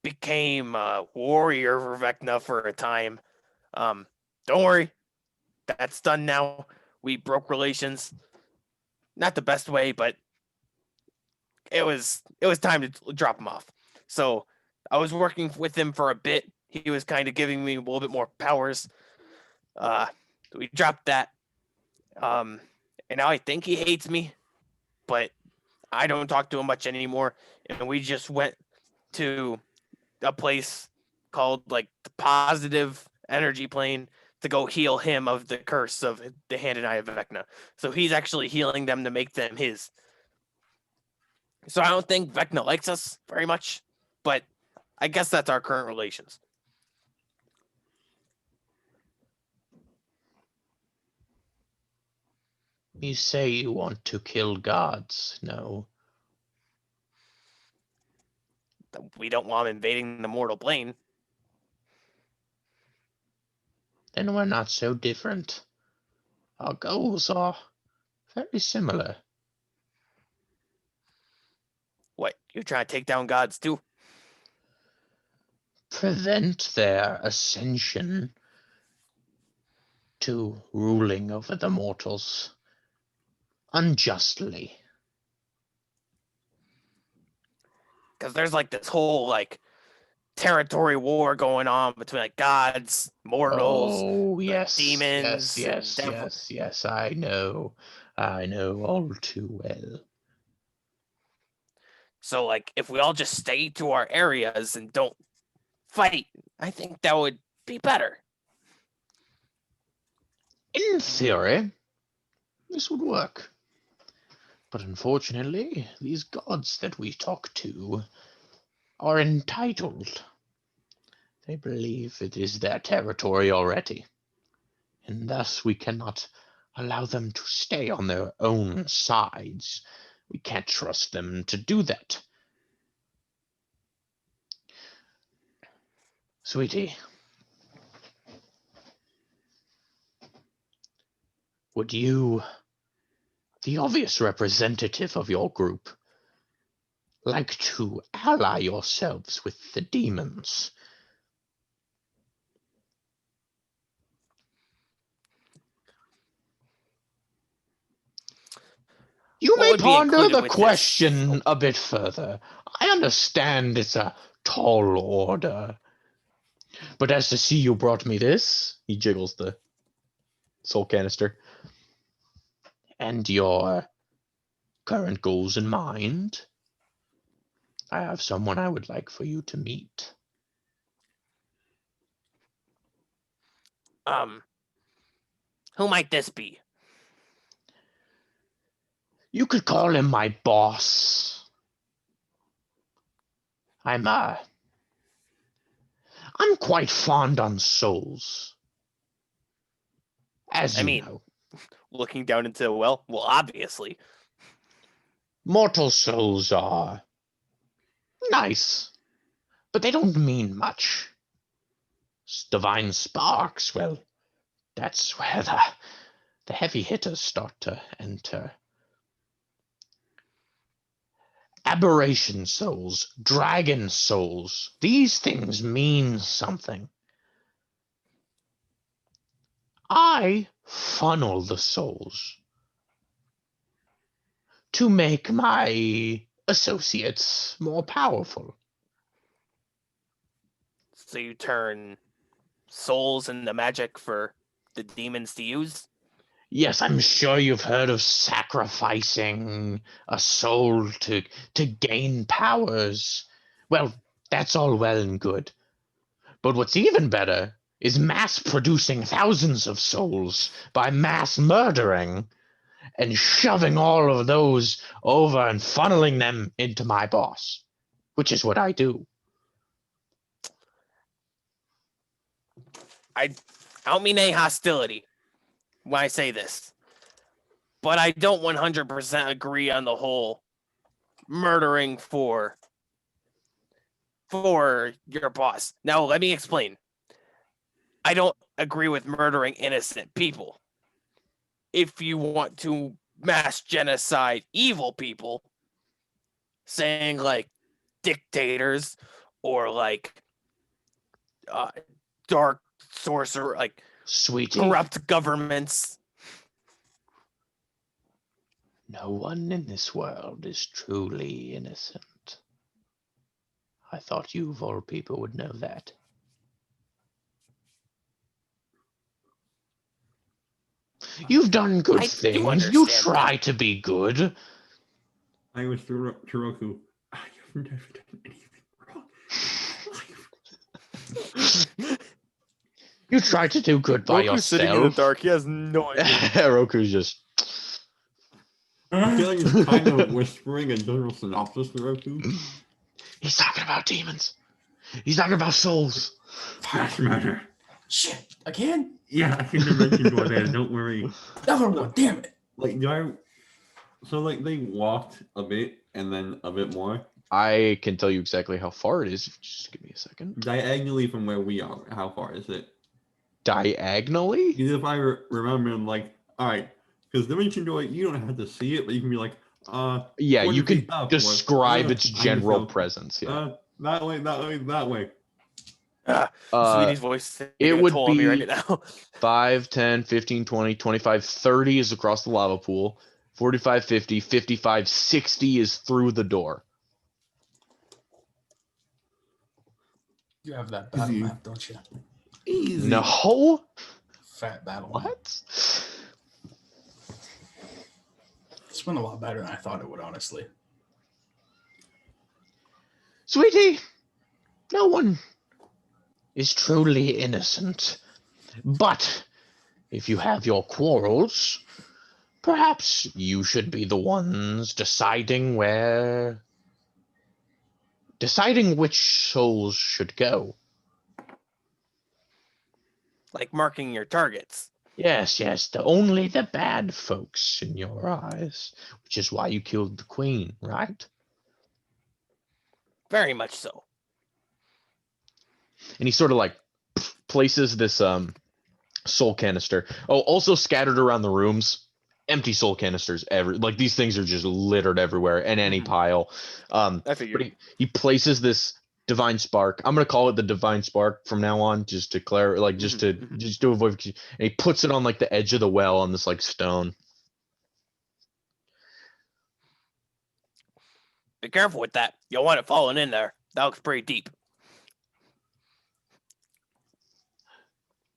became a warrior for Vecna for a time. Don't worry, that's done now. We broke relations. Not the best way, but it was time to drop him off. So I was working with him for a bit. He was kind of giving me a little bit more powers. We dropped that. And now I think he hates me, but I don't talk to him much anymore. And we just went to a place called like the positive energy plane to go heal him of the curse of the hand and eye of Vecna. So he's actually healing them to make them his. So I don't think Vecna likes us very much, but I guess that's our current relations. You say you want to kill gods, no? We don't want him invading the mortal plane. Then we're not so different. Our goals are very similar. What, you're trying to take down gods too? Prevent their ascension to ruling over the mortals unjustly. Because there's like this whole like territory war going on between like gods, mortals, Oh, yes, demons, yes, I know all too well. So like if we all just stay to our areas and don't fight, I think that would be better. In theory, this would work. But unfortunately, these gods that we talk to are entitled. They believe it is their territory already, and thus we cannot allow them to stay on their own sides. We can't trust them to do that. Sweetie, would you, the obvious representative of your group, like to ally yourselves with the demons? You may ponder the question a bit further. I understand it's a tall order. But as to see you brought me this, he jiggles the soul canister, and your current goals in mind, I have someone I would like for you to meet. Who might this be? You could call him my boss. I'm quite fond on souls. As you know. Looking down into the well, obviously. Mortal souls are nice, but they don't mean much. Divine sparks, well, that's where the heavy hitters start to enter. Aberration souls, dragon souls, these things mean something. I funnel the souls to make my associates more powerful. So you turn souls into magic for the demons to use? Yes, I'm sure you've heard of sacrificing a soul to gain powers. Well, that's all well and good. But what's even better is mass producing thousands of souls by mass murdering and shoving all of those over and funneling them into my boss, which is what I do. I don't mean any hostility when I say this, but I don't 100% agree on the whole murdering for your boss. Now, let me explain. I don't agree with murdering innocent people. If you want to mass genocide evil people, saying like dictators or like dark sorcerer, like Sweetie, corrupt governments. no one in this world is truly innocent. I thought you of all people would know that. You've done good I do things. You understand try to be good. I was Toroku. I have never done anything wrong. You try to do good by Roku's yourself. sitting in the dark. He has no idea. Roku's just. I feel like he's kind of whispering a general synopsis to Roku. He's talking about demons. He's talking about souls. Flash matter. Shit, again? Yeah, I think I mentioned one there. Don't worry. Another one, damn it. Like, so like they walked a bit and then a bit more I can tell you exactly how far it is. Just give me a second. diagonally from where we are. How far is it? Diagonally? Because if I remember, like, all right, because Dimension Door, you don't have to see it, but you can be like, Yeah, you 40 feet can up, or, describe its I just general know, presence. Yeah. that way, that way, that way. Sweetie's voice is it taking a would toll on me be- right now. 5, 10, 15, 20, 25, 30 is across the lava pool. 45, 50, 55, 60 is through the door. You have that battle Easy. map, don't you? Easy. No? Fat battle map. What? It's been a lot better than I thought it would, honestly. Sweetie, no one is truly innocent. But if you have your quarrels, perhaps you should be the ones deciding which souls should go. Like marking your targets. Yes, only the bad folks in your eyes, which is why you killed the queen, right? Very much so. And he sort of like places this soul canister. Oh, also scattered around the rooms, empty soul canisters. Like these things are just littered everywhere in any pile. I But figured. he places this divine spark. I'm gonna call it the divine spark from now on, just to clarify, like just to avoid. And he puts it on like the edge of the well on this like stone. Be careful with that. You'll want it falling in there. That looks pretty deep.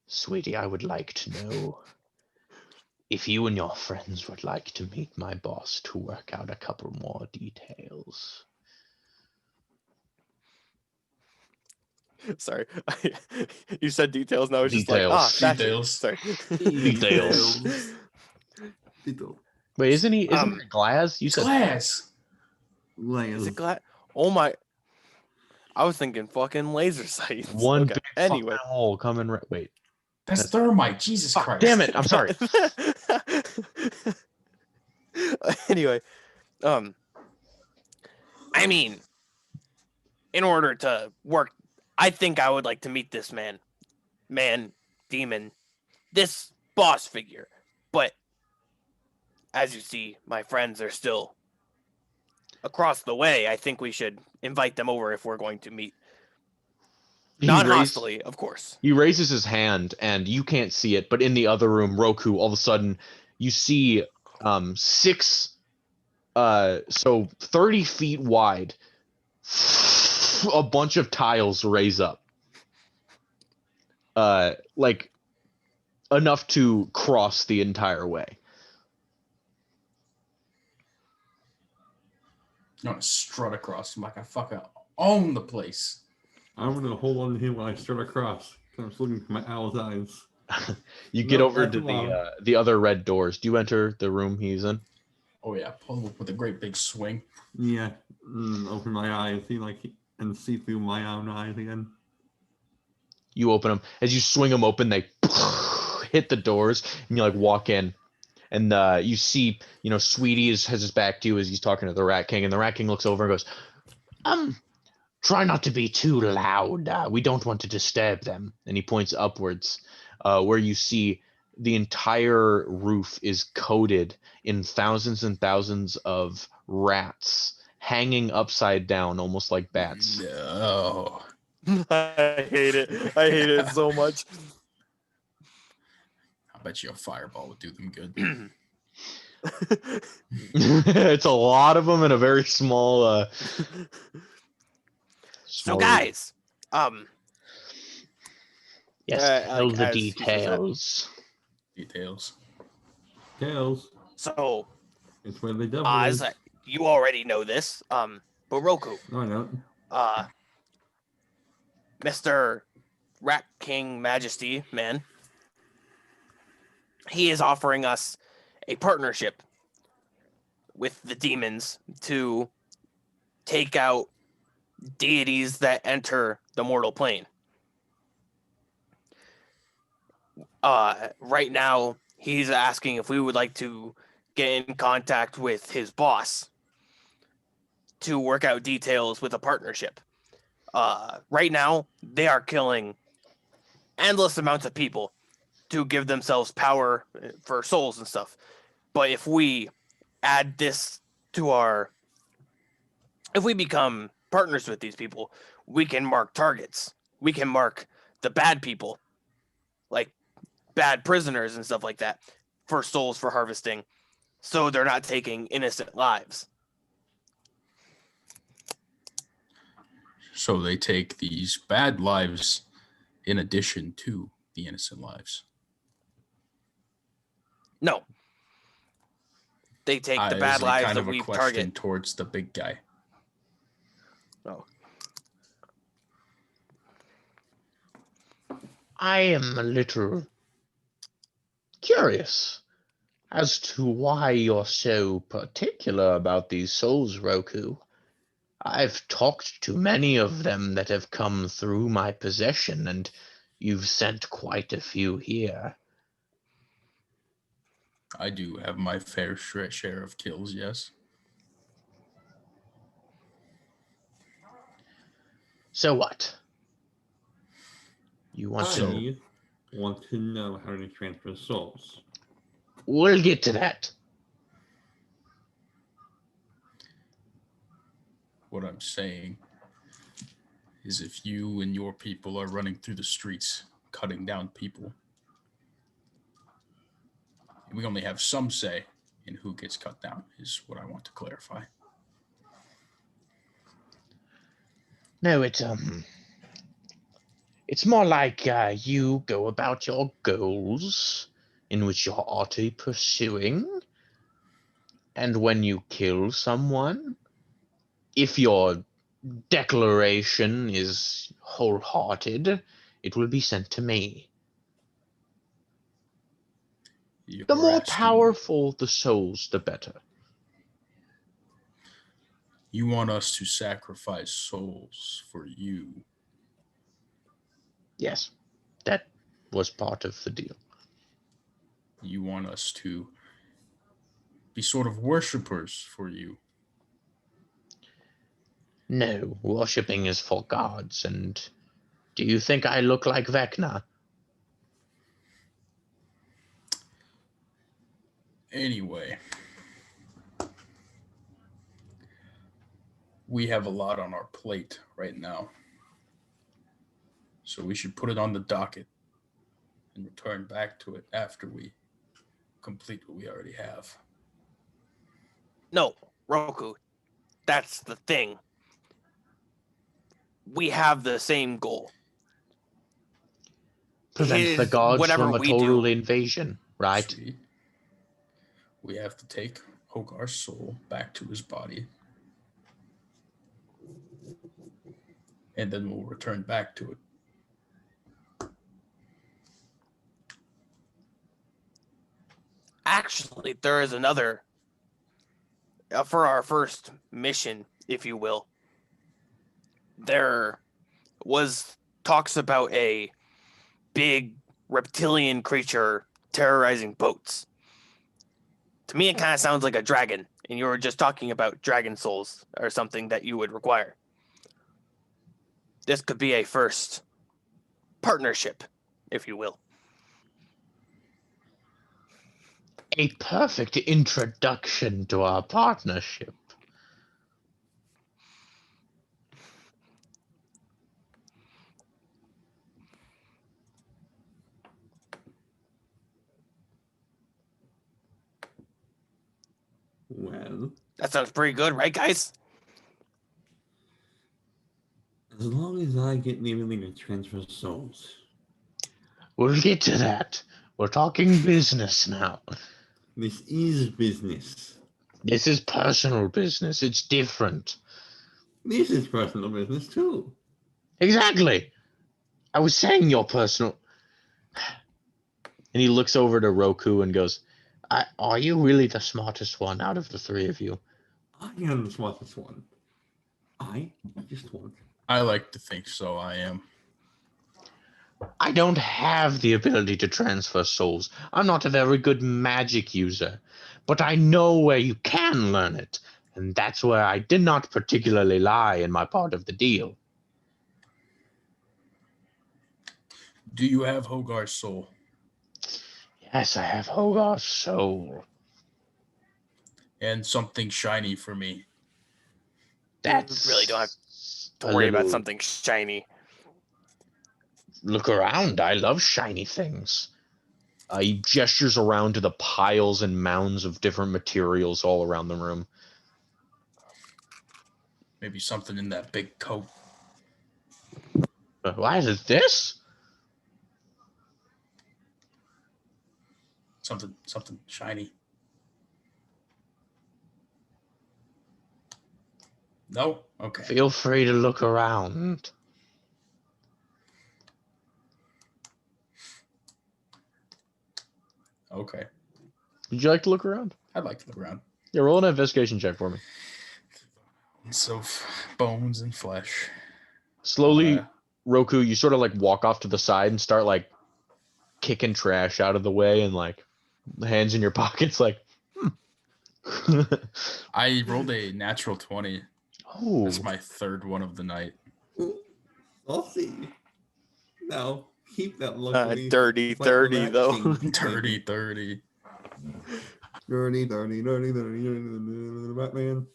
Sweetie, I would like to know if you and your friends would like to meet my boss to work out a couple more details. Sorry. You said details, and I was just like, Details. that's Details. it. Sorry. Details. Details. Wait, isn't he? Isn't it glass? You It's said glass. Is it glass? Oh my. I was thinking fucking laser sights. one Okay. big Anyway. fucking hole coming. Wait, That's thermite. Jesus fuck, Christ. damn it! I'm sorry. Anyway, I mean, in order to work, I think I would like to meet this demon, this boss figure. But as you see, my friends are still across the way. I think we should invite them over if we're going to meet. Non-hostily, of course. He raises his hand, and you can't see it, but in the other room, Roku, all of a sudden, you see 6, so 30 feet wide, a bunch of tiles raise up. Like, enough to cross the entire way. I'm gonna strut across him like I fucking own the place. I'm gonna hold on to him when I strut across. I'm just looking for my owl's eyes. You get Nope, over not to too long. the other red doors. Do you enter the room he's in? Oh yeah, pull him up with a great big swing. Yeah, open my eyes, see through my own eyes again. You open them. As you swing them open, they hit the doors, and you like walk in. And you see, Sweetie has his back to you as he's talking to the Rat King, and the Rat King looks over and goes, try not to be too loud. We don't want to disturb them. And he points upwards, where you see the entire roof is coated in thousands and thousands of rats hanging upside down, almost like bats. No. I hate it. I hate it so much. I bet you a fireball would do them good. It's a lot of them in a very small. So, guys, yes, tell the details. Details. Tails. So, It's where the devil is. you already know this, but Roku, No, I don't. Mr. Rat King Majesty, man, he is offering us a partnership with the demons to take out deities that enter the mortal plane. Right now, he's asking if we would like to get in contact with his boss to work out details with a partnership. Right now, they are killing endless amounts of people to give themselves power for souls and stuff. But if we add this to if we become partners with these people, we can mark targets. We can mark the bad people, like bad prisoners and stuff like that, for souls for harvesting, so they're not taking innocent lives. So they take these bad lives in addition to the innocent lives. No. They take the It bad was lives kind that of a we question target. towards the big guy. Oh. I am a little curious as to why you're so particular about these souls, Roku. I've talked to many of them that have come through my possession, and you've sent quite a few here. I do have my fair share of kills, yes. So what? You want to... I want to know how to transfer souls. We'll get to that. What I'm saying is if you and your people are running through the streets, cutting down people, we only have some say in who gets cut down, is what I want to clarify. No, it's more like you go about your goals in which you're already pursuing, and when you kill someone, if your declaration is wholehearted, it will be sent to me. The more powerful the souls, the better. You want us to sacrifice souls for you? Yes, that was part of the deal. You want us to be sort of worshippers for you? No, worshipping is for gods, and do you think I look like Vecna? Anyway, we have a lot on our plate right now. So we should put it on the docket and return back to it after we complete what we already have. No, Roku, that's the thing. We have the same goal. Prevent the gods from a total invasion, right? See? We have to take Hogar's soul back to his body. And then we'll return back to it. Actually, there is another, for our first mission, if you will. There was talks about a big reptilian creature terrorizing boats. To me, it kind of sounds like a dragon, and you were just talking about dragon souls or something that you would require. This could be a first partnership, if you will. A perfect introduction to our partnership. Well, That sounds pretty good, right, guys? as long as I get the ability to transfer souls. We'll get to that. We're talking business now. This is business. This is personal business. It's different. This is personal business too. Exactly. I was saying your personal. And he looks over to Roku and goes, are you really the smartest one out of the three of you? I am the smartest one. I just want. I like to think so. I am. I don't have the ability to transfer souls. I'm not a very good magic user. But I know where you can learn it. And that's where I did not particularly lie in my part of the deal. Do you have Hogar's soul? Yes, I have Hogar's soul. And something shiny for me. That's You really don't have to a worry about little- something shiny. Look around. I love shiny things. He gestures around to the piles and mounds of different materials all around the room. Maybe something in that big coat. Why is it this? Something shiny. No? Okay. Feel free to look around. Okay. Would you like to look around? I'd like to look around. Yeah, roll an investigation check for me. So bones and flesh. Slowly, Roku, you sort of like walk off to the side and start like kicking trash out of the way and like hands in your pockets like, I rolled a natural 20. Oh, That's my third one of the night. I'll see. No, keep that luckily. Dirty It's like 30, relaxing. though. Dirty 30. Dirty, Batman.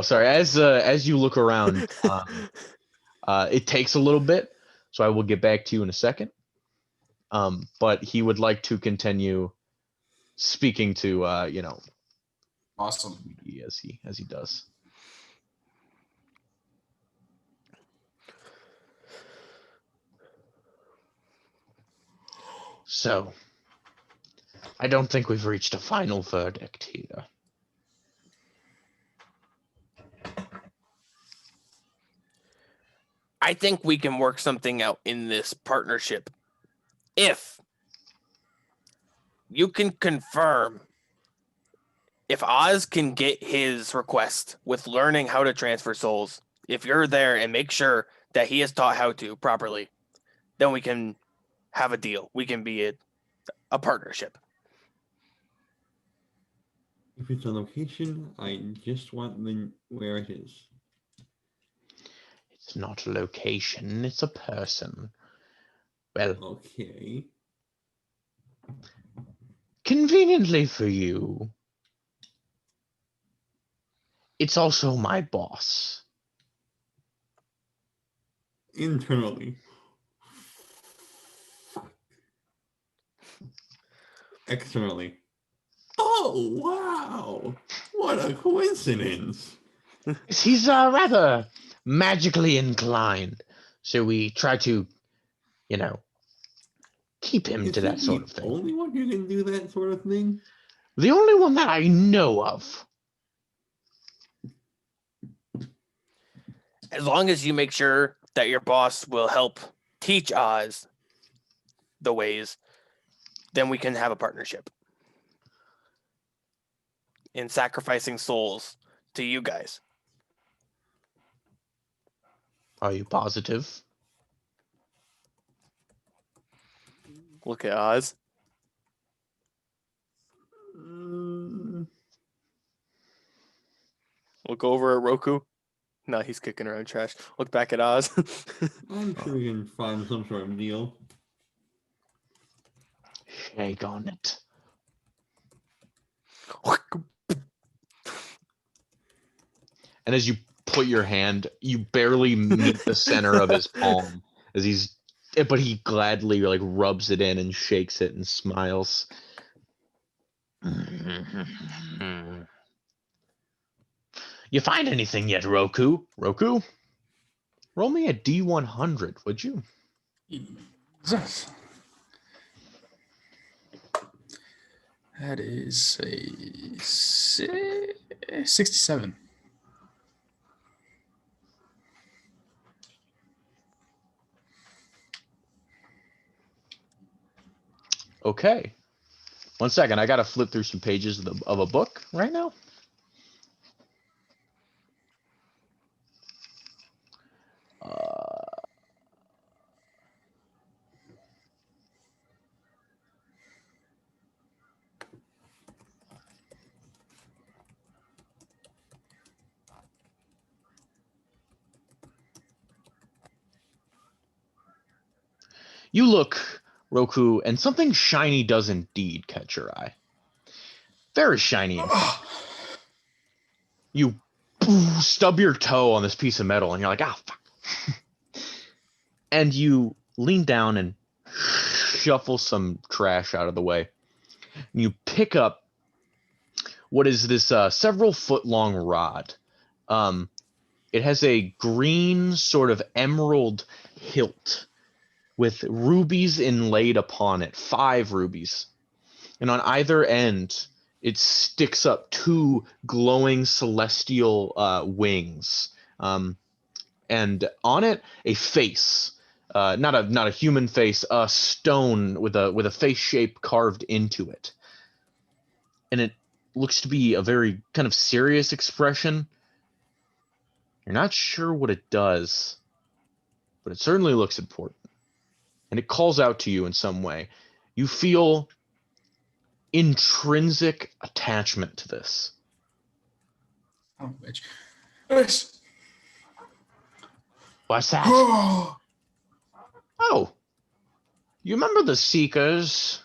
as you look around, it takes a little bit, so I will get back to you in a second. But he would like to continue speaking to Awesome. as he does. So, I don't think we've reached a final verdict here. I think we can work something out in this partnership. If you can confirm if Oz can get his request with learning how to transfer souls, if you're there and make sure that he is taught how to properly, then we can have a deal. We can be a partnership. If it's a location, I just want where it is. It's not a location, it's a person. Well, Okay. conveniently for you, it's also my boss. Internally. Externally. Oh, wow. What a coincidence. He's rather magically inclined, so we try to, keep him to that sort of The thing. only one who can do that sort of thing? The only one that I know of. As long as you make sure that your boss will help teach Oz the ways, then we can have a partnership in sacrificing souls to you guys. Are you positive? Look at Oz. Look over at Roku. No, he's kicking around trash. Look back at Oz. I'm sure we can find some sort of deal. Shake on it. And as you put your hand, you barely meet the center of his palm as but he gladly like rubs it in and shakes it and smiles. You find anything yet, Roku? Roku? Roll me a D100, would you? Jesus. That is a 67. Okay. 1 second, I gotta flip through some pages of a book right now. You look, Roku, and something shiny does indeed catch your eye. Very shiny, in fact. You stub your toe on this piece of metal, and you're like, ah, fuck. And you lean down and shuffle some trash out of the way. And you pick up what is this several foot long rod. It has a green sort of emerald hilt with rubies inlaid upon it, 5 rubies. And on either end, it sticks up 2 glowing celestial wings. And on it, a face. Not a human face, a stone with a face shape carved into it. And it looks to be a very kind of serious expression. You're not sure what it does, but it certainly looks important. And it calls out to you in some way. You feel intrinsic attachment to this. Oh, bitch. Yes. What's that? Oh, Oh, you remember the Seekers?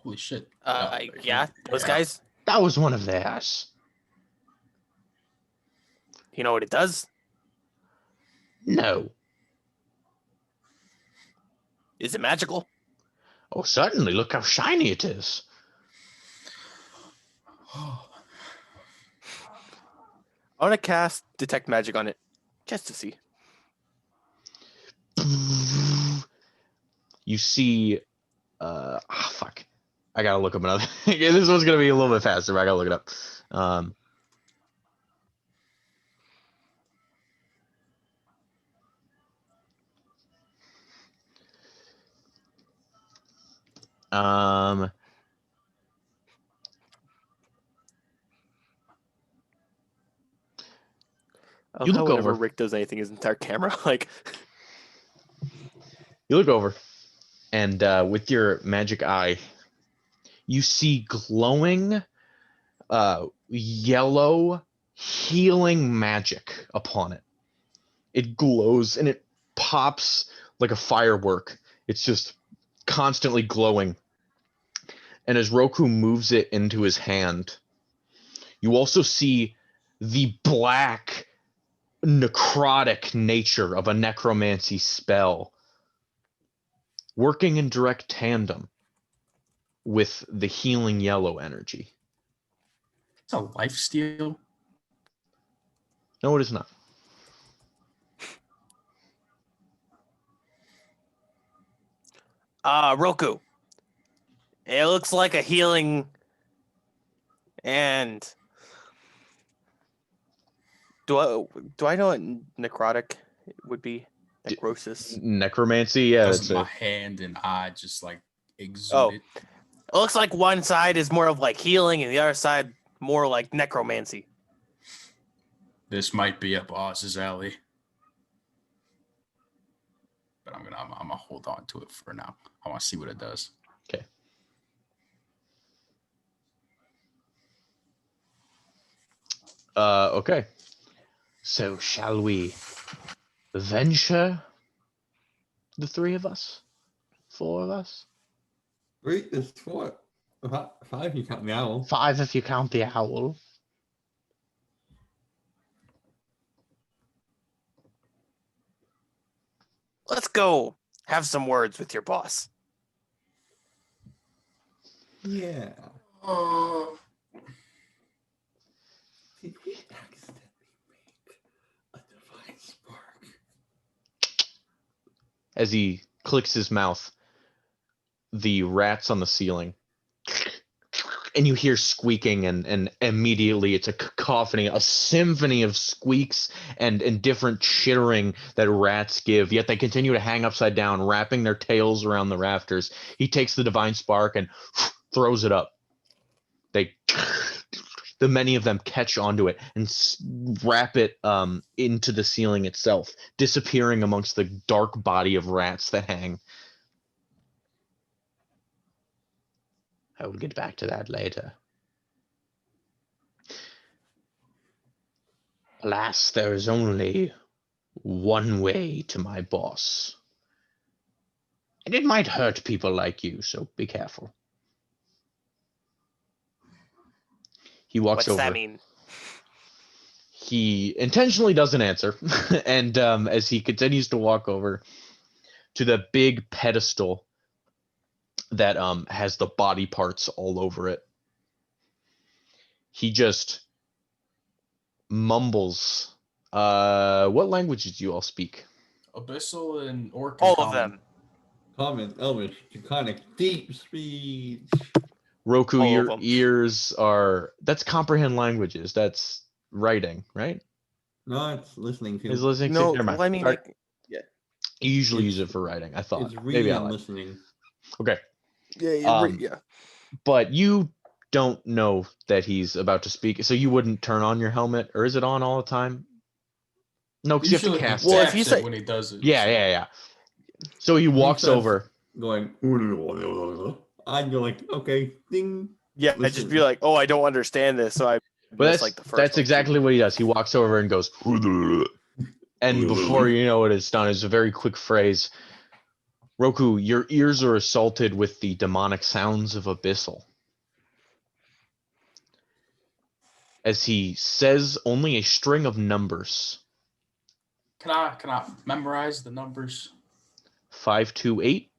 holy shit. Yeah, those guys. That was one of theirs. You know what it does? No. Is it magical? Oh, certainly. Look how shiny it is. Oh, I want to cast Detect Magic on it, just to see. You see, fuck. I gotta look up another. This one's gonna be a little bit faster, but I gotta look it up. Um, I You love how look whenever over. Rick does anything, his entire camera, like, You look over, and with your magic eye, you see glowing, yellow healing magic upon it. It glows and it pops like a firework. It's just constantly glowing. And as Roku moves it into his hand, you also see the black, necrotic nature of a necromancy spell working in direct tandem with the healing yellow energy. it's a life steal. No, it is not. Roku. It looks like a healing, and do I know what necrotic would be? Necrosis. Necromancy, yeah, Doesn't that's my it. hand and eye just like exude Oh. it? It looks like one side is more of like healing, and the other side more like necromancy. This might be up Oz's alley. But I'm gonna hold on to it for now. I want to see what it does. Okay. Okay. So shall we venture? The three of us? Four of us? Wait, there's four. Five, you count the owl. Five if you count the owl. Let's go have some words with your boss. Yeah. Did we accidentally make a divine spark? As he clicks his mouth, the rats on the ceiling, and you hear squeaking, and immediately it's a cacophony, a symphony of squeaks and different chittering that rats give, yet they continue to hang upside down, wrapping their tails around the rafters. He takes the divine spark and throws it up. The many of them catch onto it and wrap it into the ceiling itself, disappearing amongst the dark body of rats that hang. I will get back to that later. Alas, there is only one way to my boss. And it might hurt people like you, so be careful. He walks over. What's that mean? He intentionally doesn't answer. And as he continues to walk over to the big pedestal that has the body parts all over it, he just mumbles. What languages do you all speak? Abyssal and Orc. All of them. Common, Elvish, Draconic, deep speech. Roku, All of your them. ears are. That's comprehend languages. That's writing, right? No, it's listening to. Is listening No, to. Never mind. well, I mean, Sorry. like, yeah. You usually It's- use it for writing. I thought. It's Maybe reading I and lied. listening. Okay. Yeah, yeah. But you don't know that he's about to speak, so you wouldn't turn on your helmet, or is it on all the time? No, because you have to Usually he cast Well, it. if you taps it say- when he does it. Yeah, so- yeah, yeah. So he walks starts over. Going, I'd go like, okay, ding. Yeah, I just Listen. be like, oh, I don't understand this, so I But miss that's like the first. that's one, exactly too. what he does. He walks over and goes, and before you know it, it's done. It's a very quick phrase. Roku, your ears are assaulted with the demonic sounds of Abyssal. As he says only a string of numbers. Can I memorize the numbers? 528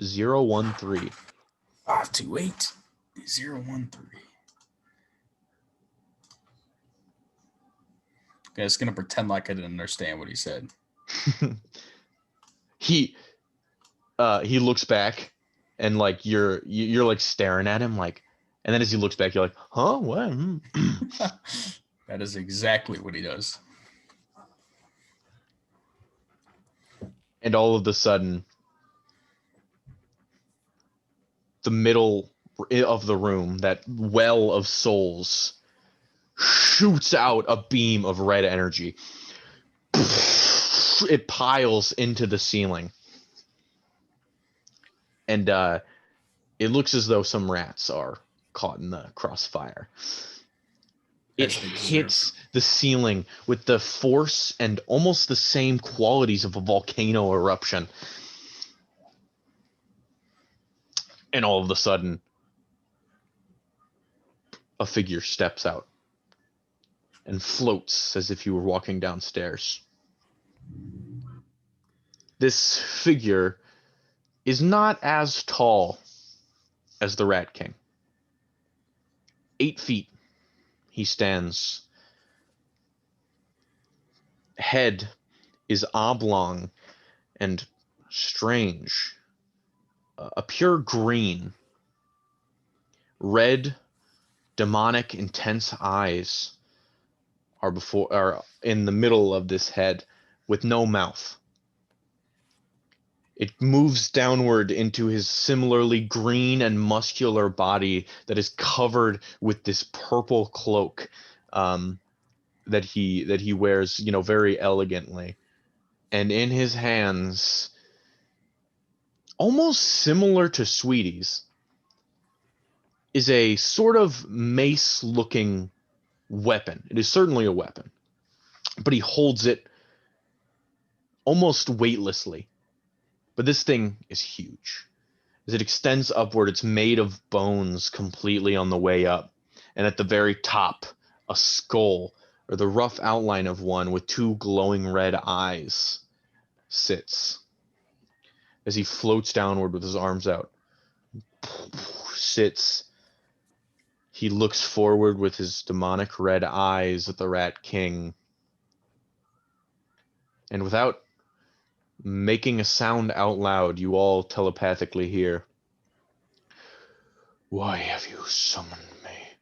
013. 528 013. Okay, it's gonna pretend like I didn't understand what he said. He looks back and like you're like staring at him like, and then as he looks back you're like, huh, what? That is exactly what he does. And all of a sudden the middle of the room, that well of souls, shoots out a beam of red energy. It piles into the ceiling. And it looks as though some rats are caught in the crossfire. It As they deserve. hits the ceiling with the force and almost the same qualities of a volcano eruption. And all of a sudden, a figure steps out and floats as if you were walking downstairs. This figure is not as tall as the Rat King. 8 feet he stands. Head is oblong and strange. A pure green. Red, demonic, intense eyes are in the middle of this head with no mouth. It moves downward into his similarly green and muscular body that is covered with this purple cloak. that he wears, very elegantly. And in his hands, almost similar to Sweetie's, is a sort of mace-looking weapon. It is certainly a weapon, but he holds it almost weightlessly. But this thing is huge. As it extends upward, it's made of bones completely on the way up, and at the very top, a skull, or the rough outline of one with two glowing red eyes, sits. As he floats downward with his arms out, sits. He looks forward with his demonic red eyes at the Rat King, and without making a sound out loud, you all telepathically hear, "Why have you summoned me?"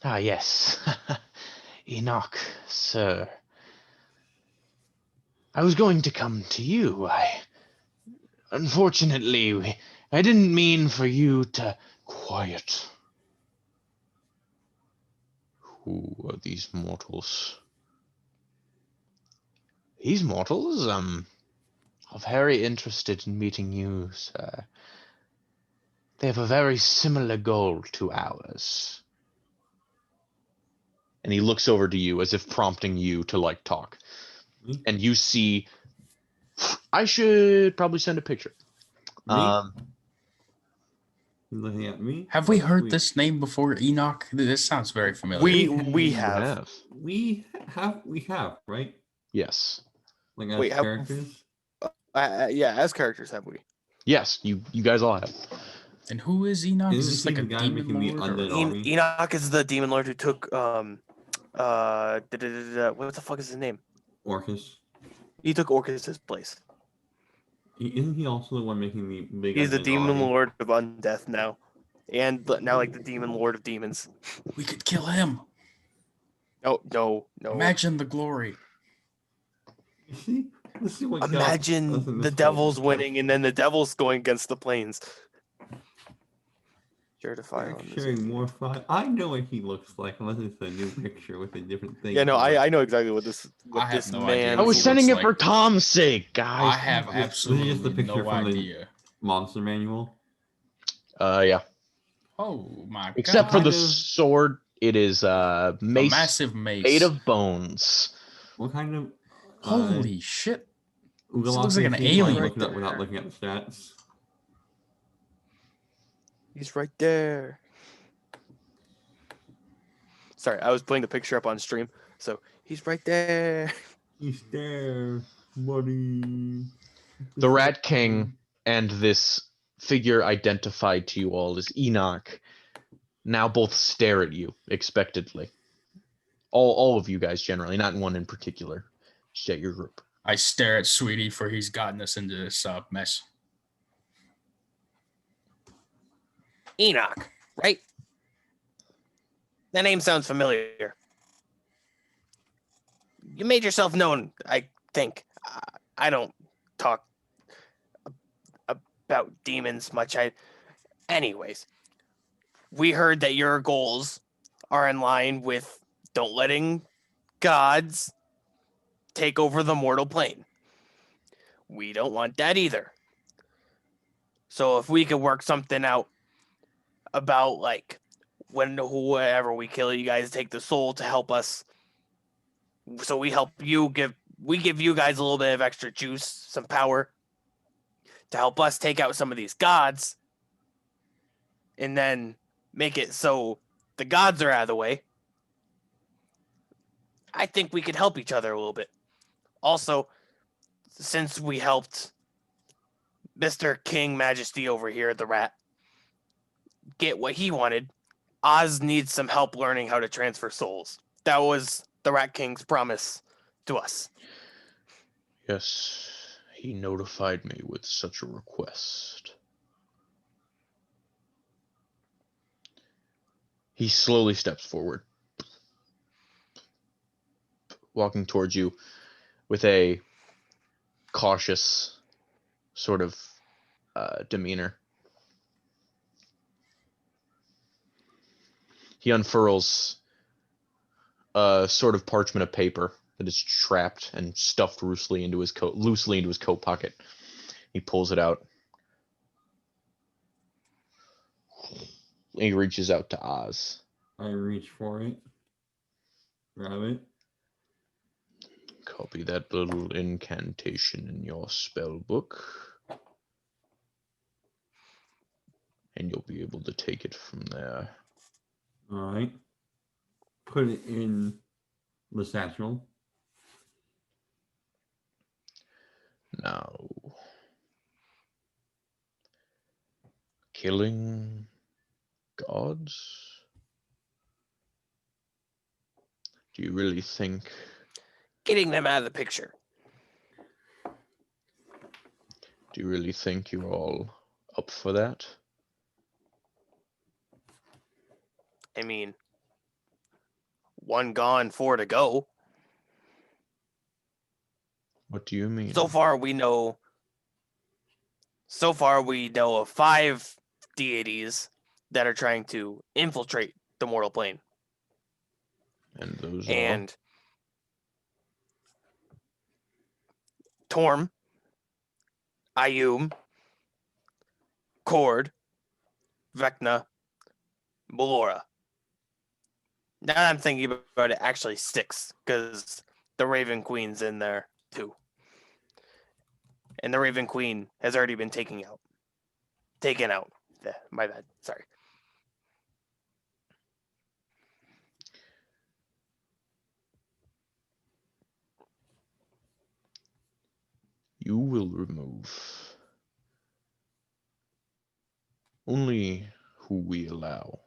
"Ah, yes. Enoch, sir. I was going to come to you. Unfortunately, I didn't mean for you to quiet. Who are these mortals?" "These mortals, are very interested in meeting you, sir. They have a very similar goal to ours." And he looks over to you as if prompting you to, talk. Me? And you see, I should probably send a picture. Me? You looking at me? Have we Or heard Sweetie? this name before, Enoch? This sounds very familiar. We You have. We have, right? Yes. Like as Wait, have- characters? Yeah, as characters have we? Yes, you guys all have. And who is Enoch? Isn't Is this this like a the guy demon making the lord? undead Or... army? Enoch is the demon lord who took what the fuck is his name? Orcus. He took Orcus's place. Isn't he also the one making the big He's the undead demon army? lord of undeath now, and now like the demon lord of demons. We could kill him. No. Imagine the glory. You see? This is what got us Imagine in the this devils hole. winning and then the devils going against the planes. Share to fire on this. Sharing more fire. I know what he looks like, unless it's a new picture with a different thing. Yeah, no, on it. I know exactly what this I have this no man. idea I was he sending it looks for like- Tom's sake, guys. I have This is just the absolutely picture no from the- idea. Monster manual. Yeah. Oh my Except god. for the Kind of- sword, it is A mace massive mace. made of bones. What kind of Holy shit. Ugalak looks like an is he? I'll alien. look it up without looking at the stats. He's right there. Sorry, I was putting the picture up on stream, so he's right there. He's there, buddy. The Rat King and this figure identified to you all as Enoch now both stare at you expectantly. All of you guys generally, not one in particular, just at your group. I stare at Sweetie for he's gotten us into this mess. Enoch, right? That name sounds familiar. You made yourself known, I think. I don't talk about demons much. Anyways, we heard that your goals are in line with don't letting gods take over the mortal plane. We don't want that either. So if we could work something out about like when whoever we kill, you guys take the soul to help us. So we help you we give you guys a little bit of extra juice, some power to help us take out some of these gods, and then make it so the gods are out of the way. I think we could help each other a little bit. Also, since we helped Mr. King Majesty over here, the rat, get what he wanted, Oz needs some help learning how to transfer souls. That was the Rat King's promise to us. Yes, he notified me with such a request. He slowly steps forward, walking towards you with a cautious sort of demeanor. He unfurls sort of parchment of paper that is trapped and stuffed loosely into his coat pocket. He pulls it out. He reaches out to Oz. I reach for it. Grab it. Copy that little incantation in your spell book. And you'll be able to take it from there. Alright. Put it in the satchel. Now, killing gods? Do you really think? Getting them out of the picture. Do you really think you're all up for that? I mean, one gone, four to go. What do you mean? So far, we know of 5 deities that are trying to infiltrate the mortal plane. And those And Torm, Ayum, Cord, Vecna, Melora. Now that I'm thinking about it, actually 6, because the Raven Queen's in there too. And the Raven Queen has already been taken out. My bad. Sorry. you will remove only who we allow.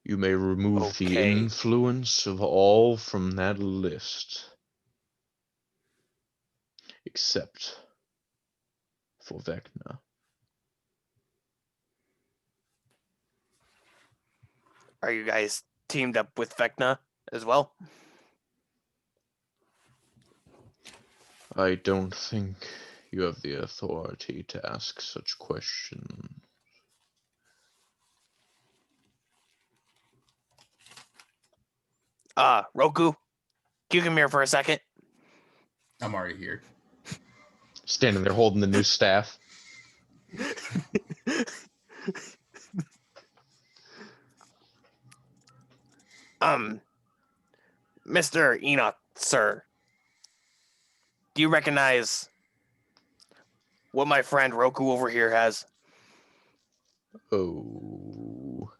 You may remove the Okay. influence of all from that list, except for Vecna. Are you guys teamed up with Vecna as well? I don't think you have the authority to ask such questions. Roku, can you come here for a second? I'm already here. Standing there holding the new staff. Mr. Enoch, sir, do you recognize what my friend Roku over here has? Oh,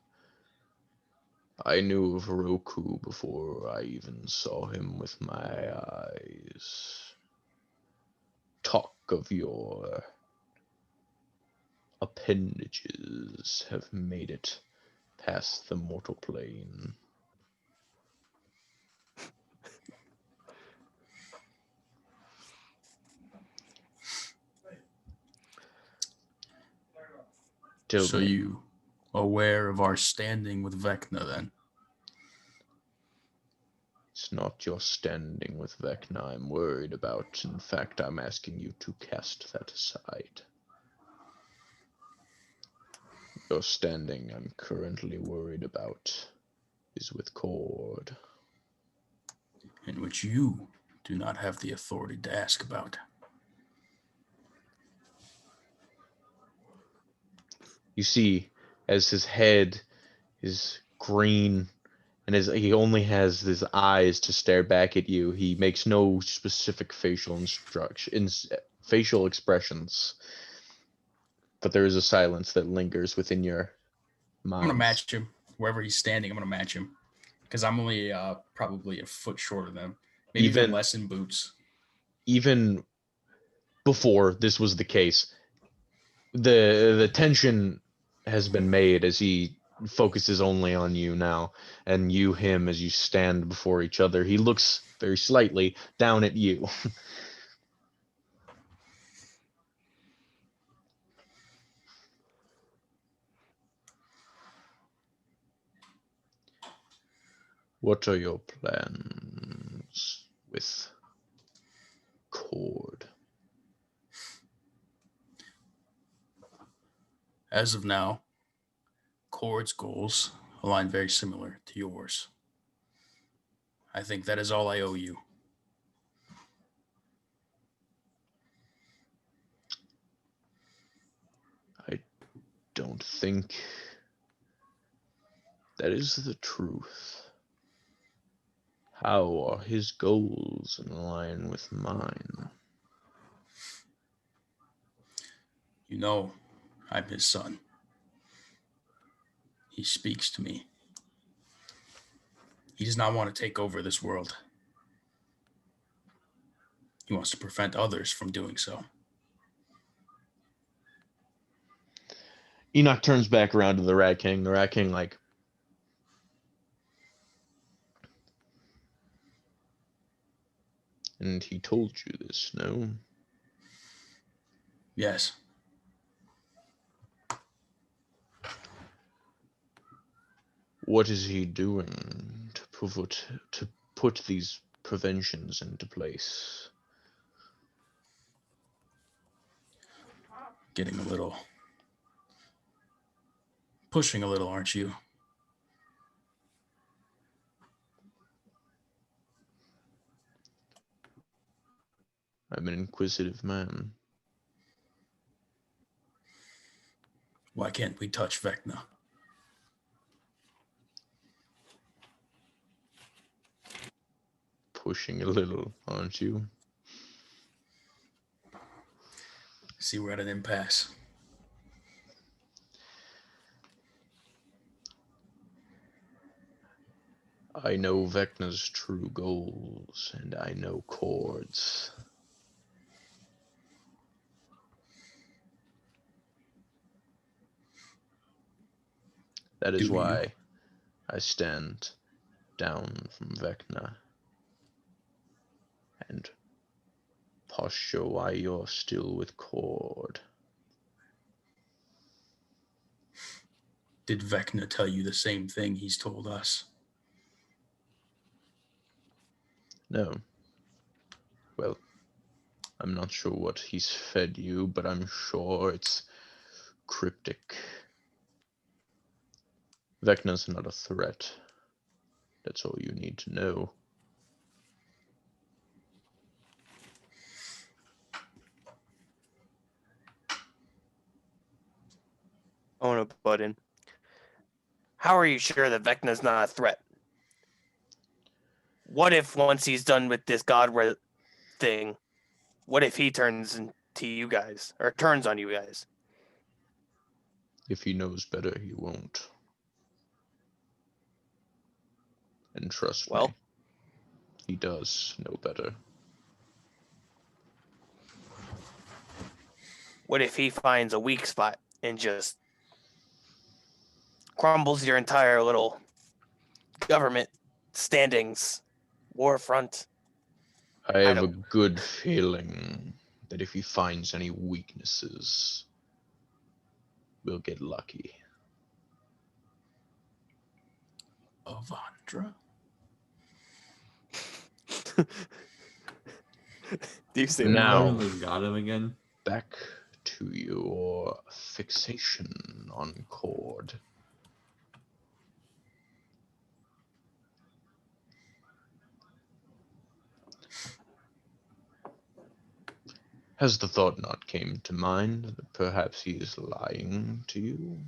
I knew of Roku before I even saw him with my eyes. Talk of your appendages have made it past the mortal plane. Tell So me, you aware of our standing with Vecna then? it's not your standing with Vecna I'm worried about. In fact, I'm asking you to cast that aside. Your standing I'm currently worried about is with Cord. In which you do not have the authority to ask about. You see, as his head is green and he only has his eyes to stare back at you, he makes no specific facial expressions. But there is a silence that lingers within your mind. I'm going to match him. Wherever he's standing, I'm going to match him. Because I'm only probably a foot shorter than him. Maybe even less in boots. Even before this was the case, the tension has been made as he focuses only on you now, and you him as you stand before each other. He looks very slightly down at you. What are your plans with Cord? As of now, Cord's goals align very similar to yours. I think that is all I owe you. I don't think that is the truth. How are his goals in line with mine? You know, I'm his son. He speaks to me. He does not want to take over this world. He wants to prevent others from doing so. Enoch turns back around to the Rat King. The Rat King, like, and he told you this, no? Yes. What is he doing to put these preventions into place? Getting a little... pushing a little, aren't you? I'm an inquisitive man. Why can't we touch Vecna? Pushing a little, aren't you? See, we're at an impasse. I know Vecna's true goals, and I know Cord's. That is Do you? why I stand down from Vecna and posture why you're still with Cord. Did Vecna tell you the same thing he's told us? No. Well, I'm not sure what he's fed you, but I'm sure it's cryptic. Vecna's not a threat. That's all you need to know. I want to butt in. How are you sure that Vecna's not a threat? What if once he's done with this god thing, what if he turns into you guys, or turns on you guys? If he knows better, he won't. And trust Well, me, he does know better. what if he finds a weak spot and just crumbles your entire little government standings, war front? I have a don't- good feeling that if he finds any weaknesses, we'll get lucky. Avandra? Do you say Now- that? Who the god of again? Back to your fixation on Cord. Has the thought not came to mind that perhaps he is lying to you?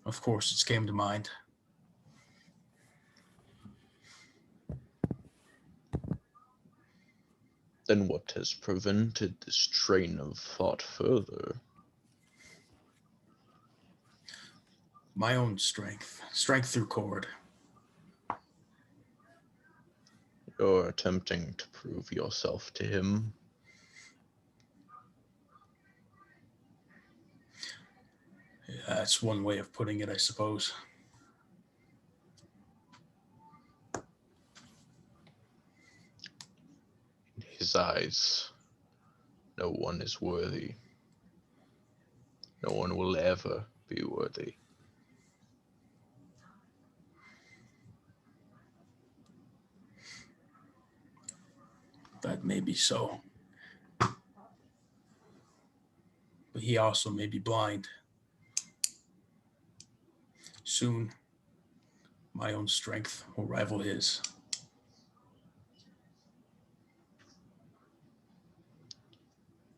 Of course, it came to mind. Then what has prevented this train of thought further? My own strength. Strength through Cord. You're attempting to prove yourself to him. Yeah, that's one way of putting it, I suppose. In his eyes, no one is worthy. No one will ever be worthy. That may be so. he also may be blind. Soon, my own strength will rival his.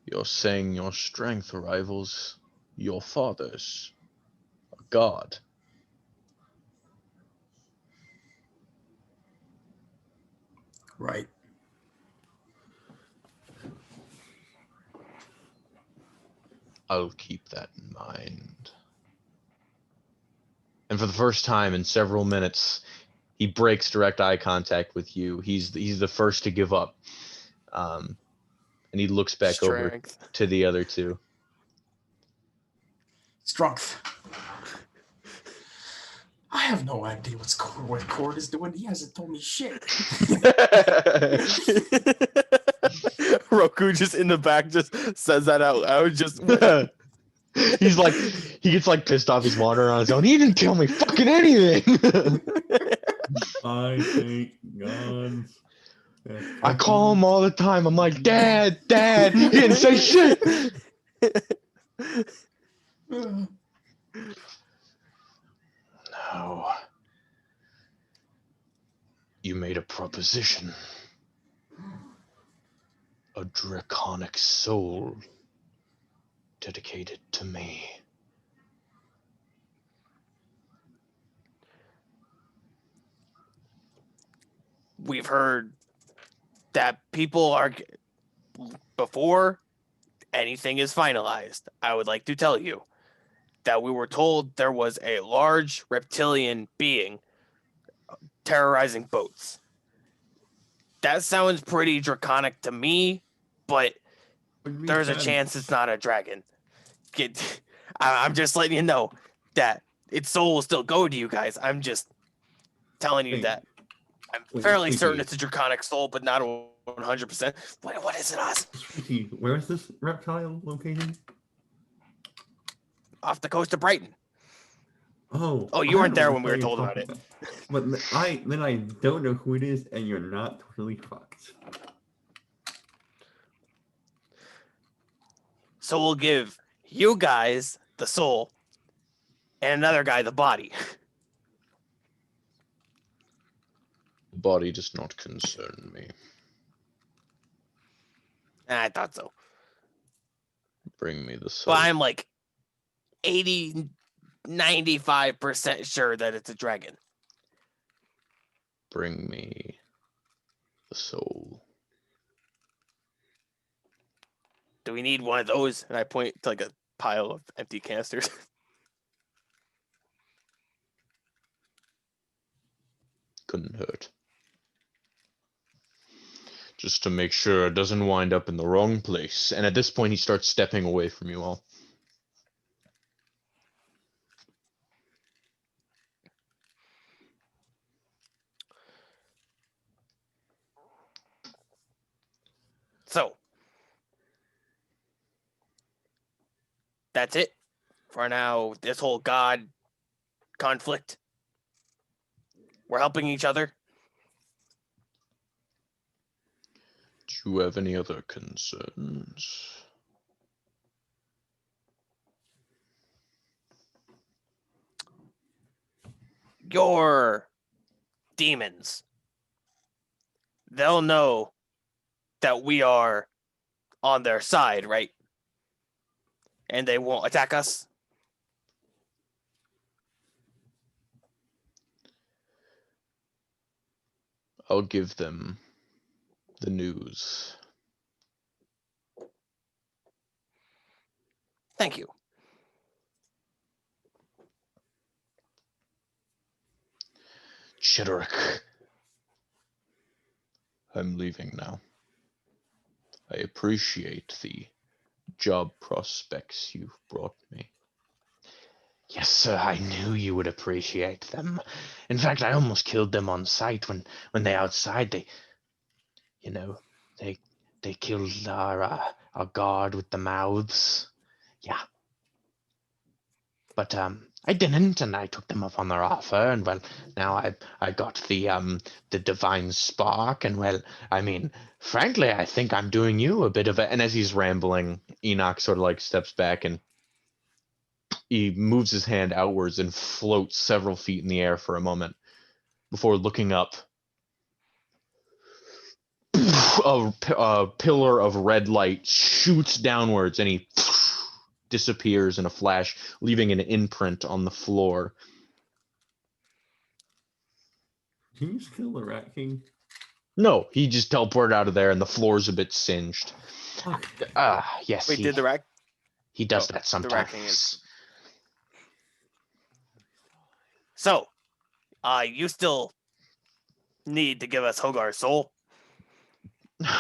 You're saying your strength rivals your father's, a god. Right. I'll keep that in mind. And for the first time in several minutes, he breaks direct eye contact with you. He's the first to give up. And he looks back over Strength. to the other two. Strength. I have no idea what Cord is doing. He hasn't told me shit. Roku just in the back just says that out loud. Just He's like, he gets like pissed off. He's wandering on his own. He didn't tell me fucking anything. I thank God. I call him all the time. I'm like, Dad, Dad. He didn't say shit. No. You made a proposition. A draconic soul dedicated to me. We've heard that people are before anything is finalized. I would like to tell you that we were told there was a large reptilian being terrorizing boats. That sounds pretty draconic to me, but there's a chance it's not a dragon. I'm just letting you know that its soul will still go to you guys. I'm just telling you that. I'm fairly certain it's a draconic soul, but not 100%. What is it, Oz? Sweetie, where is this reptile located? Off the coast of Brighton. Oh. Oh, you I weren't don't there know when we what were you're told about talking it. But then I don't know who it is, and you're not totally fucked. So we'll give you guys the soul and another guy the body. The body does not concern me. I thought so. Bring me the soul. But I'm like 80, 95% sure that it's a dragon. Bring me the soul. Do we need one of those? And I point to like a pile of empty canisters. Couldn't hurt. Just to make sure it doesn't wind up in the wrong place. And at this point, he starts stepping away from you all. So that's it for now. This whole god conflict. We're helping each other. Do you have any other concerns? Your demons. They'll know that we are on their side, right? And they won't attack us. I'll give them the news. Thank you. Chidoric. I'm leaving now. I appreciate the job prospects you've brought me. Yes, sir, I knew you would appreciate them. In fact, I almost killed them on sight when they outside. They killed our guard with the mouths. Yeah. But I didn't, and I took them up on their offer, and well, now I got the divine spark, and well, I mean, frankly, I think I'm doing you a bit of a. And as he's rambling, Enoch sort of like steps back and he moves his hand outwards and floats several feet in the air for a moment before looking up. A pillar of red light shoots downwards, and he disappears in a flash, leaving an imprint on the floor. Can you kill the Rat King? No, he just teleported out of there, and the floor's a bit singed. Fuck. Yes, Wait, did the rat? he does oh, that the Rat King sometimes. So, you still need to give us Hogar's soul?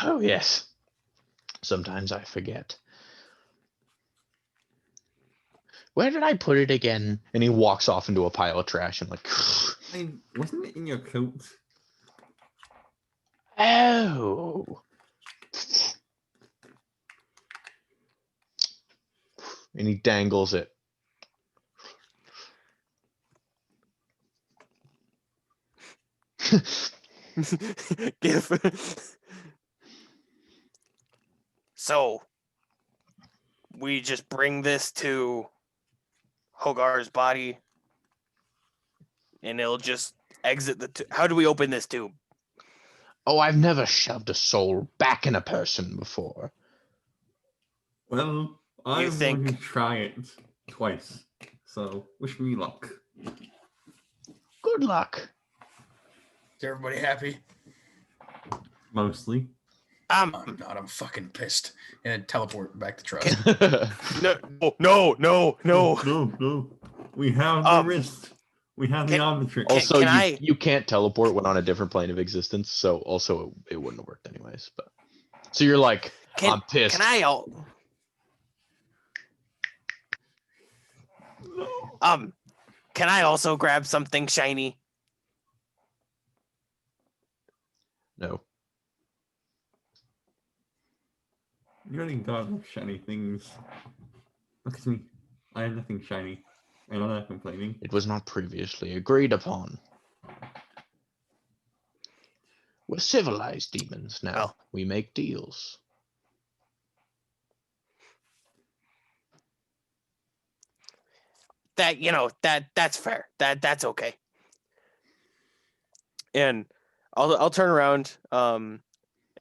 Oh yes. Sometimes I forget. Where did I put it again? And he walks off into a pile of trash and like. Wasn't it in your coat? Oh. And he dangles it. Give. So, we just bring this to Hogar's body, and it'll just exit the. How do we open this tube? Oh, I've never shoved a soul back in a person before. Well, I'm think- going to try it twice. So, wish me luck. Good luck. Is everybody happy? Mostly. I'm not. I'm fucking pissed. And then teleport back to Trust. No. No. We have the wrist. We have the omnitrix. Also, can you can't teleport when on a different plane of existence, so also it wouldn't have worked anyways. But so you're like, I'm pissed. Can I also grab something shiny? No. You already got shiny things. Look at me. I have nothing shiny. And I'm not complaining. It was not previously agreed upon. We're civilized demons now. Well. We make deals. That's fair. That's okay. And I'll turn around and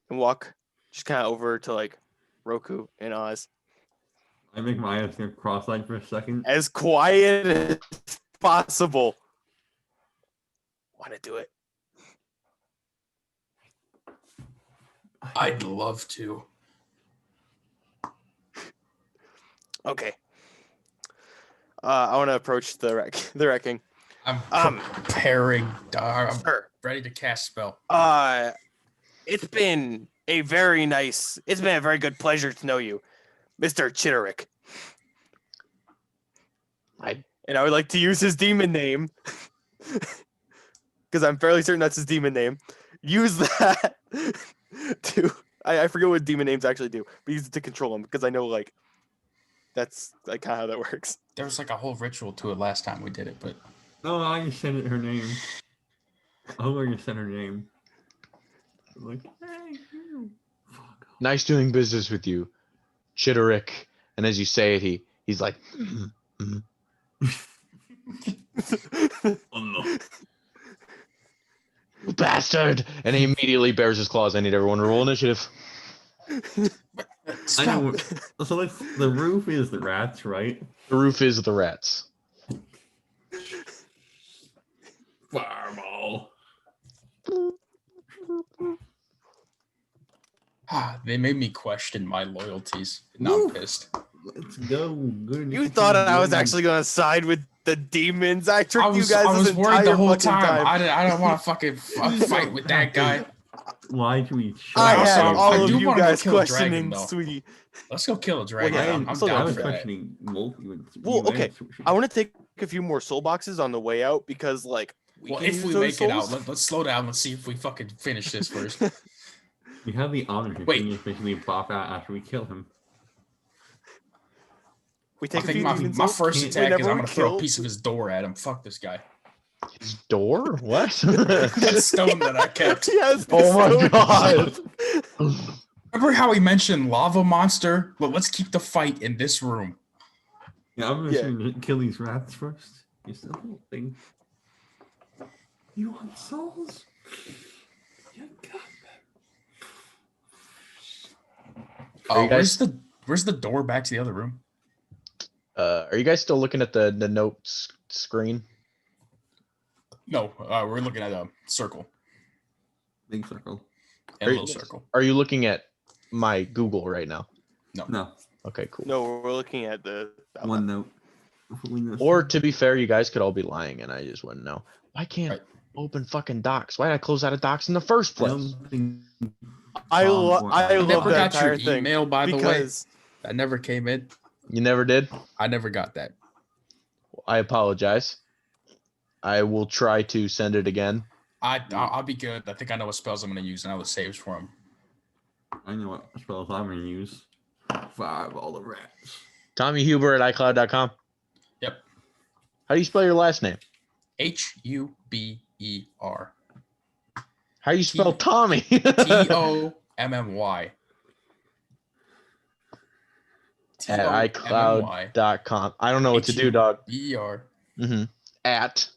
walk just kind of over to like Roku and Oz I make my eyes go cross-eyed for a second. as quiet as possible. Want to do it? I'd love to. Okay. I want to approach the wrecking. I'm preparing. I'm Sure. ready to cast spell. It's been a very good pleasure to know you, Mr. Chitterick. And I would like to use his demon name because I'm fairly certain that's his demon name. Use that to I forget what demon names actually do, but use it to control him because I know like that's like kind of how that works. There was like a whole ritual to it last time we did it, but No, I just said her name. I just said her name. I'm like, hey, you. Fuck. Nice doing business with you, Chitterick. And as you say it, he's like, Oh no. you bastard! And he immediately bares his claws. I need everyone to roll initiative. I know. So like, the roof is the rats, right? The roof is the rats. Fireball. They made me question my loyalties. Now I'm Woo. pissed. Let's go. Good You thought I was actually gonna side with the demons. I tricked you guys I was this worried entire the whole fucking time. I don't want to fucking fight with that guy. Lie to each I other. had also, all I of do you wanna go guys kill a dragon, questioning, though. sweetie. Let's go kill a dragon. yeah, I'm so down I was for that. questioning Wolfie. Well, okay. I want to take a few more soul boxes on the way out because, like, Well, can if use we those make it out, souls. let's slow down. Let's see if we fucking finish this first. We have the honor to Wait. finish basically pop out after we kill him. We I take a think few demon my souls. first attack is Whenever I'm we gonna throw a kill- piece of his door at him. Fuck this guy. His door? What? That stone that I kept. Yes. Oh my so God. cheap. Remember how he mentioned lava monster? Well, let's keep the fight in this room. Yeah, I'm Yeah. just gonna kill these rats first. You're still helping. You want souls? You got Are you guys- Where's the door back to the other room? Are you guys still looking at the notes screen? No, we're looking at a circle big circle. and a Are little you- circle. Are you looking at my Google right now? No, Okay, cool. No, we're looking at the one note. We know Or some- to be fair, you guys could all be lying, and I just wouldn't know. Why can't Right. open fucking docs? Why did I close out of docs in the first I place? don't think I Tom or love never that got your entire thing email, by the way. because That never came in. You never did? I never got that. I apologize. I will try to send it again. I'll be good. I think I know what spells I'm gonna use, and I have the saves for him. I know what spells I'm gonna use. 5 all the rats. TommyHuber@iCloud.com. Yep. How do you spell your last name? Huber. How do you spell Tommy? Tommy. At iCloud.com. I don't know what to do, dog. Ber. At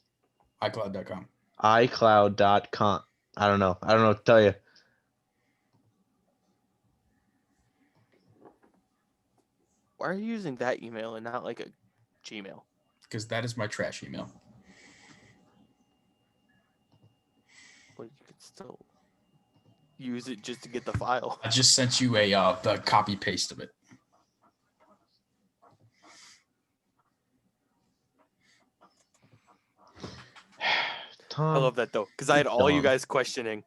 iCloud.com. iCloud.com. I don't know. I don't know what to tell you. why are you using that email and not like a Gmail? Because that is my trash email. Well, you could still use it just to get the file. I just sent you the copy paste of it. Tom. I love that though, because I had all you guys questioning.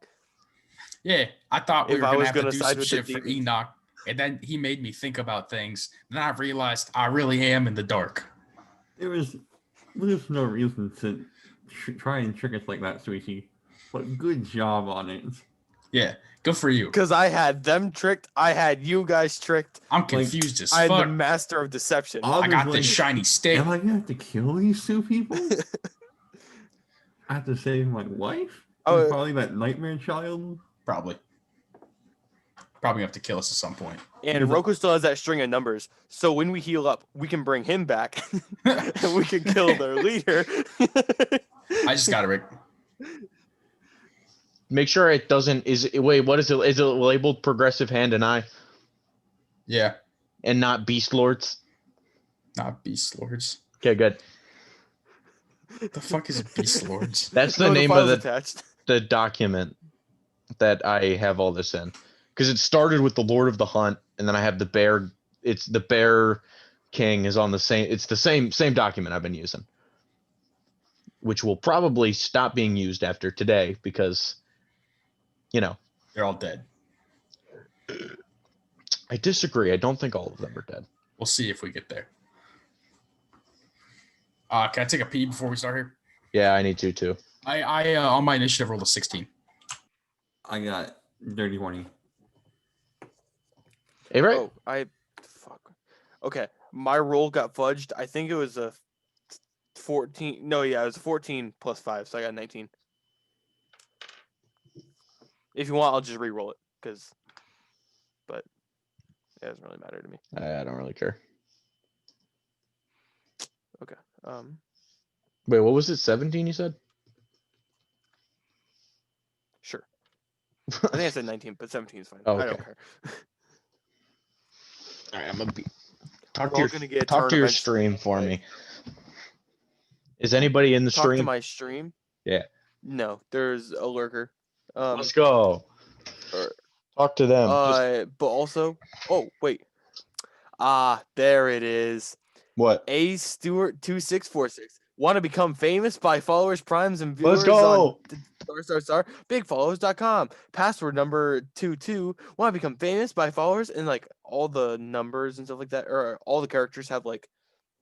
Yeah, I thought we If were I gonna was have to gonna do side some with the shit for demons. Enoch, and then he made me think about things. Then I realized I really am in the dark. There's no reason to try and trick us like that, Sweetie. But good job on it. Yeah, good for you. Because I had them tricked, I had you guys tricked. I'm confused as I'm the fuck. master of deception. I got this shiny stick. Am I gonna have to kill these 2 people? I have to save my wife? Oh, And probably that nightmare child? Probably gonna have to kill us at some point. And Because- Roku still has that string of numbers. So when we heal up, we can bring him back and we can kill their leader. I just got it, Rick. Make sure it doesn't. Wait, what is it? Is it labeled Progressive Hand and Eye Yeah, and not Beast Lords? not Beast Lords. Okay, good. The fuck is Beast Lords? That's the No, name file's of attached. the document that I have all this in. Because it started with the Lord of the Hunt, and then I have the Bear. It's the Bear King is on the same. It's the same document I've been using, which will probably stop being used after today because, They're all dead. I disagree. I don't think all of them are dead. We'll see if we get there. Can I take a pee before we start here? Yeah, I need to too. I on my initiative rolled a 16. I got dirty 20. Hey, right? Oh, fuck. Okay, my roll got fudged. I think it was a 14. No, yeah, it was a 14 plus 5, so I got 19. If you want, I'll just re-roll it, but it doesn't really matter to me. I don't really care. Okay. Wait, what was it? 17? You said? Sure. I think I said 19, but 17 is fine. Oh, I don't okay. care. All right, I'm gonna be. Talk We're to all your gonna get a talk to turn your eventually stream for anyway. me. Is anybody in the Talk to stream? my stream. Yeah. No, there's a lurker. Let's go. or- Talk to them. But also, oh wait, there it is. What? A Stewart 2646. Want to become famous by followers, primes, and viewers? Let's go. On bigfollows.com. Password number 22. Want to become famous by followers, and like all the numbers and stuff like that, or all the characters have like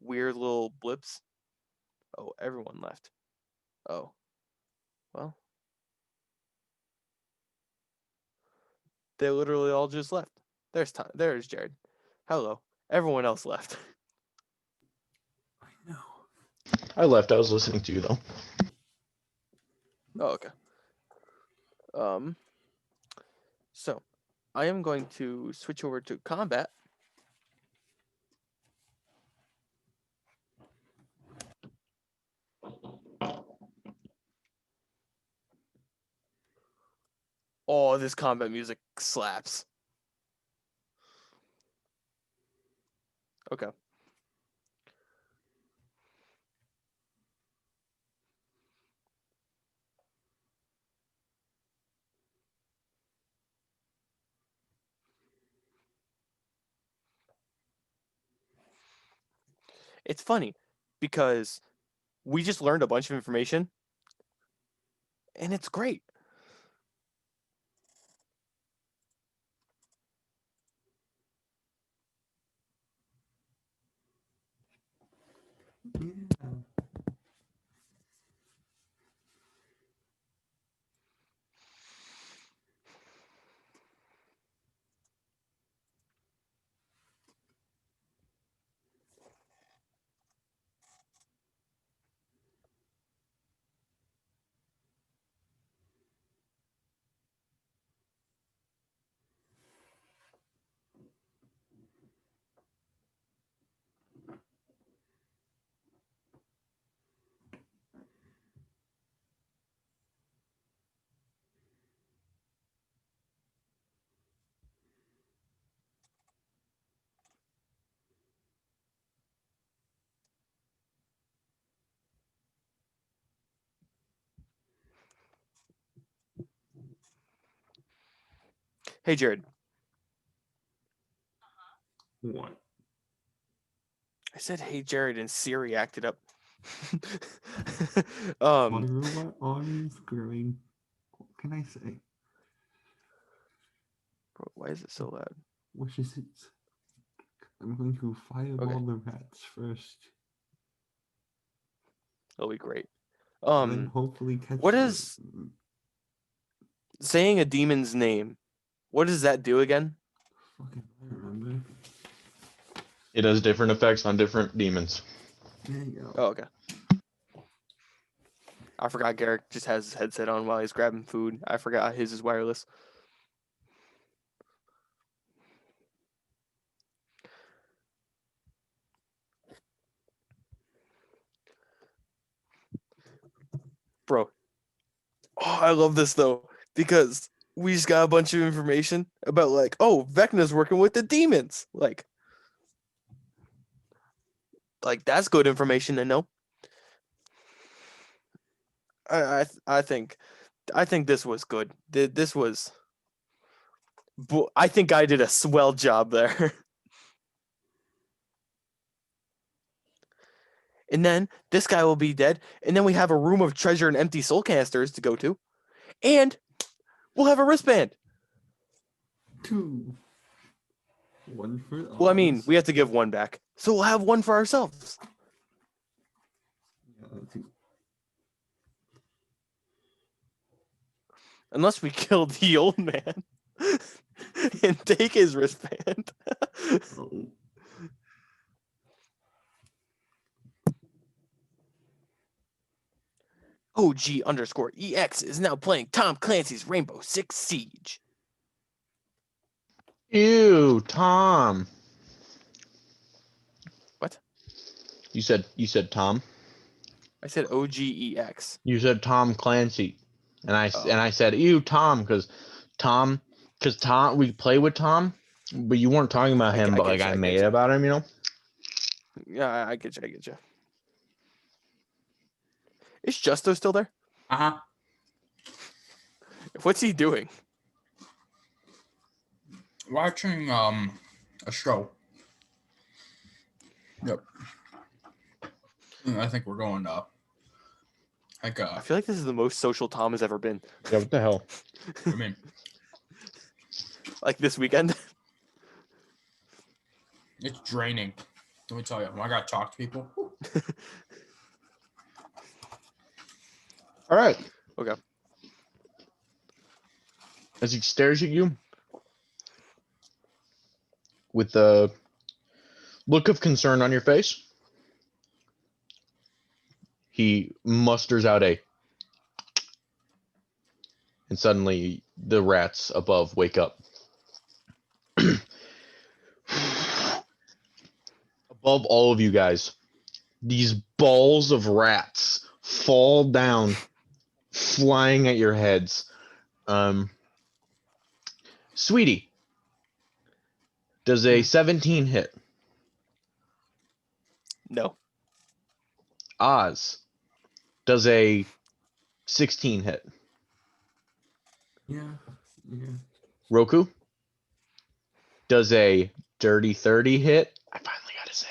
weird little blips. Oh, everyone left. Oh, well, they literally all just left. There's Jared. Hello. Everyone else left. I left. I was listening to you though. Oh, okay. So I am going to switch over to combat. Oh, this combat music slaps. Okay. It's funny because we just learned a bunch of information and it's great. Yeah. Hey, Jared. What? I said, hey, Jared, and Siri acted up. My robot arm is growing. What can I say? Bro, why is it so loud? What is it? I'm going to fireball Okay. the rats first. That'll be great. And then hopefully catch what the- is saying a demon's name? What does that do again? Fucking I don't remember. It has different effects on different demons. There you go. Oh, okay. I forgot Garrick just has his headset on while he's grabbing food. I forgot his is wireless. Bro. Oh, I love this though, because we just got a bunch of information about like, oh, Vecna's working with the demons. Like that's good information to know. I think this was good. This was I think I did a swell job there. And then this guy will be dead. And then we have a room of treasure and empty soul canisters to go to. And we'll have a wristband. 2. 1 for Well, I mean, Oz. we have to give one back. So we'll have one for ourselves. Yeah, 2. Unless we kill the old man and take his wristband. Oh. OG_EX is now playing Tom Clancy's Rainbow Six Siege. Ew, Tom. What? You said Tom. I said OGEX. You said Tom Clancy, and Oh. I said ew, Tom, because Tom we play with Tom, but you weren't talking about him, but like I made it about him, you know. Yeah, I get you. Is Justo still there? Uh-huh. What's he doing? Watching a show. Yep. I think we're going I feel like this is the most social Tom has ever been. Yeah, what the hell? I mean, Like this weekend. it's draining. Let me tell you, when I gotta talk to people. All right. Okay. As he stares at you with the look of concern on your face, He musters out a, and suddenly the rats above wake up. Above all of you guys, these balls of rats fall down, flying at your heads. Sweetie, does a 17 hit? No. Oz, does a 16 hit? Yeah. Roku, does a dirty 30 hit? I finally got to say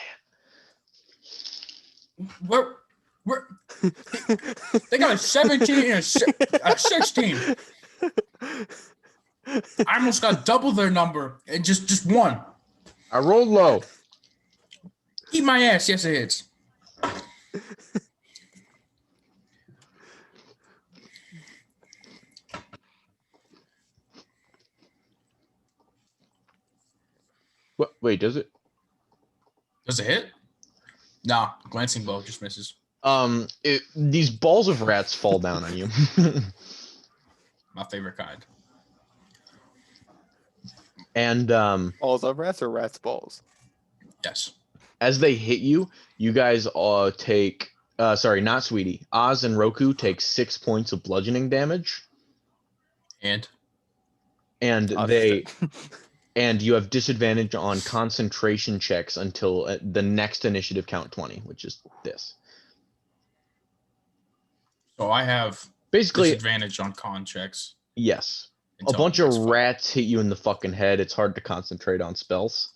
it. We're they got a 17 and a 16. I almost got double their number and just one. I rolled low. Eat my ass. Yes, it hits. What? Wait, does it? Does it hit? Nah, glancing blow just misses. These balls of rats fall down on you. My favorite kind. And Balls of rats or rats balls? Yes. as they hit you, you guys take sorry, not Sweetie. Oz and Roku take 6 points of bludgeoning damage. And Oz they is dead. and you have disadvantage on concentration checks until the next initiative count 20, which is this. so I have Basically, disadvantage on con checks. yes. A until bunch the of next fight. rats hit you in the fucking head. It's hard to concentrate on spells.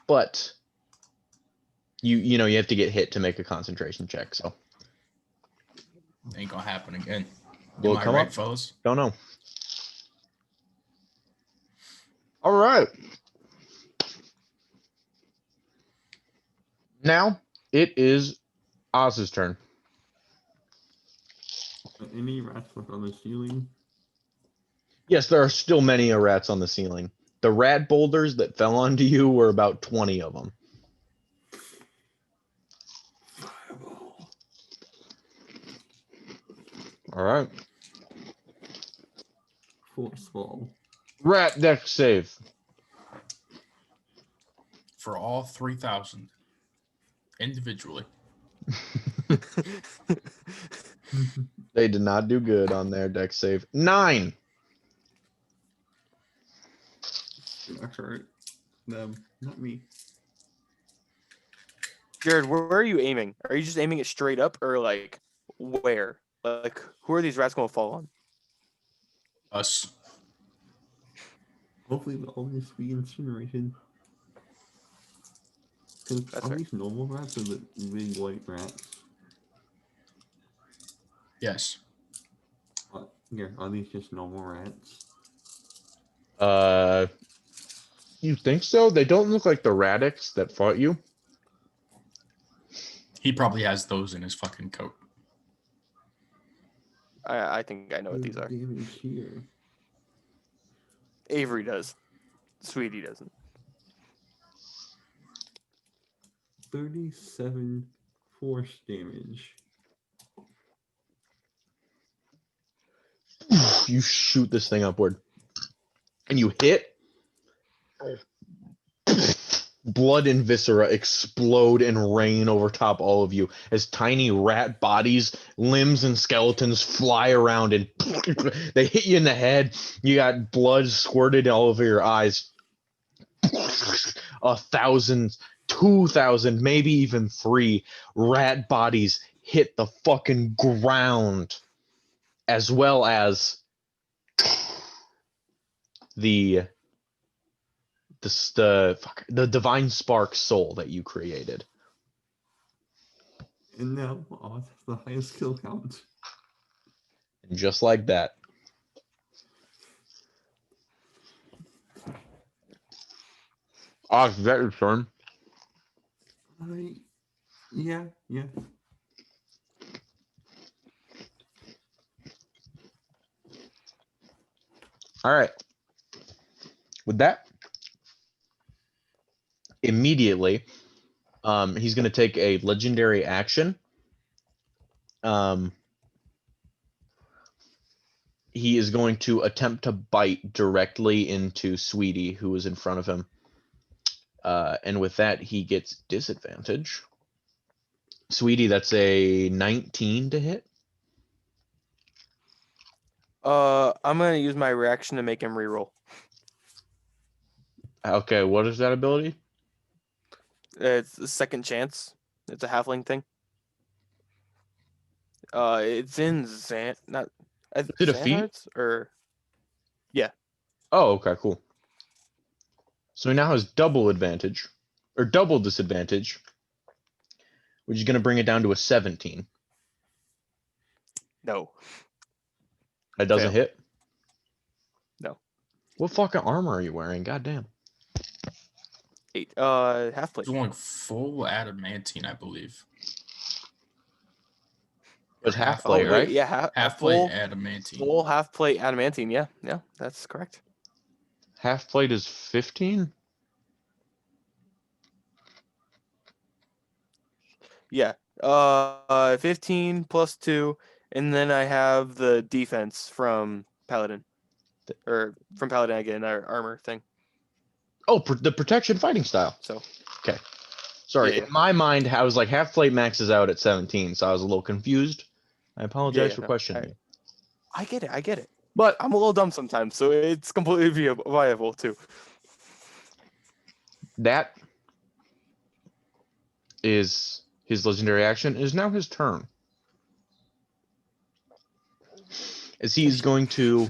But you know you have to get hit to make a concentration check, so Ain't gonna happen again. will Am it I come right, up? fellas? Don't know. All right. Now it is Oz's turn. Any rats left on the ceiling? Yes, there are still many rats on the ceiling. The rat boulders that fell onto you were about 20 of them. Fireball. All right. Force ball. Rat deck save. For all 3,000 individually. They did not do good on their deck save. 9. That's right. Them, not me. Jared, where are you aiming? Are you just aiming it straight up or like where? Like who are these rats going to fall on? Us. Hopefully they'll all just be incinerated. Because That's are fair. these normal rats or the big white rats? Yes. Yeah, are these just normal rats? You think so? They don't look like the Radix that fought you. He probably has those in his fucking coat. I think I know what these are. Damage here. Avery does. Sweetie doesn't. 37 force damage. You shoot this thing upward. And you hit. Blood and viscera explode and rain over top all of you as tiny rat bodies, limbs, and skeletons fly around and they hit you in the head. You got blood squirted all over your eyes. 1,000, 2,000, maybe even 3 rat bodies hit the fucking ground, as well as the divine spark soul that you created. And now Oz has the highest kill count. And just like that. Oz, is that your turn? Yeah. All right. With that, immediately, He's going to take a legendary action. He is going to attempt to bite directly into Sweetie, who is in front of him. And with that, he gets disadvantage. Sweetie, that's a 19 to hit. I'm gonna use my reaction to make him reroll. Okay, what is that ability? It's a second chance. It's a halfling thing. It's in Xan, not Is it a feat? Xanards or Oh, okay, cool. So he now has double advantage, or double disadvantage, which is going to bring it down to a 17. no. That doesn't Fail. hit? No. What fucking armor are you wearing? Goddamn. 8. Half plate. He's going full adamantine, I believe. It was Or half Oh plate, wait, right? yeah, half full, plate adamantine. full half plate adamantine. Yeah, that's correct. Half plate is 15? Yeah. 15 plus 2, and then I have the defense from Paladin, or from Paladin again, our armor thing. Oh, the protection fighting style. So Okay. Sorry, Yeah. in my mind, I was like half plate maxes out at 17, so I was a little confused. I apologize for no, questioning you. I get it. But I'm a little dumb sometimes, so it's completely viable too. that is his legendary action. It is now his turn. As he is going to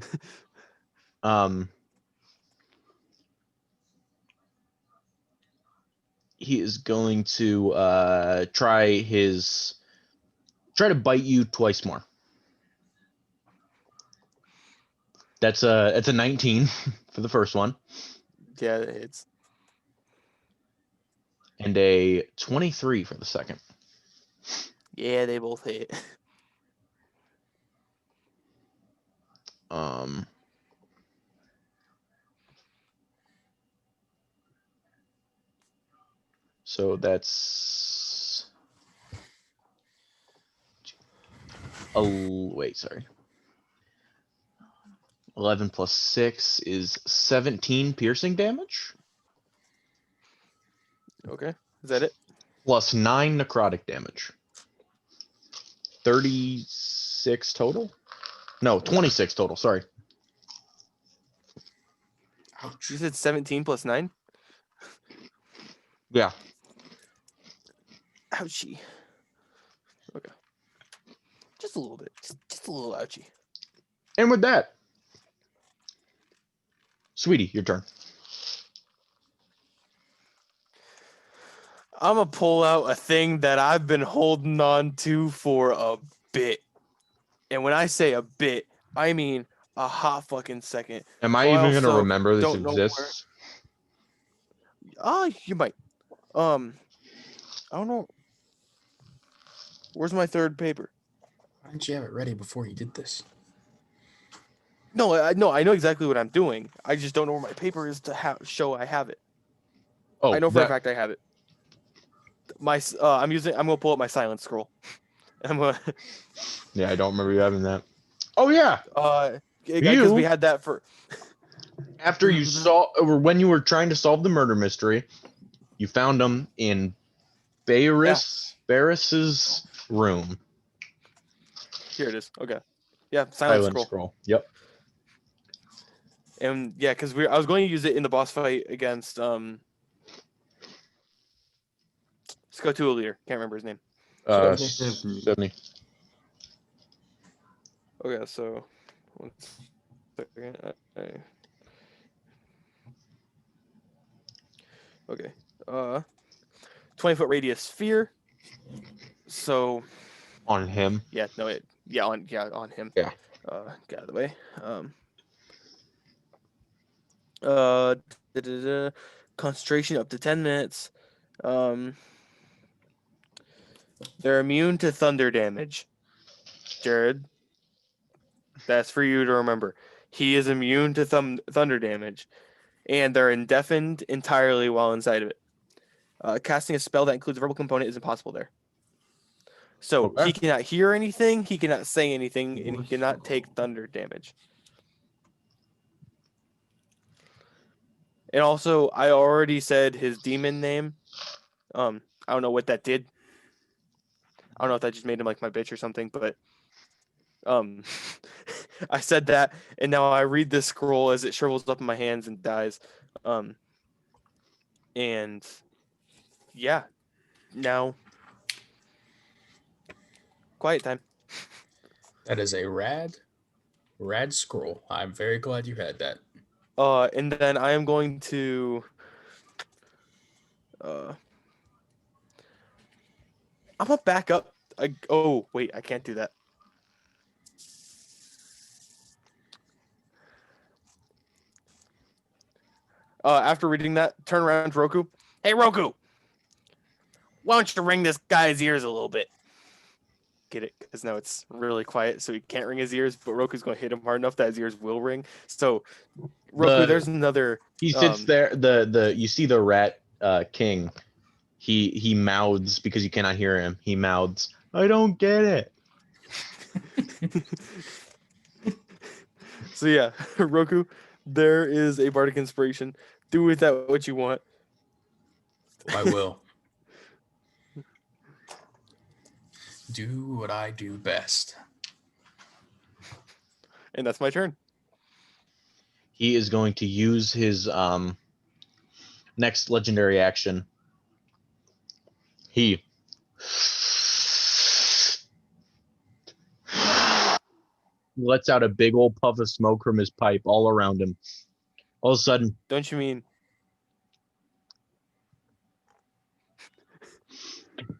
he is going to try to bite you twice more. It's a 19 for the first one. Yeah, it's And a 23 for the second. they both hit. So that's wait, sorry. 11 plus 6 is 17 piercing damage. Okay, is that it? Plus 9 necrotic damage. 36 total? No, 26 total, sorry. Ouch. You said 17 plus 9? Yeah. Ouchie. Okay. Just a little bit. Just a little ouchie. And with that, Sweetie, your turn. I'm gonna pull out a thing that I've been holding on to for a bit. And when I say a bit, I mean a hot fucking second. Am I So even going to also remember this don't know where- exists? You might. I don't know. Where's my third paper? Why didn't you have it ready before you did this? No, I know exactly what I'm doing. I just don't know where my paper is to show I have it. Oh, I know for a fact I have it. I'm gonna pull up my silent scroll. I'm gonna. Yeah, I don't remember you having that. Oh yeah. Because we had that for. After you saw, or when you were trying to solve the murder mystery, you found them in Barris's room. Here it is. Okay. Yeah, silent scroll. Yep. And yeah, because I was going to use it in the boss fight against Skotua leader. Can't remember his name. Sydney. Okay, so 1 second. Okay. 20-foot radius sphere. So On him. yeah, no, on him. Yeah. Get out of the way. Concentration up to 10 minutes. They're immune to thunder damage. Jared, that's for you to remember. He is immune to thunder damage, and they're indeafened entirely while inside of it. Casting a spell that includes a verbal component is impossible there. So Okay. he cannot hear anything, he cannot say anything, and he Voice cannot spell. take thunder damage. And also, I already said his demon name. I don't know what that did. I don't know if that just made him like my bitch or something, but I said that, and now I read this scroll as it shrivels up in my hands and dies. And yeah, now quiet time. That is a rad scroll. I'm very glad you had that. And then I am going to I'm gonna back up. Oh wait, I can't do that. After reading that, turn around to Roku. Hey Roku, why don't you ring this guy's ears a little bit? Get it? Because now it's really quiet, so he can't ring his ears. But Roku's gonna hit him hard enough that his ears will ring. So Roku, there's another. He sits there. You see the rat king. He mouths because you cannot hear him. He mouths, "I don't get it." So yeah, Roku, there is a bardic inspiration. Do with that what you want. I will. Do what I do best. And that's my turn. He is going to use his next legendary action. He lets out a big old puff of smoke from his pipe all around him. All of a sudden, Don't you mean?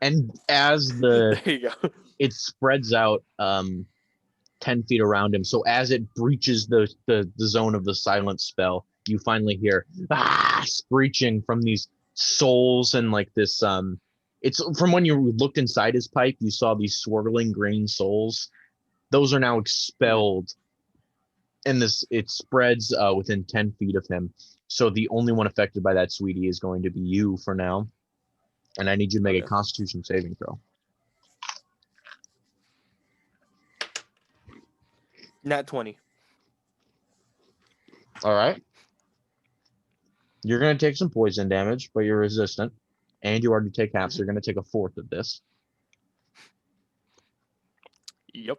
and as There you go. it spreads out 10 feet around him, so as it breaches the zone of the silent spell, you finally hear screeching from these souls, and like this it's from when you looked inside his pipe, you saw these swirling green souls. Those are now expelled, and it spreads within 10 feet of him. So the only one affected by that, sweetie, is going to be you for now. And I need you to make a Constitution saving throw. Nat 20. All right. You're going to take some poison damage, but you're resistant. And you already take half, so you're going to take a fourth of this. Yep.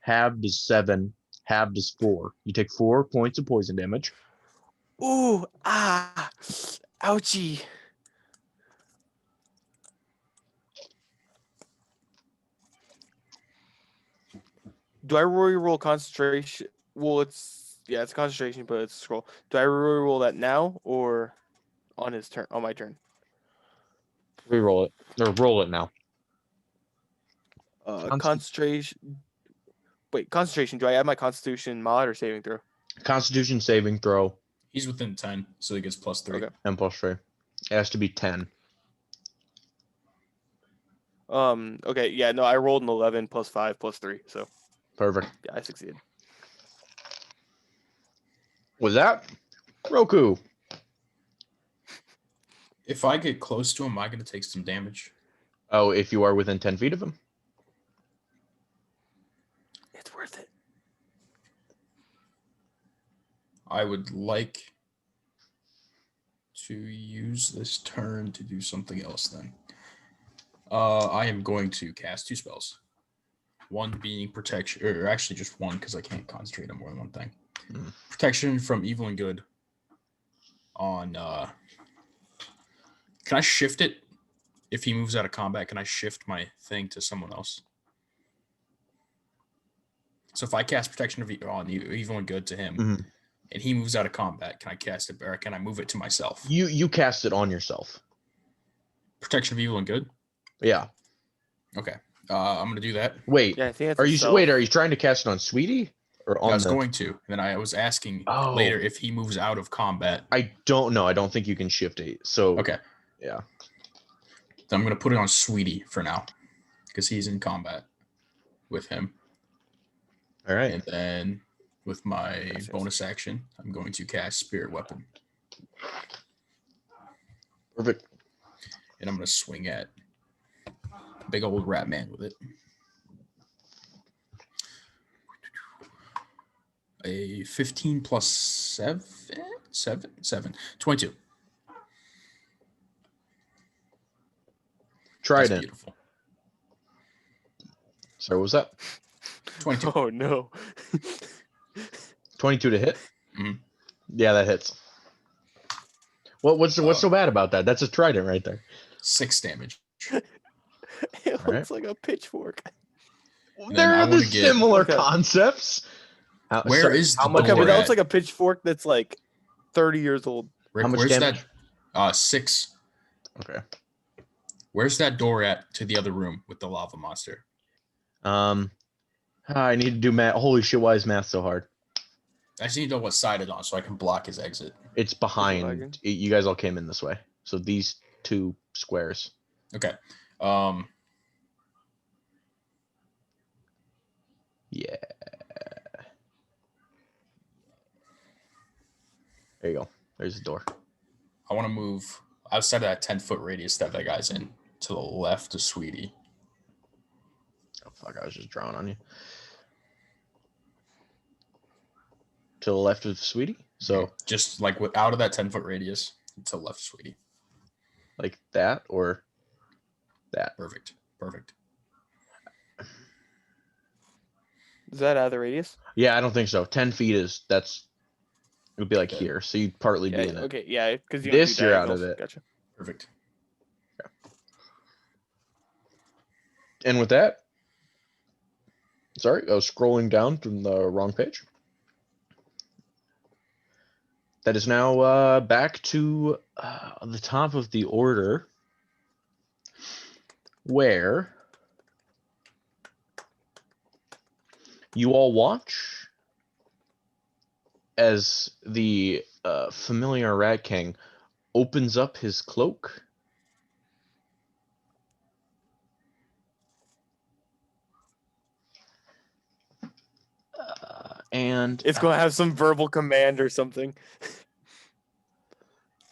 Halved is 7. Halved is 4. You take 4 points of poison damage. Ooh, ouchie. Do I roll concentration? Well, it's concentration, but it's a scroll. Do I roll that now or on his turn? On my turn. Reroll it, or roll it now. Concentration. Wait, concentration. Do I add my Constitution mod or saving throw? Constitution saving throw. He's within 10, so he gets +3. Okay. And +3. It has to be 10. Okay. Yeah. No, I rolled an 11 +5 +3. So. Perfect. Yeah, I succeeded. With that, Roku. If I get close to him, am I going to take some damage? Oh, if you are within 10 feet of him? It's worth it. I would like to use this turn to do something else then. I am going to cast 2 spells. One being protection, or actually just one because I can't concentrate on more than one thing. Protection from evil and good. On can I shift it? If he moves out of combat, can I shift my thing to someone else? So if I cast protection on evil and good to him, and he moves out of combat, can I cast it, or can I move it to myself? You cast it on yourself. Protection of evil and good? Yeah. Okay. I'm gonna do that. Wait. Yeah, I think that's are you trying to cast it on Sweetie? Or on I was going to. And then I was asking later if he moves out of combat. I don't know. I don't think you can shift it. So okay. Yeah. So I'm gonna put it on Sweetie for now. Because he's in combat with him. All right. And then with my bonus action, I'm going to cast Spirit Weapon. Perfect. And I'm going to swing at big old rat man with it. A 15 plus 7? 22. That's Trident. beautiful. Sorry, what was that? 22. Oh no. 22 to hit? Mhm. Yeah, that hits. What's so bad about that? That's a trident right there. 6 damage. It All looks like a pitchfork. And then I They're the wanna get- similar Okay. concepts. Where is the how much Okay, but door that at? looks like a pitchfork that's like 30 years old. Rick, how much where's damage? that? 6. Okay. Where's that door at to the other room with the lava monster? I need to do math. Holy shit, why is math so hard? I just need to know what side it's on so I can block his exit. It's wagon? behind. You guys all came in this way. So these 2 squares. Okay. Yeah. There you go. There's the door. I want to move outside of that 10-foot radius that guy's in to the left of Sweetie. Oh, fuck. I was just drawing on you. To the left of Sweetie? So, just like out of that 10-foot radius to the left of Sweetie. like that or that? Perfect. Is that out of the radius? Yeah, I don't think so. 10 feet it would be like Okay. here. So you'd partly be in it. Okay, yeah, because you This, don't do you're out of diagonals. it. Gotcha. Perfect. And with that, sorry, I was scrolling down from the wrong page. That is now back to the top of the order, where you all watch as the familiar Rat King opens up his cloak. And It's gonna have some verbal command or something.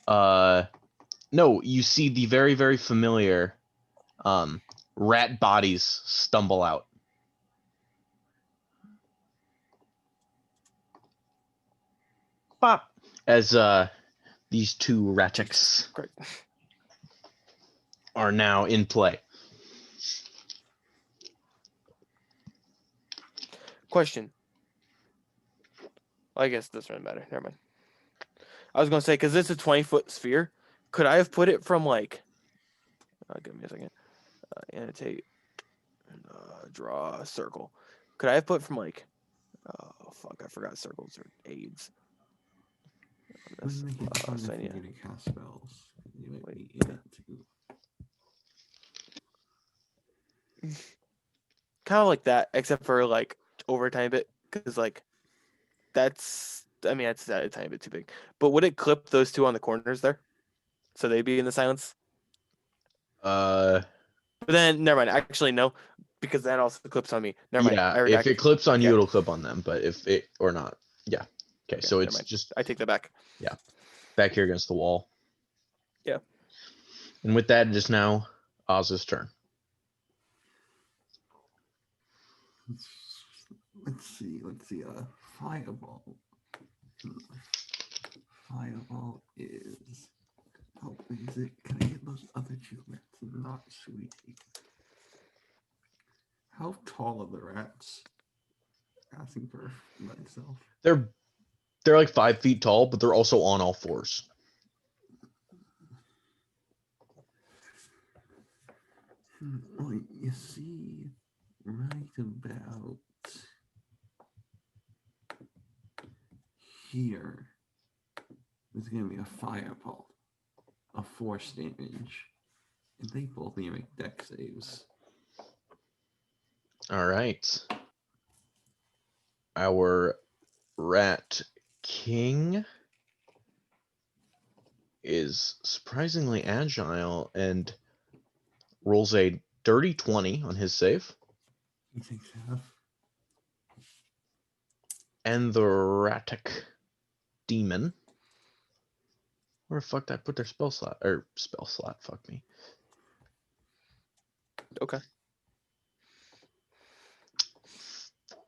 no, you see the very, very familiar rat bodies stumble out. Pop! As these 2 ratics Great. are now in play. Question. I guess this doesn't matter. Never mind. I was gonna say because it's a 20-foot sphere. Could I have put it from like? Give me a second. Annotate. Draw a circle. Could I have put from like? Oh fuck! I forgot circles are aids. This, Make it harder so for yeah. you to cast spells. You might Wait, be in it too. Kind of like that, except for like over a tiny bit, because like that's. I mean, that's a tiny bit too big. But would it clip those 2 on the corners there, so they'd be in the silence? Uh, But then, never mind. Actually, no, because that also clips on me. Never mind. yeah, I if redact. it clips on you, Okay. it'll clip on them. But if it or not, yeah. Okay, so never it's mind. just I take that back. back here against the wall. Yeah. And with that, it is now Oz's turn. Let's see. Fireball. Fireball is. Oh, is it? Can I get those other 2 rats? Not Sweetie. How tall are the rats? Asking for myself. They're like 5 feet tall, but they're also on all 4s. Well, you see, right about here, there's gonna be a fireball, a force damage, and they both need to make deck saves. All right. Our Rat King is surprisingly agile and rolls a dirty 20 on his save. He takes half. And the Ratic Demon Where the fuck did I put their spell slot? Or spell slot, fuck me. Okay. 14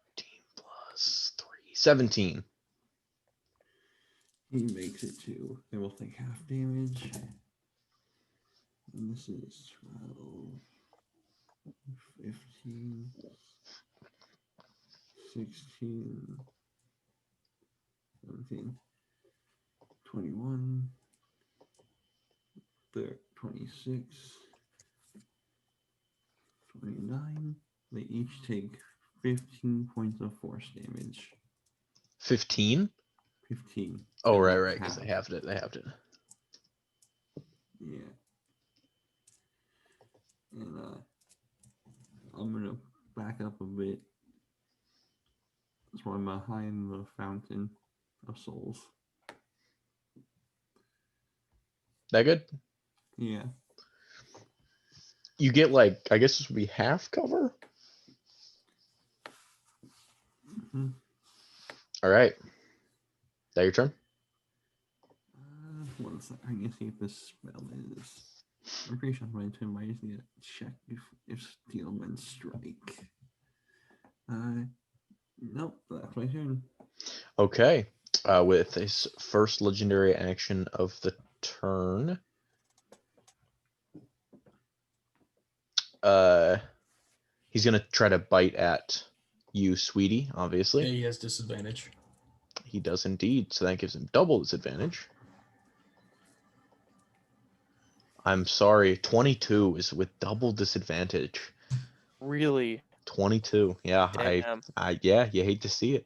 plus 3. 17. He makes it too. It will take half damage. And this is 12, 15, 16, 17, 21, 26, 29. They each take 15 points of force damage. 15? 15. Oh, That right, was right, because they half. have it. They have it. Yeah. And I'm gonna back up a bit. That's why I'm behind the fountain of souls. That good? Yeah. You get like, I guess this would be half cover? Mhm. All right. That your turn? One sec. I can see if this spell is. I'm pretty sure my turn. I just need to check if Steelmen strike. Nope, that's my turn. Okay. With his first legendary action of the turn, he's gonna try to bite at you, sweetie. Obviously, He has disadvantage. he does indeed. So that gives him double disadvantage. I'm sorry, 22 is with double disadvantage. Really? 22. Yeah, Damn. yeah, you hate to see it.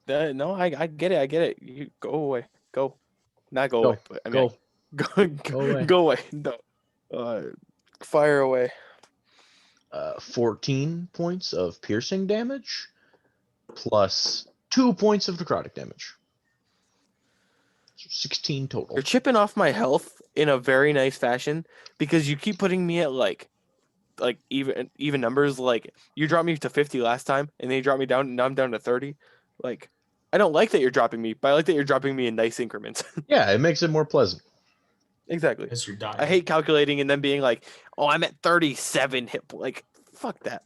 No, I get it. I get it. You go away. Go. Not go Go, away. But I mean, go, go away. Go away. No. Fire away. 14 points of piercing damage plus 2 points of necrotic damage. So 16 total. You're chipping off my health in a very nice fashion because you keep putting me at like even numbers. Like you dropped me to 50 last time, and then you dropped me down, and now I'm down to 30. Like I don't like that you're dropping me, but I like that you're dropping me in nice increments. Yeah, it makes it more pleasant. Exactly. As you're dying. I hate calculating and then being like, oh, I'm at 37 hit points. Like, fuck that.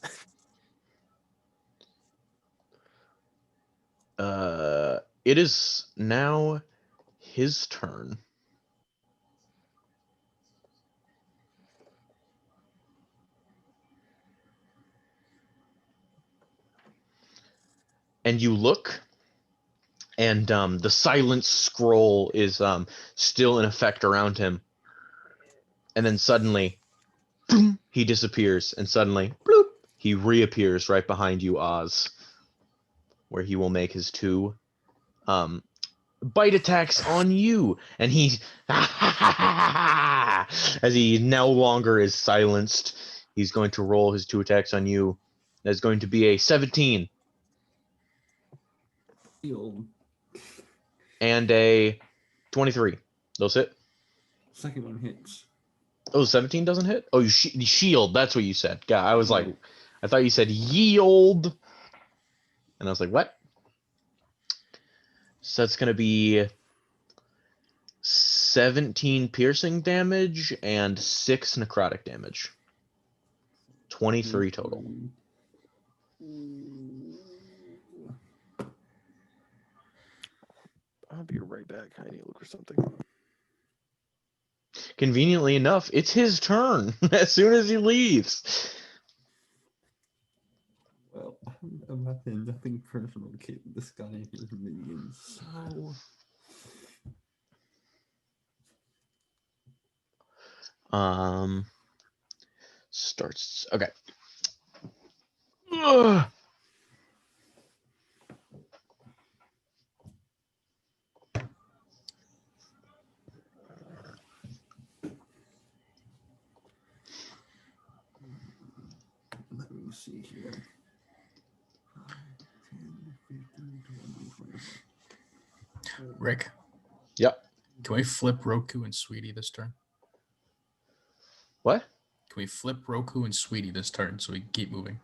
It is now his turn. And you look, and the silent scroll is still in effect around him. And then suddenly, boom, he disappears, and suddenly, bloop, he reappears right behind you, Oz, where he will make his 2 bite attacks on you. And he, as he no longer is silenced, he's going to roll his 2 attacks on you. That's going to be a 17 Shield. and a 23. Those hit. Second one hits. Oh, 17 doesn't hit? Oh, you shield. That's what you said. God, I was like, Yeah. I thought you said yield. And I was like, what? So that's going to be 17 piercing damage and 6 necrotic damage. 23 total. I'll be right back. I need to look for something. Conveniently enough, it's his turn as soon as he leaves. Well, I'm not saying nothing personal, kid. This guy and his minions. So. Starts. Okay. Ugh. Let me see here. 5, 10, 15, 20, 25. Rick, Yep. can we flip Roku and Sweetie this turn? What? Can we flip Roku and Sweetie this turn so we can keep moving?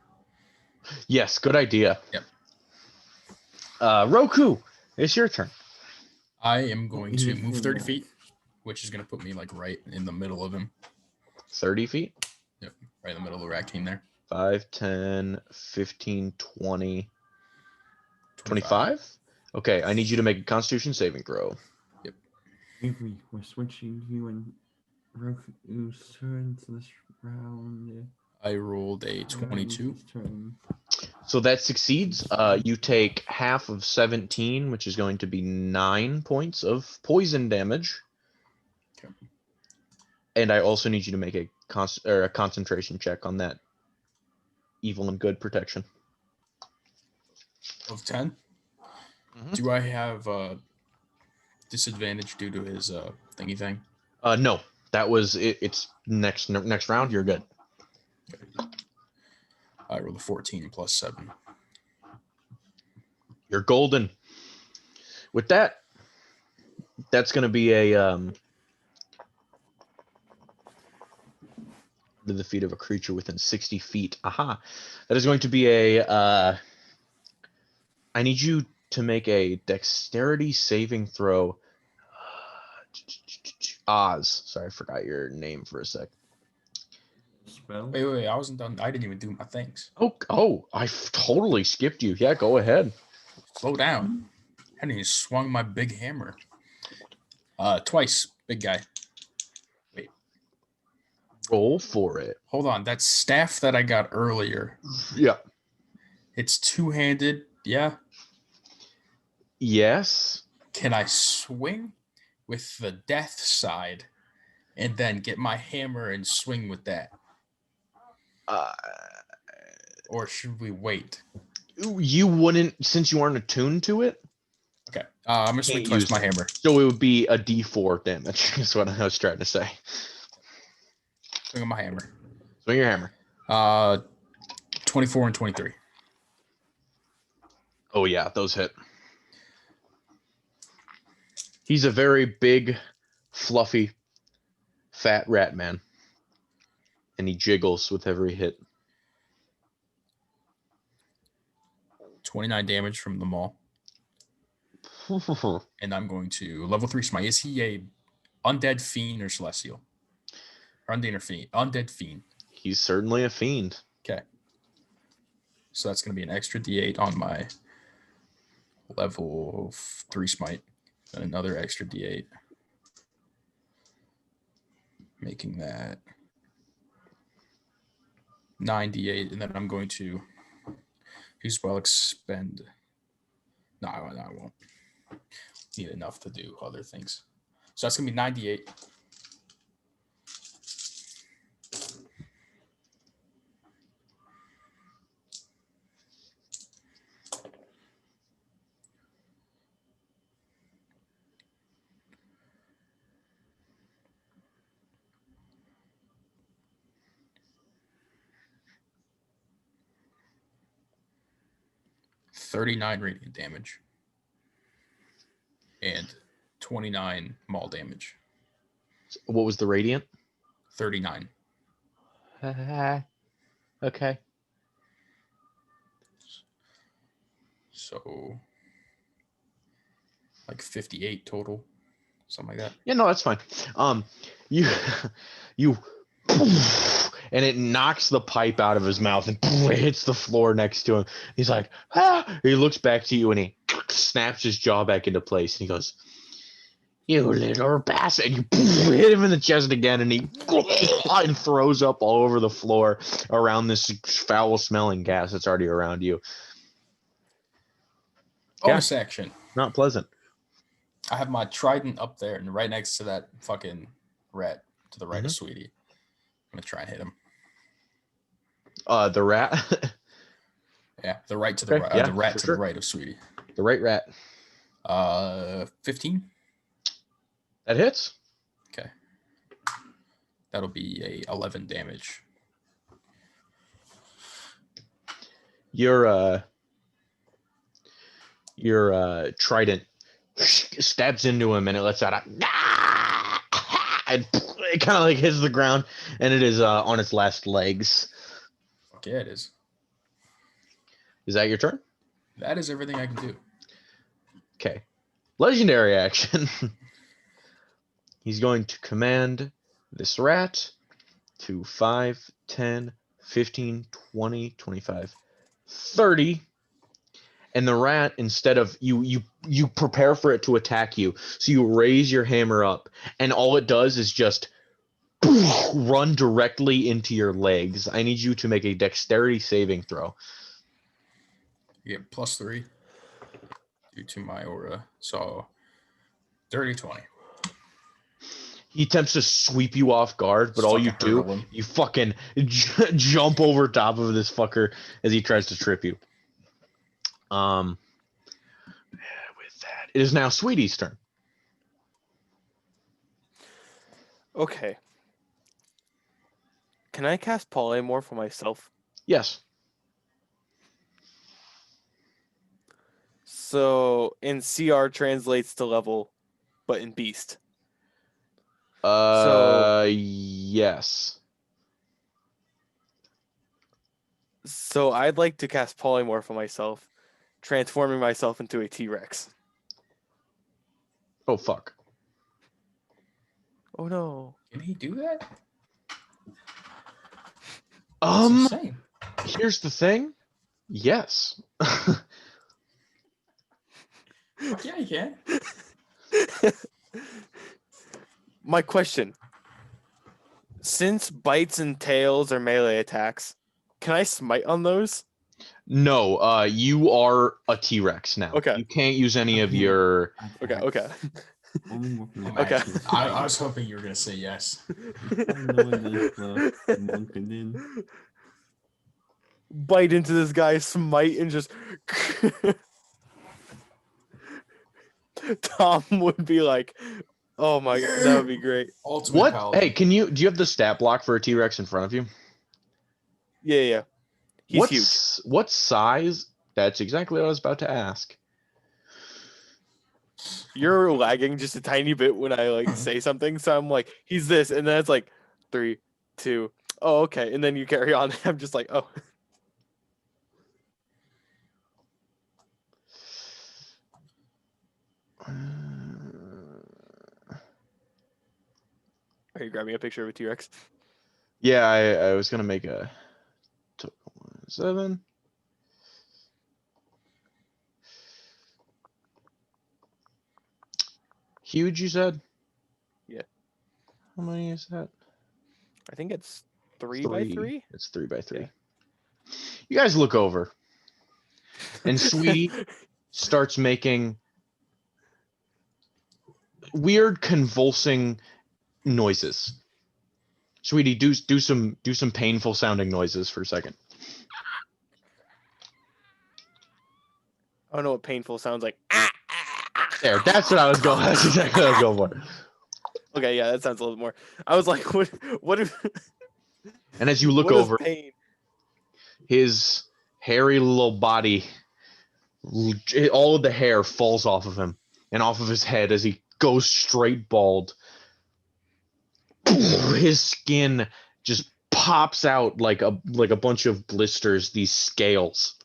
Yes, good idea. Yep. Roku, it's your turn. I am going to Yes, move you're 30 back. feet which is going to put me like right in the middle of him. 30 feet? Right in the middle of the raccoon there. 5, 10, 15, 20, 25? Okay, I need you to make a Constitution saving throw. Avery, we're switching you and Roku's turn to this round. I rolled a 22. Turn. So that succeeds. You take half of 17, which is going to be 9 points of poison damage. Okay. And I also need you to make a concentration check on that evil and good protection. Of 10? Mhm. Do I have disadvantage due to his thingy thing? No, that was it. It's next round. You're good. I rolled a 14 plus 7. You're golden. With that, that's going to be a to the feet of a creature within 60 feet. Aha. That is going to be a I need you to make a dexterity saving throw. Oz. Sorry, I forgot your name for a sec. Spell. Wait, I wasn't done. I didn't even do my things. Oh, I totally skipped you. Yeah, go ahead. Slow down. I hadn't even swung my big hammer. Twice, big guy. Wait, Roll for it. hold on. That staff that I got earlier, Yeah. it's two-handed. Yeah. Yes. Can I swing with the death side and then get my hammer and swing with that? Or should we wait? You wouldn't, since you aren't attuned to it. Okay. I'm going to swing Can't twice use my it. hammer. So it would be a D4 damage. Is what I was trying to say. Swing on my hammer. Swing your hammer. 24 and 23. Oh yeah, those hit. He's a very big, fluffy, fat rat man. And he jiggles with every hit. 29 damage from the maul. And I'm going to level 3 smite. Is he a undead fiend or celestial? Or undead or fiend? Undead fiend. He's certainly a fiend. Okay. So that's going to be an extra D8 on my level 3 smite. And another extra D8. Making that 9d8. And then I'm going to use well expend. No, I won't. Need enough to do other things. So that's going to be 98. $39 radiant damage and 29 maul damage. What was the radiant? 39. Okay. So like 58 total, something like that. Yeah, no, that's fine. You, and it knocks the pipe out of his mouth and it hits the floor next to him. He's like, ah! He looks back to you and he snaps his jaw back into place and he goes, "You little bastard!" And you hit him in the chest again, and he and throws up all over the floor around this foul-smelling gas that's already around you. Bonus action. Not pleasant. I have my trident up there and right next to that fucking rat to the right of Sweetie. I'm gonna try and hit him. The rat. Yeah, the right to the right. The rat to the right of Sweetie. The right rat. 15. That hits. Okay. That'll be a 11 damage. Your trident stabs into him and it lets out a and it kind of like hits the ground and it is on its last legs. Fuck yeah, it is. Is that your turn? That is everything I can do. Okay. Legendary action. he's going to command this rat to 5, 10, 15, 20, 25, 30. And the rat, instead of you prepare for it to attack you. So you raise your hammer up, and all it does is just run directly into your legs. I need you to make a dexterity saving throw. You get +3 due to my aura. So 30-20. He attempts to sweep you off guard, but Just all you fucking do, hurdle him. you fucking jump over top of this fucker as he tries to trip you. With that, it is now Sweetie's turn. Okay. Can I cast polymorph on myself? Yes. So in CR translates to level, but in beast. Yes. So I'd like to cast polymorph on myself, transforming myself into a T-Rex. Oh fuck. Oh no. Can he do that? That's insane. Here's the thing. Yes. Yeah, he can. My question. Since bites and tails are melee attacks, can I smite on those? No, you are a T-Rex now. Okay. You can't use any of your Okay. Only working on Okay. actions. I was hoping you were gonna say yes. I know it is the monk and then Bite into this guy, smite, and just Tom would be like, "Oh my god, that would be great." Ultimate what? paladin. Hey, do you have the stat block for a T-Rex in front of you? Yeah. He's huge. What size? That's exactly what I was about to ask. You're lagging just a tiny bit when I like say something, so I'm like, "He's this," and then it's like 3, 2. Oh, okay, and then you carry on. I'm just like, "Oh." Are you grabbing a picture of a T-Rex? Yeah, I was gonna make a 7. Huge, you said? Yeah. How many is that? I think it's 3 by 3. It's 3 by 3. Yeah. You guys look over, and Sweetie starts making weird convulsing noises. Sweetie, do some painful sounding noises for a second. I don't know what painful sounds like. There, that's what I was going. That's exactly what I was going for. Okay, yeah, that sounds a little more. I was like, what if And as you look what is over, pain? his hairy little body, all of the hair falls off of him and off of his head as he goes straight bald. His skin just pops out like a bunch of blisters, these scales.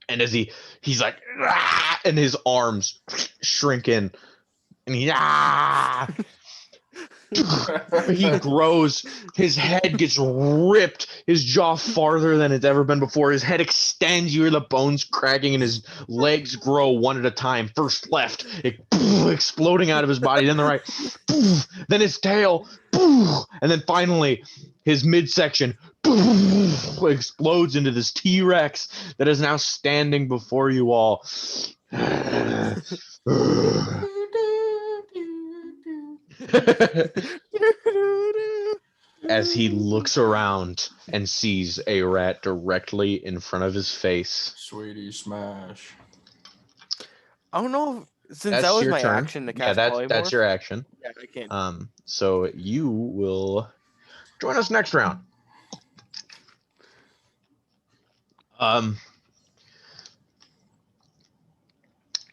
And as he's like, "Ah!" and his arms shrink in, and he grows. His head gets ripped. His jaw farther than it's ever been before. His head extends. You hear the bones cracking, and his legs grow one at a time. First left, exploding out of his body. Then the right, then his tail, and then finally his midsection explodes into this T-Rex that is now standing before you all. As he looks around and sees a rat directly in front of his face. Sweetie smash. I don't know since That's that was your my turn. action to Yeah, cast that's polymorph. your action. Yeah, I can't. So you will join us next round.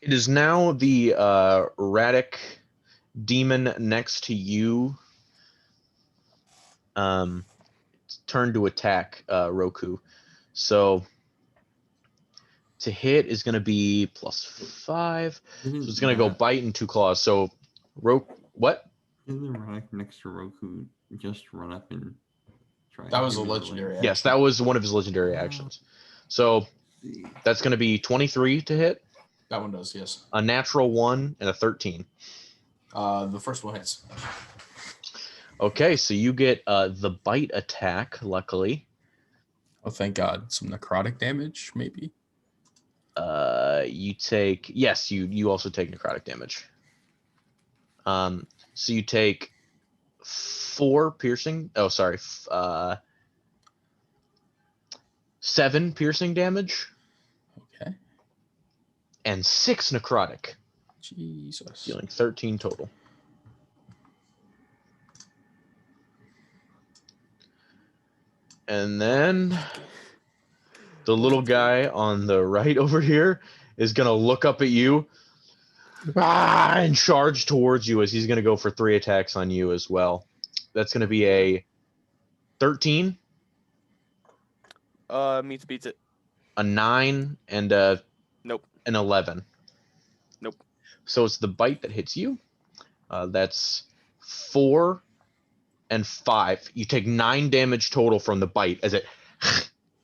It is now the Radic demon next to you. Turn to attack Roku. So to hit is going to be +5. So it's going to go bite and 2 claws. So what? Can the rat next to Roku just run up and try? That and was hit a me with legendary legs? Yes, that was one of his legendary actions. So See. that's going to be 23 to hit, That one does, yes. a natural 1, and a 13. The first one hits. Okay, so you get the bite attack, luckily. Oh, thank God. Some necrotic damage, maybe? You take, yes, you also take necrotic damage. So you take 4 piercing. Oh, sorry. 7 piercing damage Okay. and 6 necrotic, Jesus. dealing 13 total. And then the little guy on the right over here is gonna look up at you and charge towards you as he's gonna go for 3 attacks on you as well. That's gonna be a 13, Beats it. a 9, and Nope. an 11. Nope. So it's the bite that hits you. That's 4 and 5. You take 9 damage total from the bite as it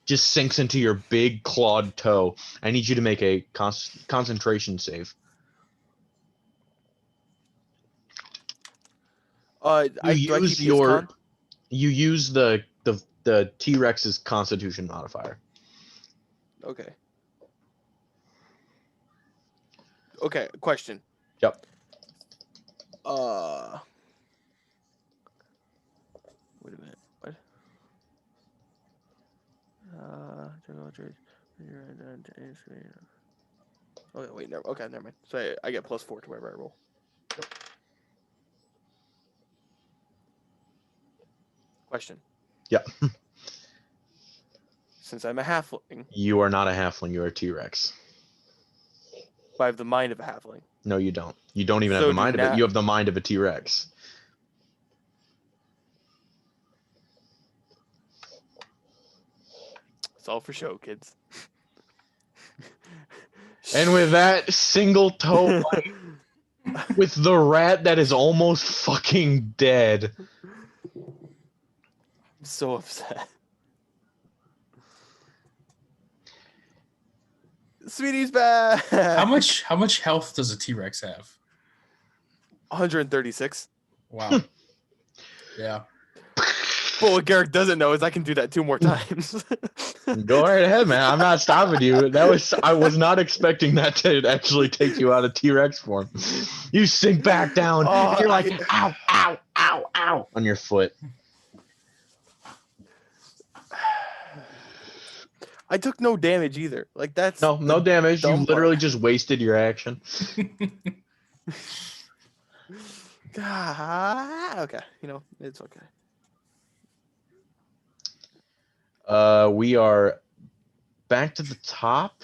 just sinks into your big clawed toe. I need you to make a concentration save. Do I keep his con? You use the T-Rex's Constitution modifier. Okay. Okay, question. Yep. Wait a minute. What? Okay, wait, never mind. So I get +4 to wherever I roll. Question. Yep. Since I'm a halfling, You are not a halfling, you're a T-Rex. but I have the mind of a halfling. No, you don't. You don't even have So the do mind of it. You have the mind of a T-Rex. It's all for show, kids. And with that single toe bite, with the rat that is almost fucking dead. I'm so upset. Sweetie's back. How much health does a T-Rex have? 136. Wow. Yeah. But what Garrick doesn't know is I can do that 2 more times. Go right ahead, man. I'm not stopping you. I was not expecting that to actually take you out of T-Rex form. You sink back down. Oh, You're like, ow, ow, ow, ow, on your foot. I took no damage either. Like that's No damage. You dumb literally part. just wasted your action. Okay, it's okay. We are back to the top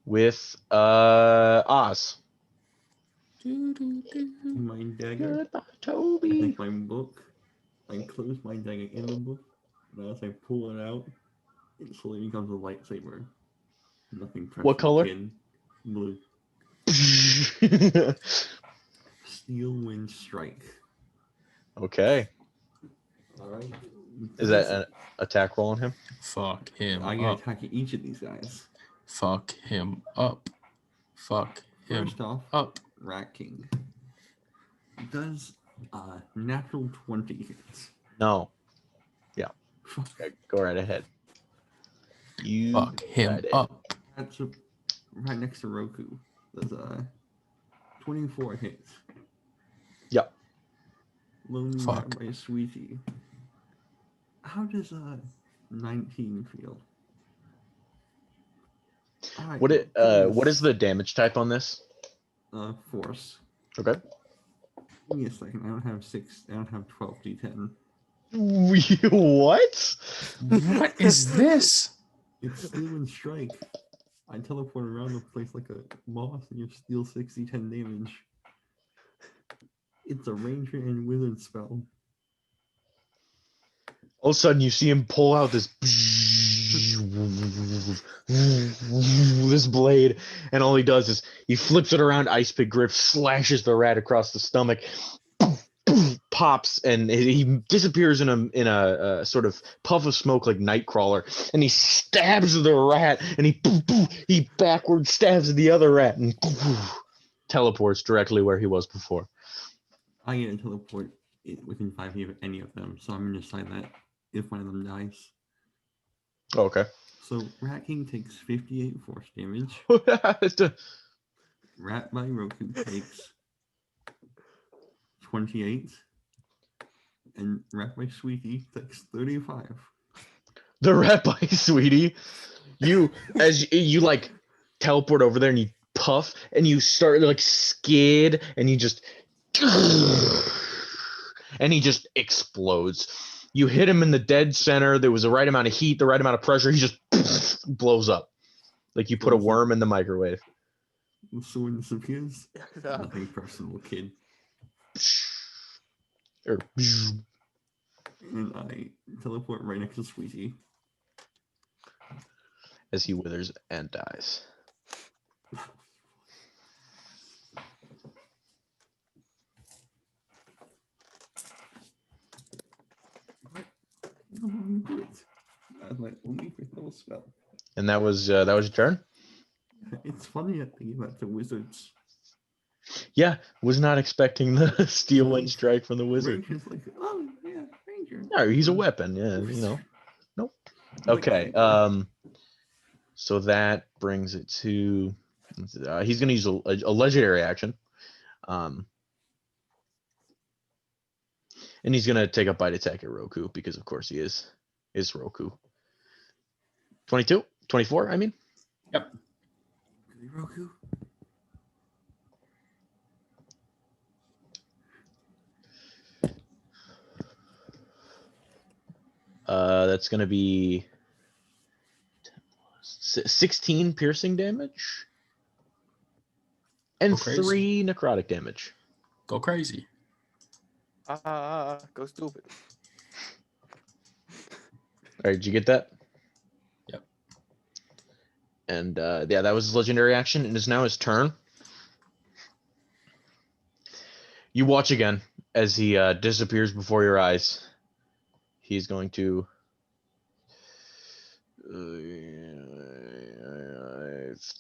with Oz. My dagger. Goodbye, I Toby. take my book. I close my dagger in the book, and as I pull it out, it slowly becomes a lightsaber. Nothing precious. What color? Kid. Blue. Steel Wind Strike. Okay. Alright. Is that an attack roll on him? Fuck him I gotta up. attack each of these guys. Fuck him up. Fuck him First off, up. Rat King. Does natural 20 hits. No. Yeah. Okay, go right ahead. You Fuck him got it. up. That's right next to Roku. Does 24 hits. Yep. Lonely Fuck. Rat by Sweetie. How does 19 feel? Alright, What is the damage type on this? force. Okay. Give me a second. I don't have 12 d10. What? What is this? It's Steel and Strike. I teleport around the place like a boss and you steal 60-10 damage. It's a ranger and wizard spell. All of a sudden, you see him pull out this this blade, and all he does is he flips it around, ice pick grip, slashes the rat across the stomach, pops and he disappears in a sort of puff of smoke like Nightcrawler, and he stabs the rat, and he backwards stabs the other rat, and teleports directly where he was before. I get a teleport within 5 feet of any of them, so I'm gonna decide that if one of them dies. Okay. So Rat King takes 58 force damage. Rat by Roku takes 28. And Rat by Sweetie takes 35. The rat bite, sweetie. As you like teleport over there and you puff and you start like skid and you just and he just explodes. You hit him in the dead center. There was the right amount of heat, the right amount of pressure. He just blows up like you put a worm in the microwave. The sword disappears. Nothing personal, kid. Or, And I teleport right next to Sweetie. as he withers and dies. That's my only critical spell. And that was your turn? It's funny that they give that to wizards. Yeah, was not expecting the steel wind strike from the wizard. Ranger's like, oh yeah, Ranger. No, he's a weapon, yeah, you know. Nope. Like, Okay, so that brings it to he's gonna use a legendary action. And he's gonna take a bite attack at Roku because of course he is Roku. 22? 24, I mean? Yep. Roku. That's gonna be 16 piercing damage and Go crazy. 3 necrotic damage. Go crazy. Go stupid. All right, did you get that? Yep. And yeah, that was his legendary action, and it's now his turn. You watch again as he disappears before your eyes. He's going to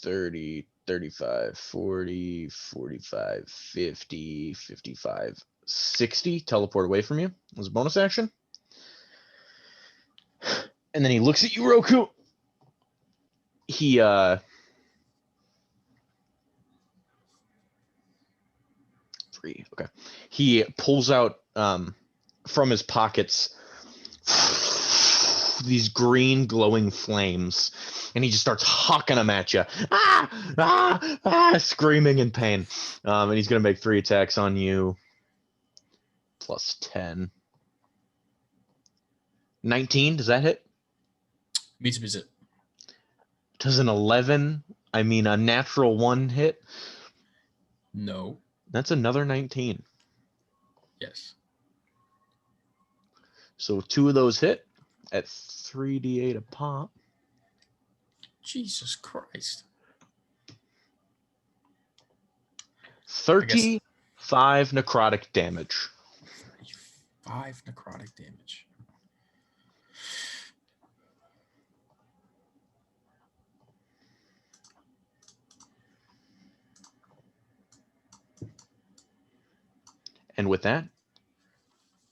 30, 35, 40, 45, 50, 55, 60 teleport away from you as a bonus action. And then he looks at you, Roku. He three, okay. He pulls out from his pockets these green glowing flames, and he just starts hawking them at you, screaming in pain. And he's gonna make 3 attacks on you, plus 10. 19, does that hit? Meets visit. Does an 11, I mean a natural 1 hit? No. That's another 19. Yes. So 2 of those hit at 3d8 a pop. Jesus Christ. 35 necrotic damage. 5 necrotic damage. And with that,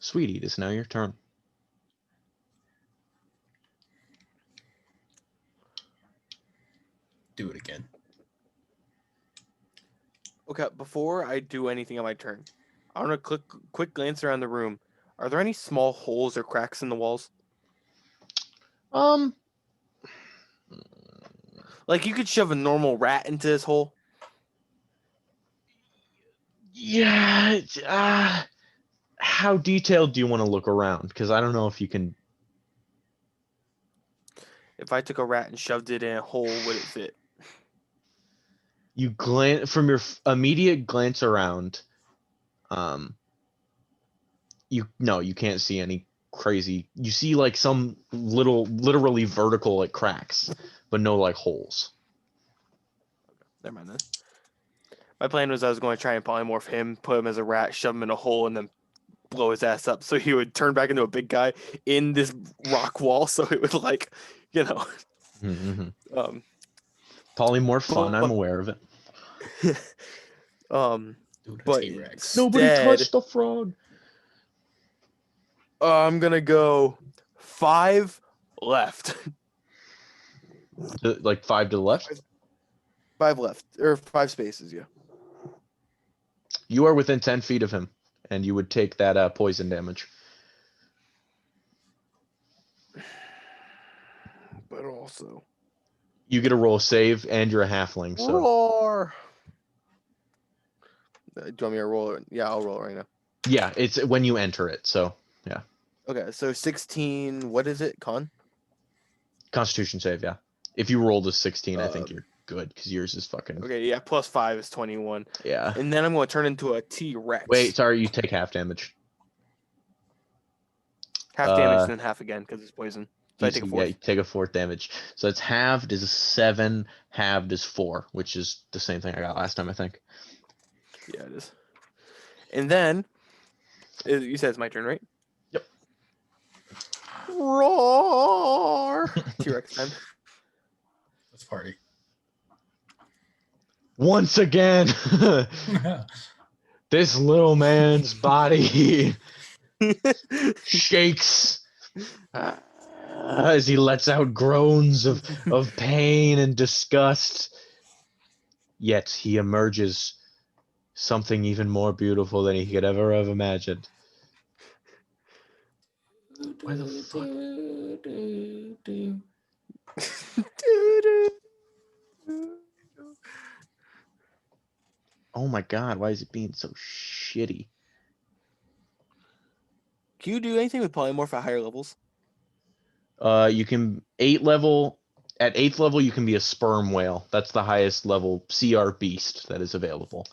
Sweetie, it is now your turn. Do it again. Okay, before I do anything on my turn, I want to quick glance around the room. Are there any small holes or cracks in the walls? Like you could shove a normal rat into this hole? Yeah. How detailed do you want to look around? Because I don't know if you can. If I took a rat and shoved it in a hole, would it fit? You glance from your immediate glance around. You can't see any crazy. You see like some literally vertical like cracks, but no like holes. Never mind then. My plan was I was going to try and polymorph him, put him as a rat, shove him in a hole, and then blow his ass up. So he would turn back into a big guy in this rock wall. So it would like, you know, um, Polymorph fun. I'm But- aware of it. Dude, a but T-Rex. Nobody instead, touched the frog. I'm gonna go 5 left. Like 5 to the left. 5 left or 5 spaces. Yeah. You are within 10 feet of him, and you would take that poison damage. But also You get a roll save, and you're a halfling, so roar. Do you want me to roll it? Yeah, I'll roll it right now. yeah, it's when you enter it. So Okay, so 16. What is it? Con? Constitution save, yeah. If you rolled a 16, I think Um, you're good because yours is fucking Okay, yeah. Plus 5 is 21, yeah. and then I'm going to turn into a T-Rex. Wait, sorry, you take half damage. half damage and then half again because it's poison. So I take a Yeah, fourth. you take a 4th damage. So it's halved is 7, halved is 4, which is the same thing I got last time, I think. Yeah, it is. And then you said it's my turn, right? Yep. Roar! T-Rex time. Let's party. Once again, this little man's body shakes as he lets out groans of pain and disgust. Yet he emerges something even more beautiful than he could ever have imagined. Why the fuck? Oh my god, why is it being so shitty? Can you do anything with polymorph at higher levels? You can 8th level. At 8th level, you can be a sperm whale. That's the highest level CR beast that is available.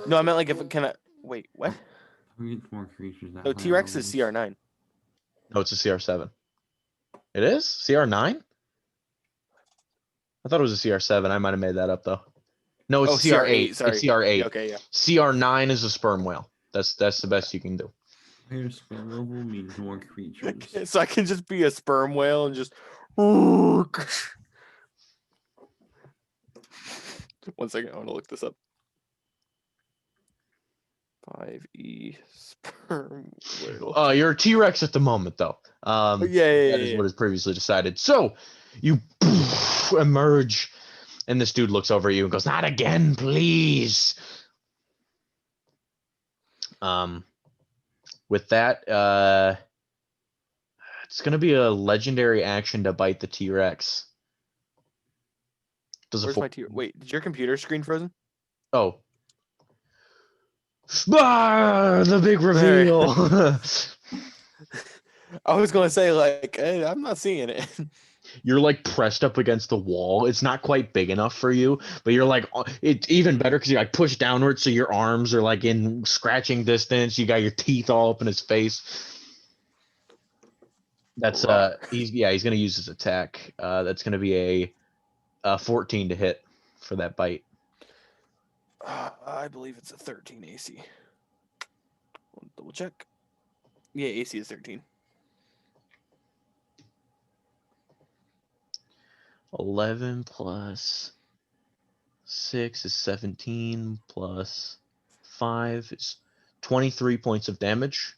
No, I meant like if it can. Wait, what? Who gets more creatures at No, higher T-Rex is levels? CR9. No, it's a CR7. It is CR9. I thought it was a CR7. I might have made that up though. No, it's Oh, CR8. CR8. Sorry. It's CR8. Yeah, okay, yeah. CR9 is a sperm whale. That's the best you can do. Higher spell level means more creatures. Okay, so I can just be a sperm whale and just. 1 second, I want to look this up. 5e sperm whale. You're a T-Rex at the moment though. Yeah, That is what is previously decided. So you emerge, and this dude looks over at you and goes, "Not again, please." With that, it's gonna be a legendary action to bite the T-Rex. Does a Where's my T? Wait, did your computer screen frozen? Oh. The big There. reveal. I was gonna say like, hey, I'm not seeing it. You're like pressed up against the wall. It's not quite big enough for you, but you're like, it's even better because you like push downward, so your arms are like in scratching distance. You got your teeth all up in his face. That's he's gonna use his attack. That's gonna be a 14 to hit for that bite. I believe it's a 13 AC. Double check. Yeah, AC is 13. 11 plus 6 is 17 plus 5 is 23 points of damage.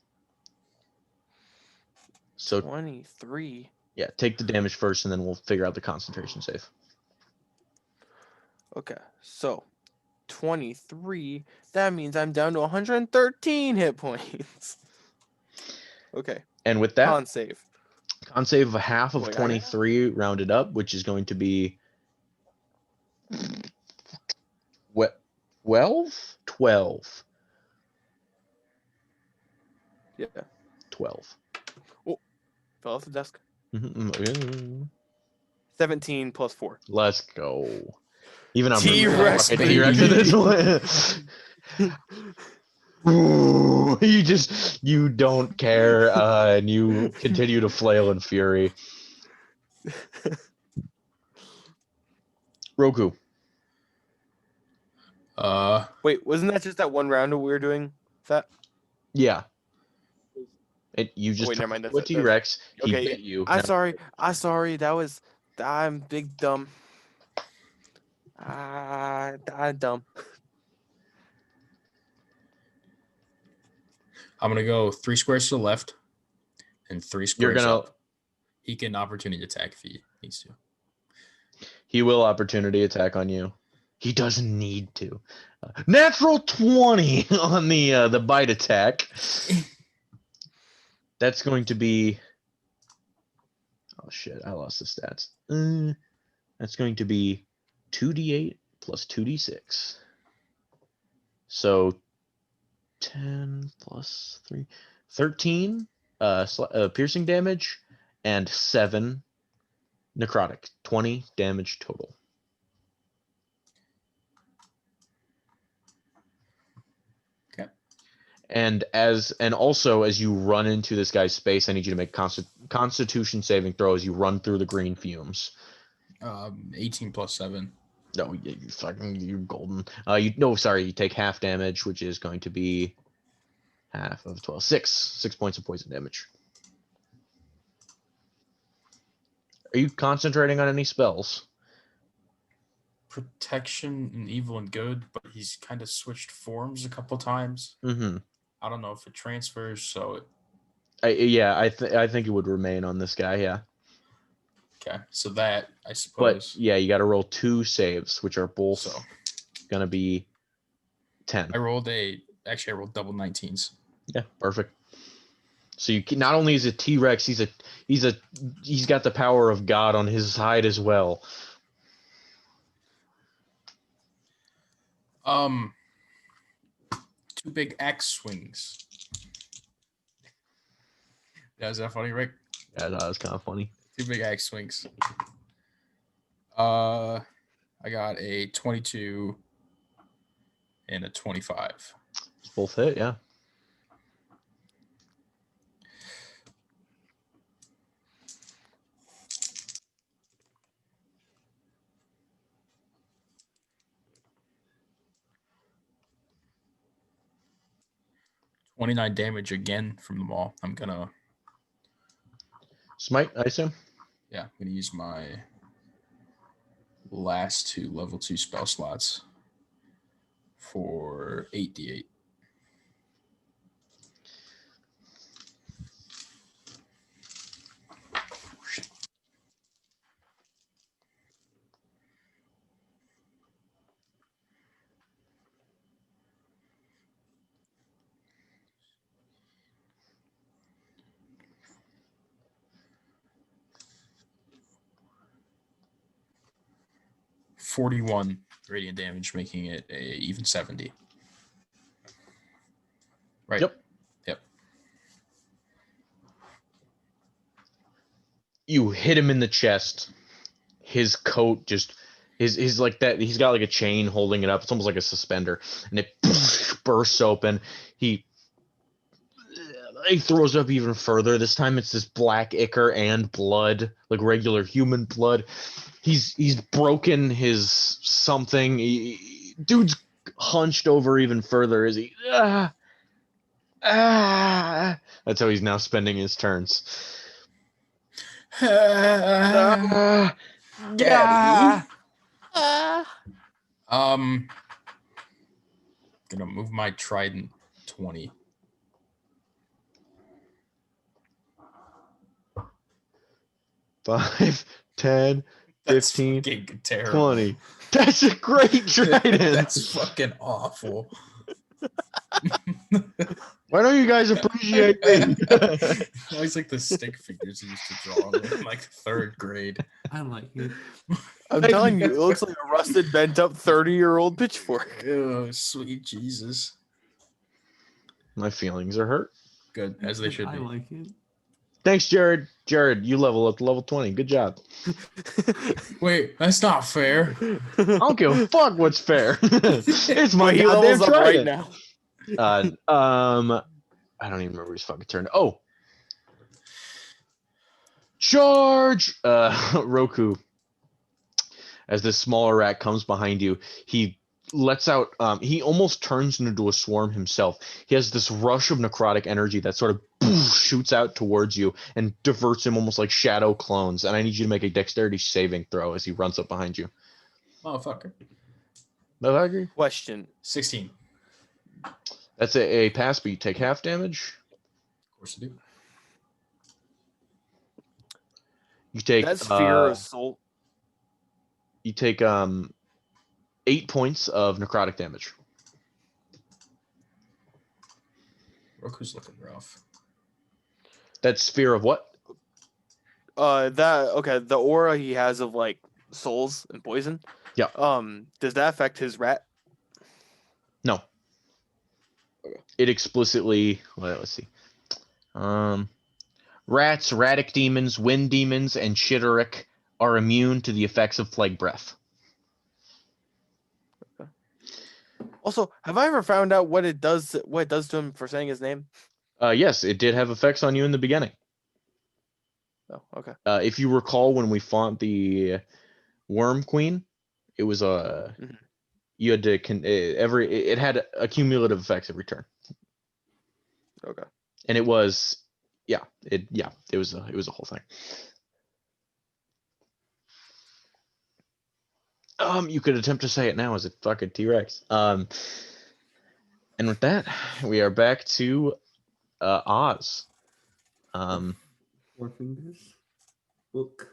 So 23. yeah, take the damage first, and then we'll figure out the concentration save. Okay, so 23. That means I'm down to 113 hit points. Okay, And with that, con save. con save of a half of Wait, 23 rounded up, which is going to be 12? 12. Yeah, 12. fell off the desk. Mhm. 17 plus 4. Let's go. Even I'm T-Rex, fucking T-Rex at this point. Ooh, you don't care, and you continue to flail in fury. Roku. Wait, wasn't that just that one round we were doing that? Yeah. You Oh, just wait, never turned mind. into a T-Rex. He Okay, bit you. I'm Now- sorry. I'm sorry. I'm big dumb. I'm dumb. I'm gonna go 3 squares to the left and 3 You're squares gonna. up. He can opportunity attack if he needs to. He will opportunity attack on you. He doesn't need to. Natural 20 on the bite attack. That's going to be. Oh shit! I lost the stats. That's going to be 2d8 plus 2d6. So 10 plus 3, 13 piercing damage and 7 necrotic. 20 damage total. Okay. And also as you run into this guy's space, I need you to make Constitution saving throw as you run through the green fumes. 18 plus 7. No, you're golden. You take half damage, which is going to be half of 12. 6 points of poison damage. Are you concentrating on any spells? Protection and evil and good, but he's kind of switched forms a couple times. Mm-hmm. I don't know if it transfers, so I think it would remain on this guy, yeah. okay. So that I But suppose. yeah, you got to roll 2 saves, which are both So gonna be 10. I rolled double 19s. Yeah, perfect. So you can, not only is a T-Rex, he's got the power of God on his side as well. Two big axe swings. Yeah, is that funny, Rick? Yeah, that was kind of funny. 2 big axe swings. I got a 22 and a 25. Both hit, yeah. $29 damage again from the maul. I'm gonna Smite, I assume. I'm gonna use my last 2 level 2 spell slots for 8d8. $41 radiant damage, making it a even 70. Right. Yep. Yep. You hit him in the chest. His coat just his like that. He's got like a chain holding it up. It's almost like a suspender, and it bursts open. He throws up even further. This time it's this black ichor and blood, like regular human blood. He's broken his something. Dude's hunched over even further as he That's how he's now spending his turns. Daddy. Gonna move my trident 20. Five, 10, That's 15, fucking terrible. 20. That's a great trident. That's fucking awful. Why don't you guys appreciate me? Always like the stick figures he used to draw in like 3rd grade. I like it. I'm telling you, it looks like a rusted, bent up 30-year-old pitchfork. Oh, sweet Jesus. My feelings are hurt. Good, as they should I be. like it. Thanks, Jared. Jared, you level up to level 20. Good job. Wait, that's not fair. I don't give a fuck what's fair. It's my But he goddamn levels up right trident. now. I don't even remember his fucking turn. Oh, charge! Roku. As this smaller rat comes behind you, he lets out he almost turns into a swarm himself. He has this rush of necrotic energy that sort of shoots out towards you and diverts him almost like shadow clones. And I need you to make a dexterity saving throw as he runs up behind you. Motherfucker. No, I agree. Question. 16. That's a pass, but you take half damage. Of course I do. You take That's fear assault. you take 8 points of necrotic damage. Roku's looking rough. That's fear of what? The aura he has of like souls and poison. Yeah. Does that affect his rat? No. Okay. It explicitly. Well, let's see. Rats, radic demons, wind demons, and Chitteric are immune to the effects of plague breath. Also, have I ever found out what it does to him for saying his name? Yes, it did have effects on you in the beginning. Oh, okay. If you recall, when we fought the Worm Queen, it was Mhm. you had to it had cumulative effects every turn, Okay. and it was it was a whole thing. You could attempt to say it now as a fucking T-Rex. And with that, we are back to Oz. Four fingers. Look.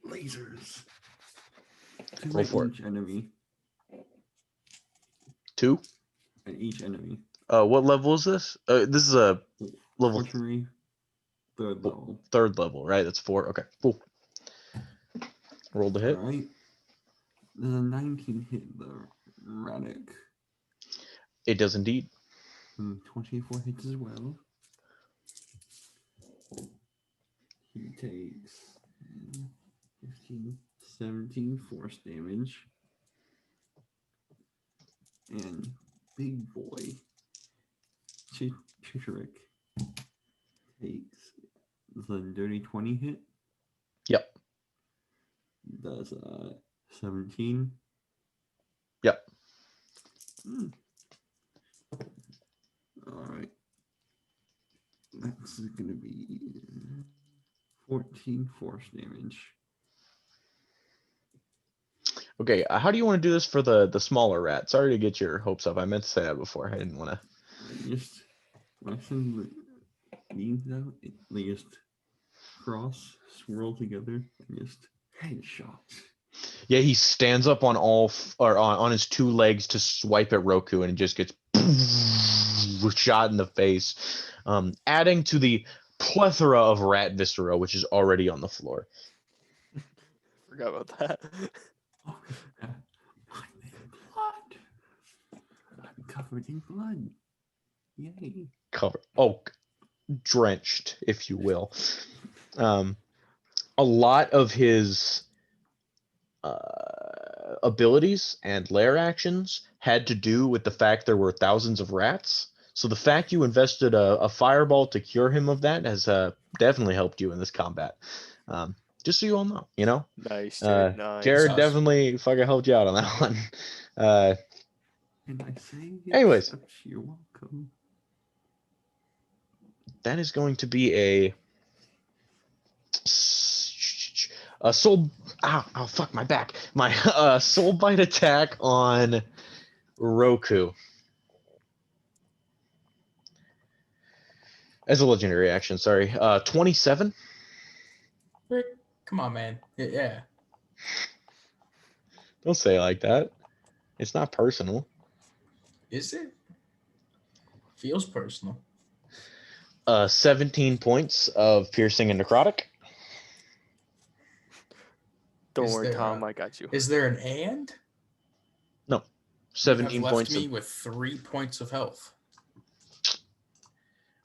Lasers. To Roll for it. each enemy. 2. And each enemy. What level is this? This is a level Sorcery. Third level. 3rd level, right? That's 4. Okay, cool. Roll the hit. Alright. There's a 19 hit the Radic. It does indeed. 24 hits as well. He takes 15, 17 force damage. And big boy Chitteric takes the dirty 20 hit. Yep. Does 17. Yep. Alright. That's gonna be 14 force damage. Okay, how do you want to do this for the smaller rat? Sorry to get your hopes up. I meant to say that before. I didn't want to. Just when I send the beams out, they just cross, swirl together, and just headshots. Yeah, he stands up on on his 2 legs to swipe at Roku, and it just gets shot in the face, adding to the plethora of rat viscera which is already on the floor. Forgot about that. Oh, I'm in blood. I'm covered in blood. Yay. Drenched, if you will. A lot of his abilities and lair actions had to do with the fact there were thousands of rats. So the fact you invested a fireball to cure him of that has definitely helped you in this combat. Just so you all know, you know. Nice, Jared. Nice. Jared Awesome. definitely fucking helped you out on that one. And I say, Anyways. you're welcome. That is going to be a soul. Ow, fuck my back. My soul bite attack on Roku. As a legendary action, sorry. 27. Rick, come on, man. Yeah. Don't say it like that. It's not personal. Is it? Feels personal. 17 points of piercing and necrotic. Don't Is worry, there Tom. a- I got you. Is there an and? No. You 17 have left points. me with 3 points of health.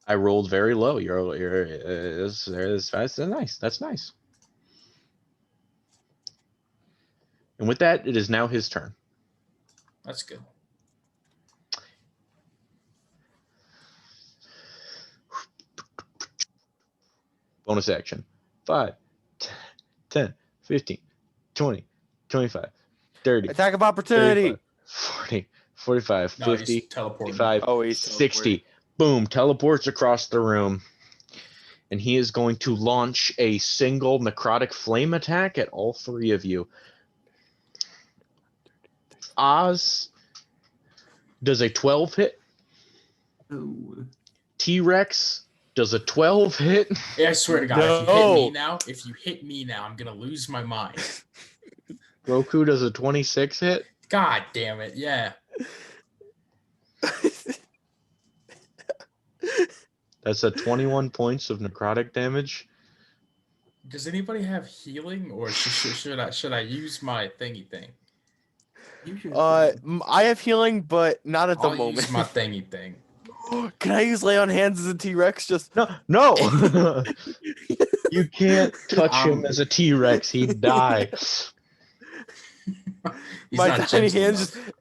I rolled very low. That's nice. That's nice. And with that, it is now his turn. That's good. Bonus action. 5, 10, 15, 20, 25. 30, Attack of opportunity. 40, 45, No, 50, he's teleporting. 55, Oh, he's 60. Boom, teleports across the room. And he is going to launch a single necrotic flame attack at all three of you. Oz does a 12 hit. Oh. T-Rex does a 12 hit. Yeah, I swear to God, if you hit No. me now, I'm gonna lose my mind. Roku does a 26 hit. God damn it! Yeah. That's a 21 points of necrotic damage. Does anybody have healing, or should I use my thingy thing? You should. I have healing, but not at the I'll moment. use my thingy thing. Can I use lay on hands as a T-Rex? Just No. You can't touch him Um, as a T-Rex. He'd die. He's my not tiny gentle hands enough.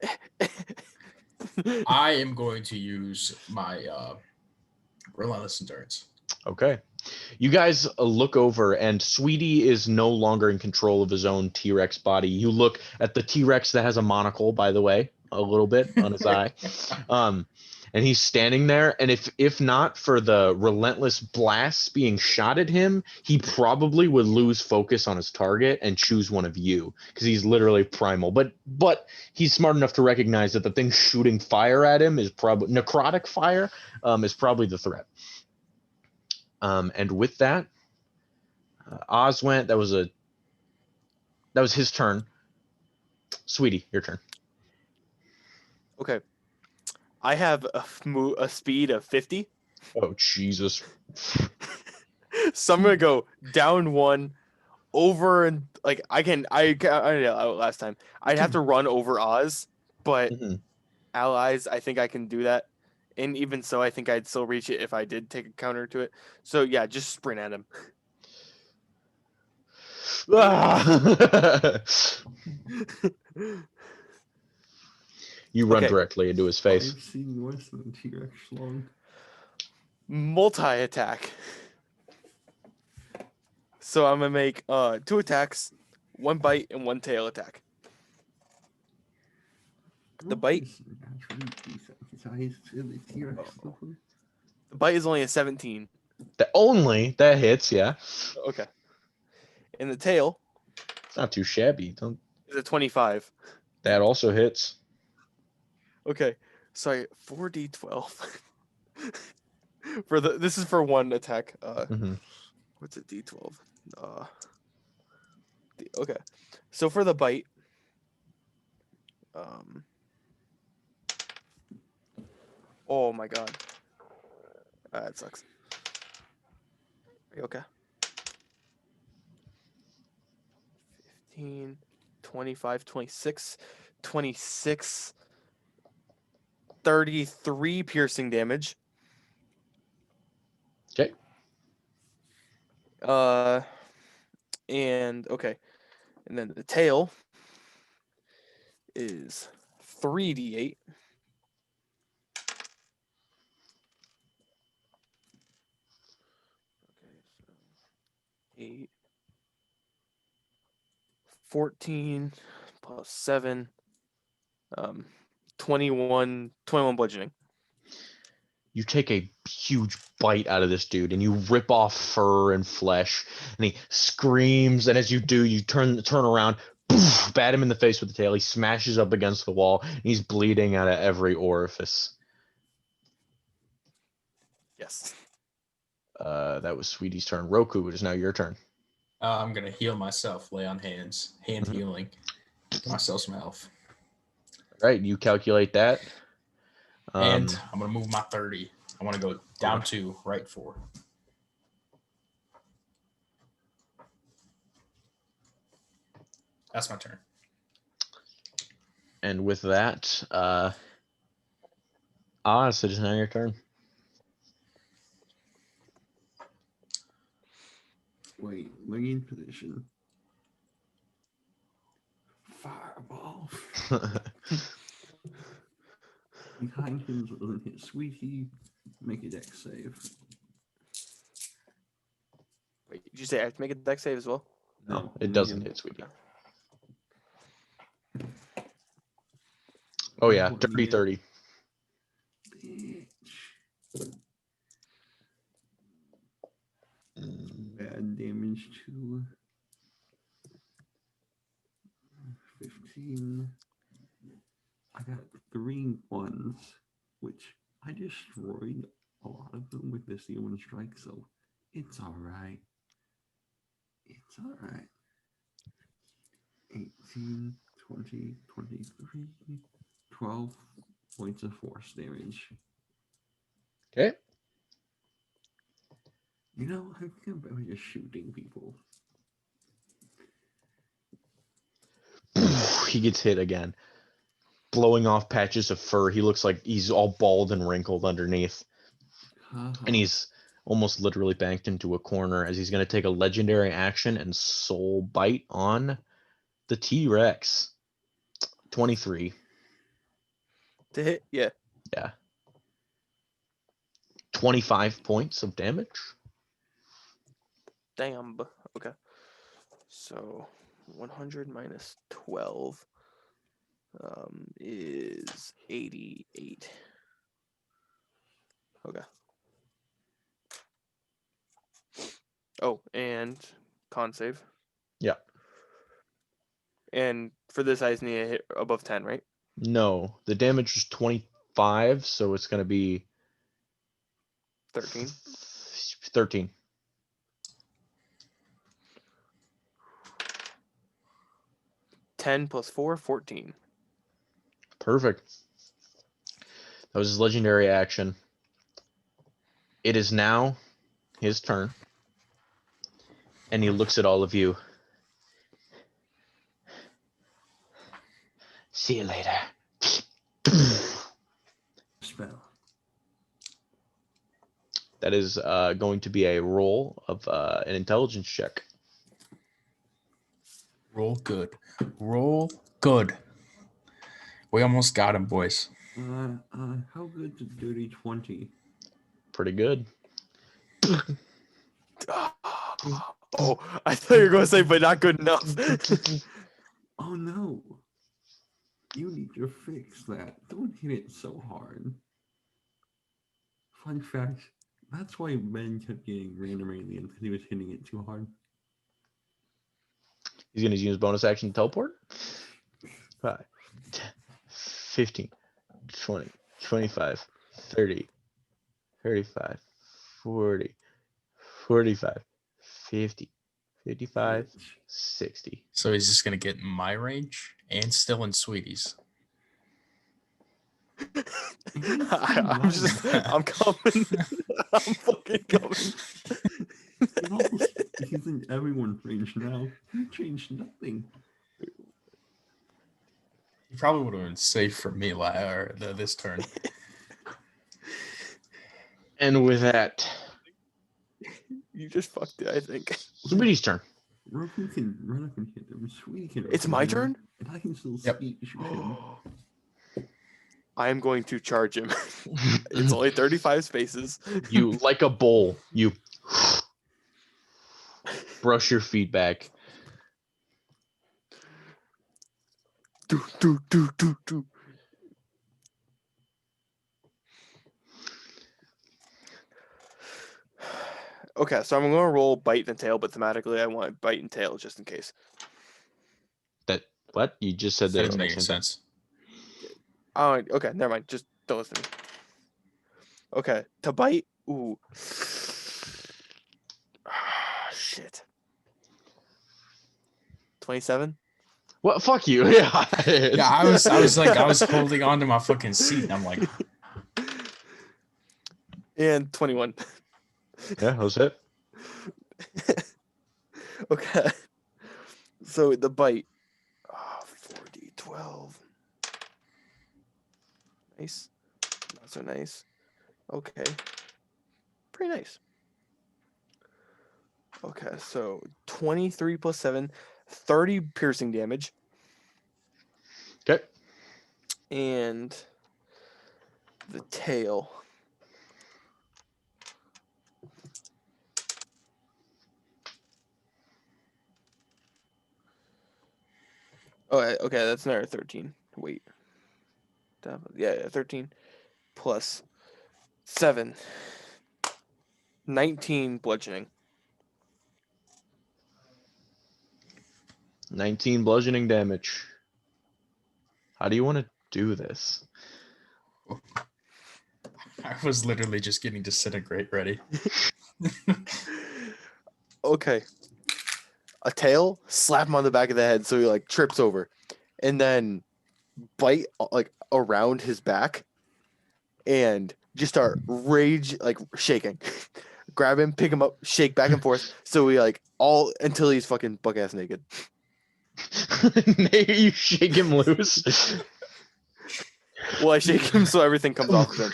just. I am going to use my relentless endurance. Okay. You guys look over, and Sweetie is no longer in control of his own T-Rex body. You look at the T-Rex that has a monocle, by the way, a little bit on his eye. And he's standing there, and if not for the relentless blasts being shot at him, he probably would lose focus on his target and choose one of you, because he's literally primal. But he's smart enough to recognize that the thing shooting fire at him is probably necrotic fire, is probably the threat. And with that, Oz went. That was his turn. Sweetie, your turn. Okay. I have a speed of 50, Oh Jesus! so I'm gonna go down one, over and like I did it last time. I'd have to run over Oz, but Mhm. allies, I think I can do that. And even so, I think I'd still reach it if I did take a counter to it. So yeah, just sprint at him. Ah! You run Okay. directly into his face. I've seen worse than T-Rex long. Multi-attack. So I'm gonna make 2 attacks, 1 bite and 1 tail attack. The bite? The bite is only a 17. That hits, yeah. Okay. And the tail It's not too shabby. is a 25. That also hits. Okay. Sorry, 4d12. This is for 1 attack. Mhm. What's a d12? Okay. So for the bite, oh my god. That sucks. Are you okay? 15, 25, 26, 26, 33 piercing damage. Okay. And okay. And then the tail is 3d8. Okay, so 8, 14 plus 7, 21 bludgeoning. You take a huge bite out of this dude, and you rip off fur and flesh, and he screams. And as you do, you turn around, poof, bat him in the face with the tail. He smashes up against the wall, and he's bleeding out of every orifice. Yes. That was Sweetie's turn. Roku, it is now your turn. I'm gonna heal myself. Lay on hands. Hand Mhm. healing. Get myself some health. All right, you calculate that. And I'm gonna move my 30. I want to go down Okay. 2, right 4. That's my turn. And with that, Oz, it is now your turn. Wait, lay in position. Fireball. Behind him doesn't hit Sweetie. Make a dex save. Wait, did you say I have to make a dex save as well? No, it only doesn't him. hit Sweetie. Oh yeah, Oh, dirty yeah. 30. Bitch. Bad damage to 15. I got 3 ones, which I destroyed a lot of them with the Steel and Strike, so it's alright. It's alright. 18, 20, 23, 12 points of force damage. Okay. You know, I think I'm better just shooting people. He gets hit again, blowing off patches of fur. He looks like he's all bald and wrinkled underneath, and he's almost literally banked into a corner as he's going to take a legendary action and soul bite on the T-Rex. 23. To hit, yeah. Yeah. 25 points of damage. Damn. Okay. So 100 minus 12 is 88. Okay. Oh, and con save. Yeah. And for this, I just need to hit above 10, right? No, the damage is 25, so it's going to be 13. 13. Ten plus 4, 14. Perfect. That was his legendary action. It is now his turn. And he looks at all of you. See you later. Spell. That is going to be a roll of an intelligence check. Roll good. Roll good. We almost got him, boys. How good's a dirty 20? Pretty good. Oh, I thought you were going to say, but not good enough. Oh no! You need to fix that. Don't hit it so hard. Fun fact, that's why Ben kept getting random aliens, because he was hitting it too hard. He's going to use bonus action to teleport. 5, 10, 15, 20, 25, 30, 35, 40, 45, 50, 55, 60. So he's just gonna get in my range and still in Sweetie's. I'm coming. I'm fucking coming. He's in everyone's range now. He changed nothing. He probably would have been safe for me this turn. And with that, You just fucked it, I think. Sweetie's turn. Roku can run up and hit him. Sweetie can. It's my turn? And I can still Yep. shoot him. I am going to charge him. It's only 35 spaces. You, like a bull, you brush your feet back. Do. Okay, so I'm going to roll bite and tail, but thematically I want bite and tail just in case. That what? You just said That that doesn't at make the any same time. sense. Oh, okay, never mind. Just don't listen to me. Okay, to bite. Ooh. Shit. 27? What? Fuck you. Yeah. Yeah, I was holding on to my fucking seat, and I'm like, And 21. Yeah, that was it. Okay. So the bite. 40, 12. Nice. Not so nice. Okay. Pretty nice. Okay, so 23 plus 7, 30 piercing damage. Okay. And the tail. Oh, okay, that's another 13. Wait. Yeah, 13 plus 7. 19 bludgeoning. 19 bludgeoning damage. How do you want to do this? I was literally just getting disintegrate ready. Okay. A tail, slap him on the back of the head so he like trips over, and then bite like around his back, and just start rage like shaking. Grab him, pick him up, shake back and forth, so we like all until he's fucking buck ass naked. You shake him loose. Well, I shake him so everything comes off of him,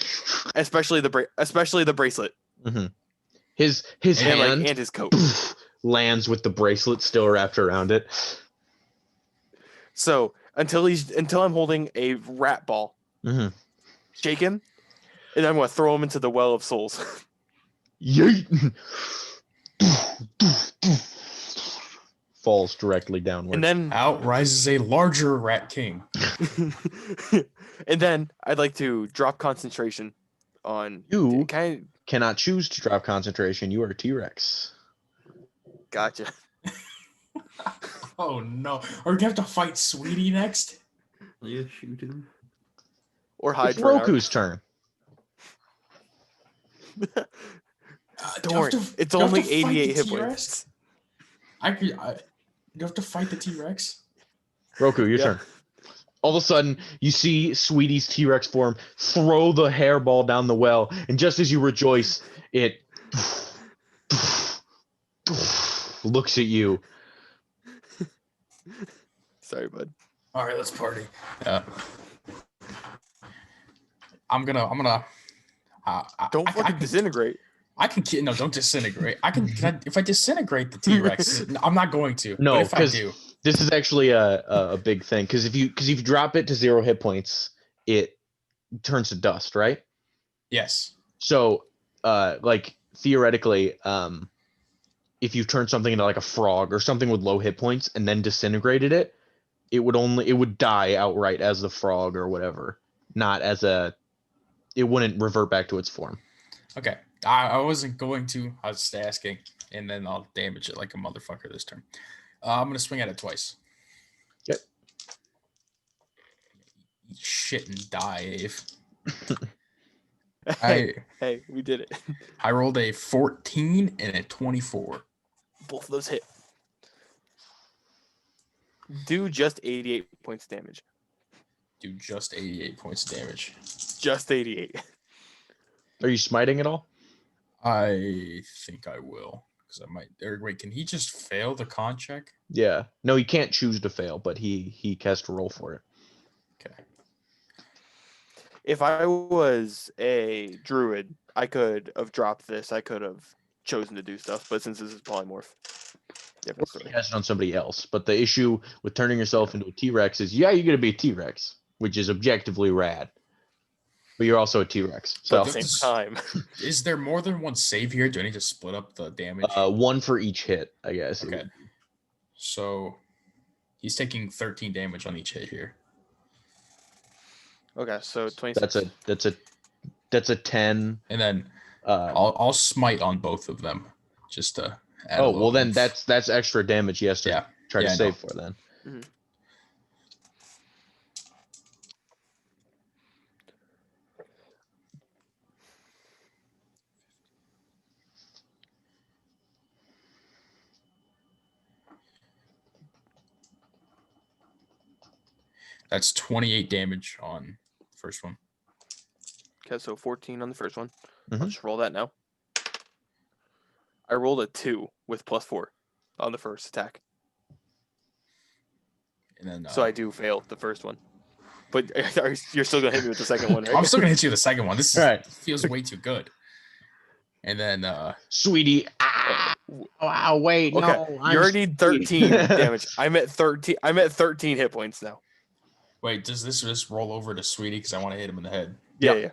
especially the bracelet Mm-hmm. His and hand and his coat. lands with the bracelet still wrapped around it. So until I'm holding a rat ball, Mm-hmm. shake him, and I'm gonna throw him into the well of souls. Yeet! Falls directly downward. And then Out rises a larger rat king. and then I'd like to drop concentration on You kind cannot choose to drop concentration. You are a T-Rex. gotcha. Oh no. Are we gonna have to fight Sweetie next? Yeah, shoot him. Or hide It's for an hour. Roku's turn. Don't worry, it's only 88 hit points. You have to fight the T-Rex? Roku, your Yeah. turn. All of a sudden, you see Sweetie's T-Rex form throw the hairball down the well, and just as you rejoice, it looks at you. Sorry, bud. All right, let's party. I'm gonna. Don't fucking disintegrate. I can no, don't disintegrate. If I disintegrate the T-Rex, I'm not going to. No, but if I because do, this is actually a big thing. Because if you drop it to 0 hit points, it turns to dust, right? yes. So, like theoretically, if you turn something into like a frog or something with low hit points and then disintegrated it, it would die outright as the frog or whatever, not as it wouldn't revert back to its form. Okay. I wasn't going to. I was just asking, and then I'll damage it like a motherfucker this turn. I'm gonna swing at it twice. Yep. Eat shit and die, Ave. Hey, we did it. I rolled a 14 and a 24. Both of those hit. Do just 88 points damage. Do just 88 points of damage. Just 88. Are you smiting at all? I think I will. Because I might. Wait, can he just fail the con check? Yeah. No, he can't choose to fail, but he has to roll for it. Okay. If I was a druid, I could have dropped this. I could have chosen to do stuff, but since this is polymorph, different He story. has it on somebody else. But the issue with turning yourself into a T-Rex is, yeah, you're gonna be a T-Rex, which is objectively rad. But you're also a T-Rex. But So at the same time, Is there more than one save here? Do I need to split up the damage? one for each hit, I guess. Okay. So he's taking 13 damage on each hit here. okay, so 26. That's a 10. And then Uh, I'll smite on both of them. Just to add a oh little well, then oomph. that's extra damage he has to Yeah. try Yeah, to I save for then. Mhm. That's 28 damage on the first one. Okay, so 14 on the first one. Mhm. I'll just roll that now. I rolled a 2 with +4 on the first attack. And then So I do fail the first one. But you're still going to hit me with the second one, right? I'm still gonna hit you with the second one. This All right. feels way too good. And then Sweetie. Wow, wait, Okay, no. you already need 13 damage. I'm at 13 hit points now. wait, does this just roll over to Sweetie because I want to hit him in the head? Yeah.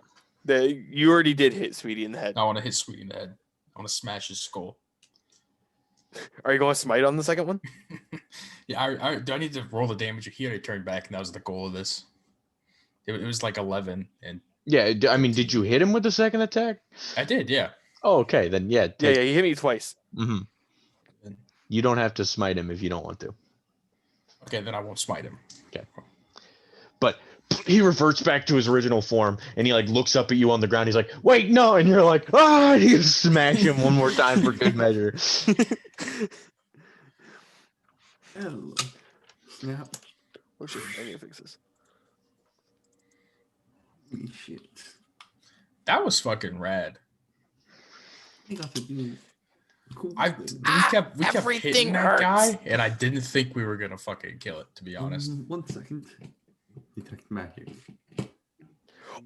You already did hit Sweetie in the head. I want to hit Sweetie in the head. I want to smash his skull. Are you going to smite on the second one? Yeah, do I need to roll the damage? He already turned back, and that was the goal of this. It was like 11, and Yeah, I mean, did you hit him with the second attack? I did, yeah. Oh, okay, then yeah. Yeah, he hit me twice. Mm-hmm. You don't have to smite him if you don't want to. Okay, then I won't smite him. But he reverts back to his original form, and he like looks up at you on the ground. He's like, "Wait, no!" And you're like, "Ah!" And you smash him one more time for good measure. Hello. Snap. Oh shit! I need to fix this. Holy shit. That was fucking rad. I got to do cool We things. kept everything hitting that hurts. guy, and I didn't think we were gonna fucking kill it, to be honest. 1 second. Detect magic.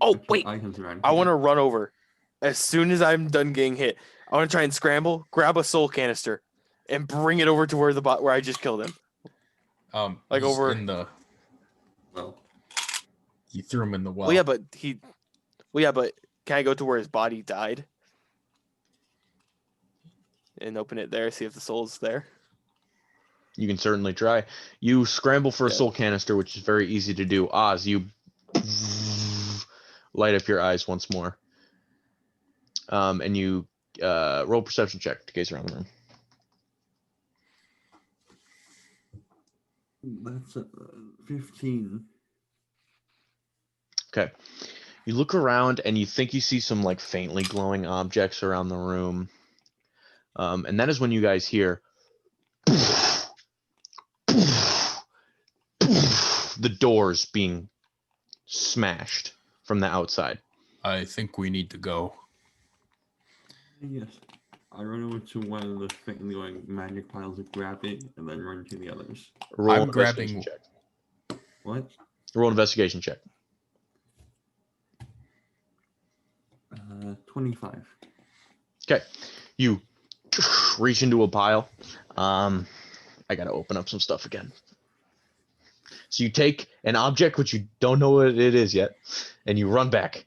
Oh Actually, wait! items around I here. want to run over. As soon as I'm done getting hit, I want to try and scramble, grab a soul canister, and bring it over to where I just killed him. Like He's over- in the. Well, You threw him in the well. Well, yeah, but can I go to where his body died? And open it there, see if the soul's there. You can certainly try. You scramble for a Yeah. soul canister, which is very easy to do. Oz, you light up your eyes once more. And you roll perception check to gaze around the room. that's 15. Okay. You look around and you think you see some like faintly glowing objects around the room. And that is when you guys hear the doors being smashed from the outside. I think we need to go. Yes. I run over to one of the faintly glowing magic piles to grab it, and then run to the others. Roll I'm an investigation grabbing- check. What? Roll an investigation check. 25. Okay. You reach into a pile. I gotta open up some stuff again. So you take an object which you don't know what it is yet, and you run back.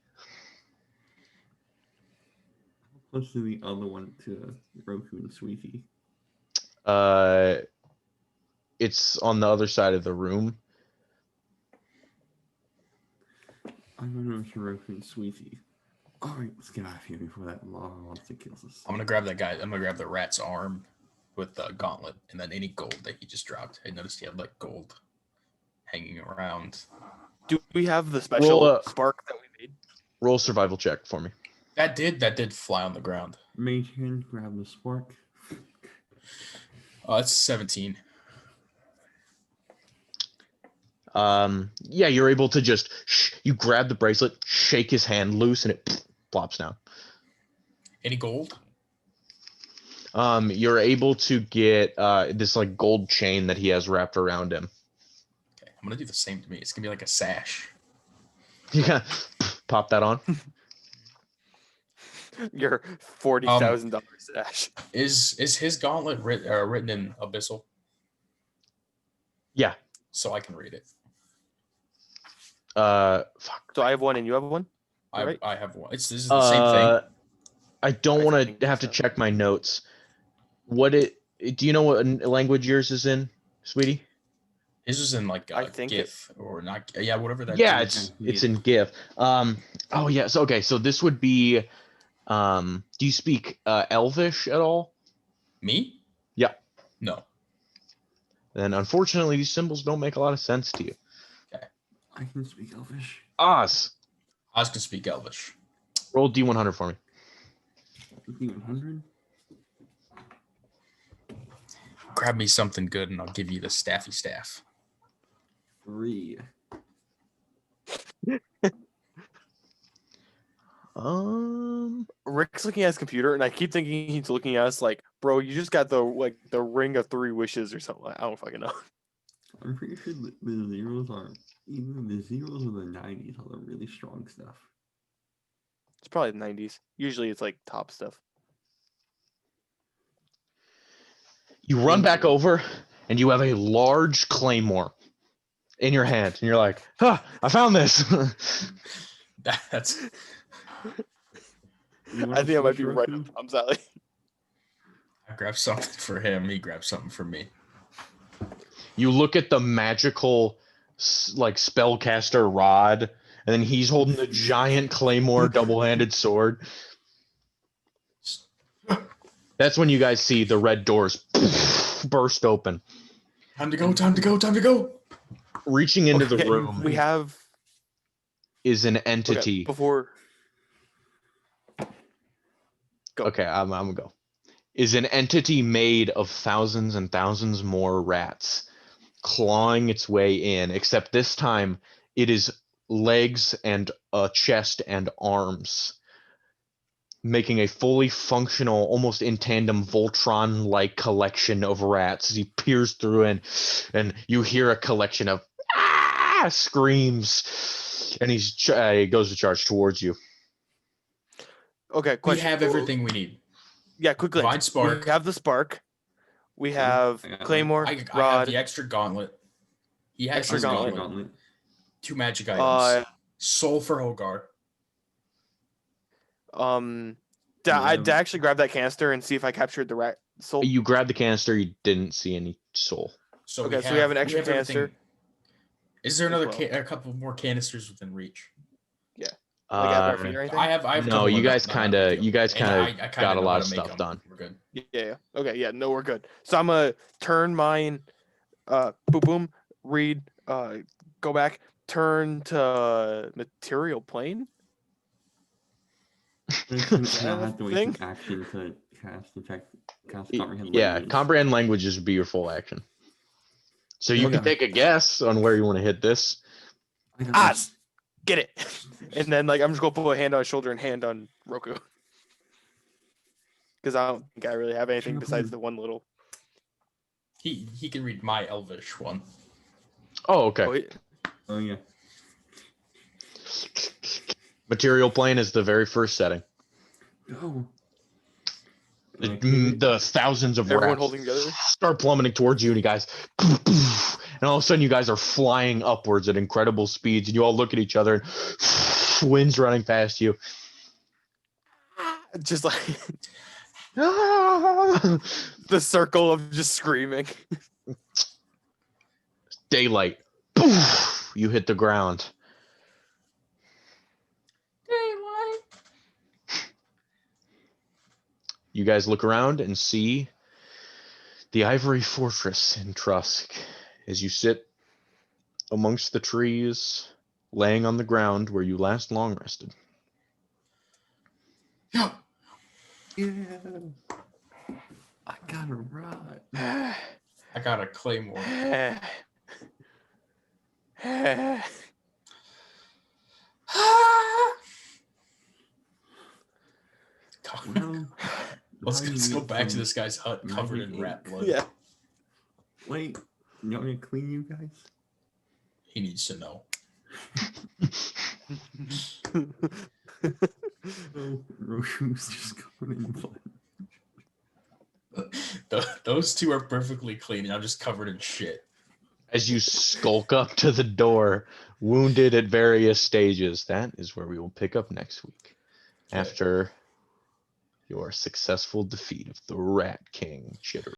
How close to the other one to Roku and Sweetie? It's on the other side of the room. I run over to Roku and Sweetie. Alright, let's get out of here before that monster kills us. I'm gonna grab that guy. I'm gonna grab the rat's arm with the gauntlet, and then any gold that he just dropped. I noticed he had like gold hanging around. Do we have the special Roll a- spark that we made? Roll a survival check for me. That did fly on the ground. Mage hand, grab the spark. It's 17. Yeah, you're able to just you grab the bracelet, shake his hand loose, and it plops down. Any gold? You're able to get this like gold chain that he has wrapped around him. Okay, I'm gonna do the same to me. It's gonna be like a sash. You kind of pop that on. Your $40,000 stash. Is his gauntlet written in abyssal? Yeah. So I can read it. Fuck. So I have one and you have one? Right. I have one. This is the same thing. I don't I want think to have to so. check my notes. Do you know what language yours is in, sweetie? His is in like I think GIF or not. Yeah, whatever that. Yeah, is. it's in GIF. Oh yes. Okay, so this would be. Do you speak Elvish at all? Me. Yeah. No. Then unfortunately, these symbols don't make a lot of sense to you. I can speak Elvish. Oz, Oz can speak Elvish. roll D100 for me. D100? Grab me something good, and I'll give you the staffy staff. 3. Rick's looking at his computer, and I keep thinking he's looking at us like, bro, you just got the ring of 3 wishes or something. I don't fucking know. I'm pretty sure the zeros are either the zeros or the 90s are the really strong stuff. It's probably the 90s. Usually it's like top stuff. You run back over, and you have a large claymore in your hand, and you're like, "Huh, I found this." That's You wanna I think I might switch, be right. Roku? I'm sorry. I grabbed something for him. He grabbed something for me. You look at the magical like spellcaster rod and then he's holding the giant claymore double-handed sword. That's when you guys see the red doors burst open. Time to go, time to go, time to go. Reaching into the Okay, room we have is an okay, entity. before. Go. Okay, I'm gonna go. Is an entity made of thousands and thousands more rats clawing its way in, except this time it is legs and a chest and arms, making a fully functional, almost in tandem Voltron-like collection of rats as he peers through and you hear a collection of screams, and he goes to charge towards you. Okay, We question. have everything we need. Yeah, quickly. Divine Spark. We have the spark. We have I got one. claymore, I have rod. the extra gauntlet. He has Extra his gauntlet. gauntlet. 2 magic items. Uh, Soul for Hogar. did I actually grab that canister and see if I captured the rat soul? You grabbed the canister, you didn't see any soul. So Okay, so we have an extra everything. canister Is there as another well. a couple more canisters within reach? Like at our feet or anything? I have. a No, couple you more, guys not a big deal. you guys And kind I of kinda got a know lot how of to make stuff them. done. We're good. Yeah. Okay. Yeah. No, we're good. So I'm gonna turn mine. Boom. Boom. Read. Go back. Turn to material plane. I have to waste thing? an action to cast comprehend Yeah, language. comprehend languages would be your full action. So you can Okay. take a guess on where you want to hit this. I got Ah, this. get it. And then I'm just gonna put a hand on his shoulder and hand on Roku. Because I don't think I really have anything besides the one little. He can read my Elvish one. Oh, okay. Wait. Oh yeah. Material plane is the very first setting. Go. The thousands of Everyone rats holding together. start plummeting towards you, and you guys, and all of a sudden you guys are flying upwards at incredible speeds, and you all look at each other, and wind's running past you. Just like the circle of just screaming. Daylight. You hit the ground. You guys look around and see the Ivory Fortress in Trusk as you sit amongst the trees, laying on the ground where you last long rested. Yeah. Yeah. I got a rod. I got a claymore. Well, Let's go back to this guy's hut covered in rat blood. Yeah. Wait, you want me to clean you guys? He needs to know. Oh, Roshu's just covered in blood. Those two are perfectly clean, and I'm just covered in shit. As you skulk up to the door, wounded at various stages. That is where we will pick up next week. Okay. After your successful defeat of the Rat King Chitter.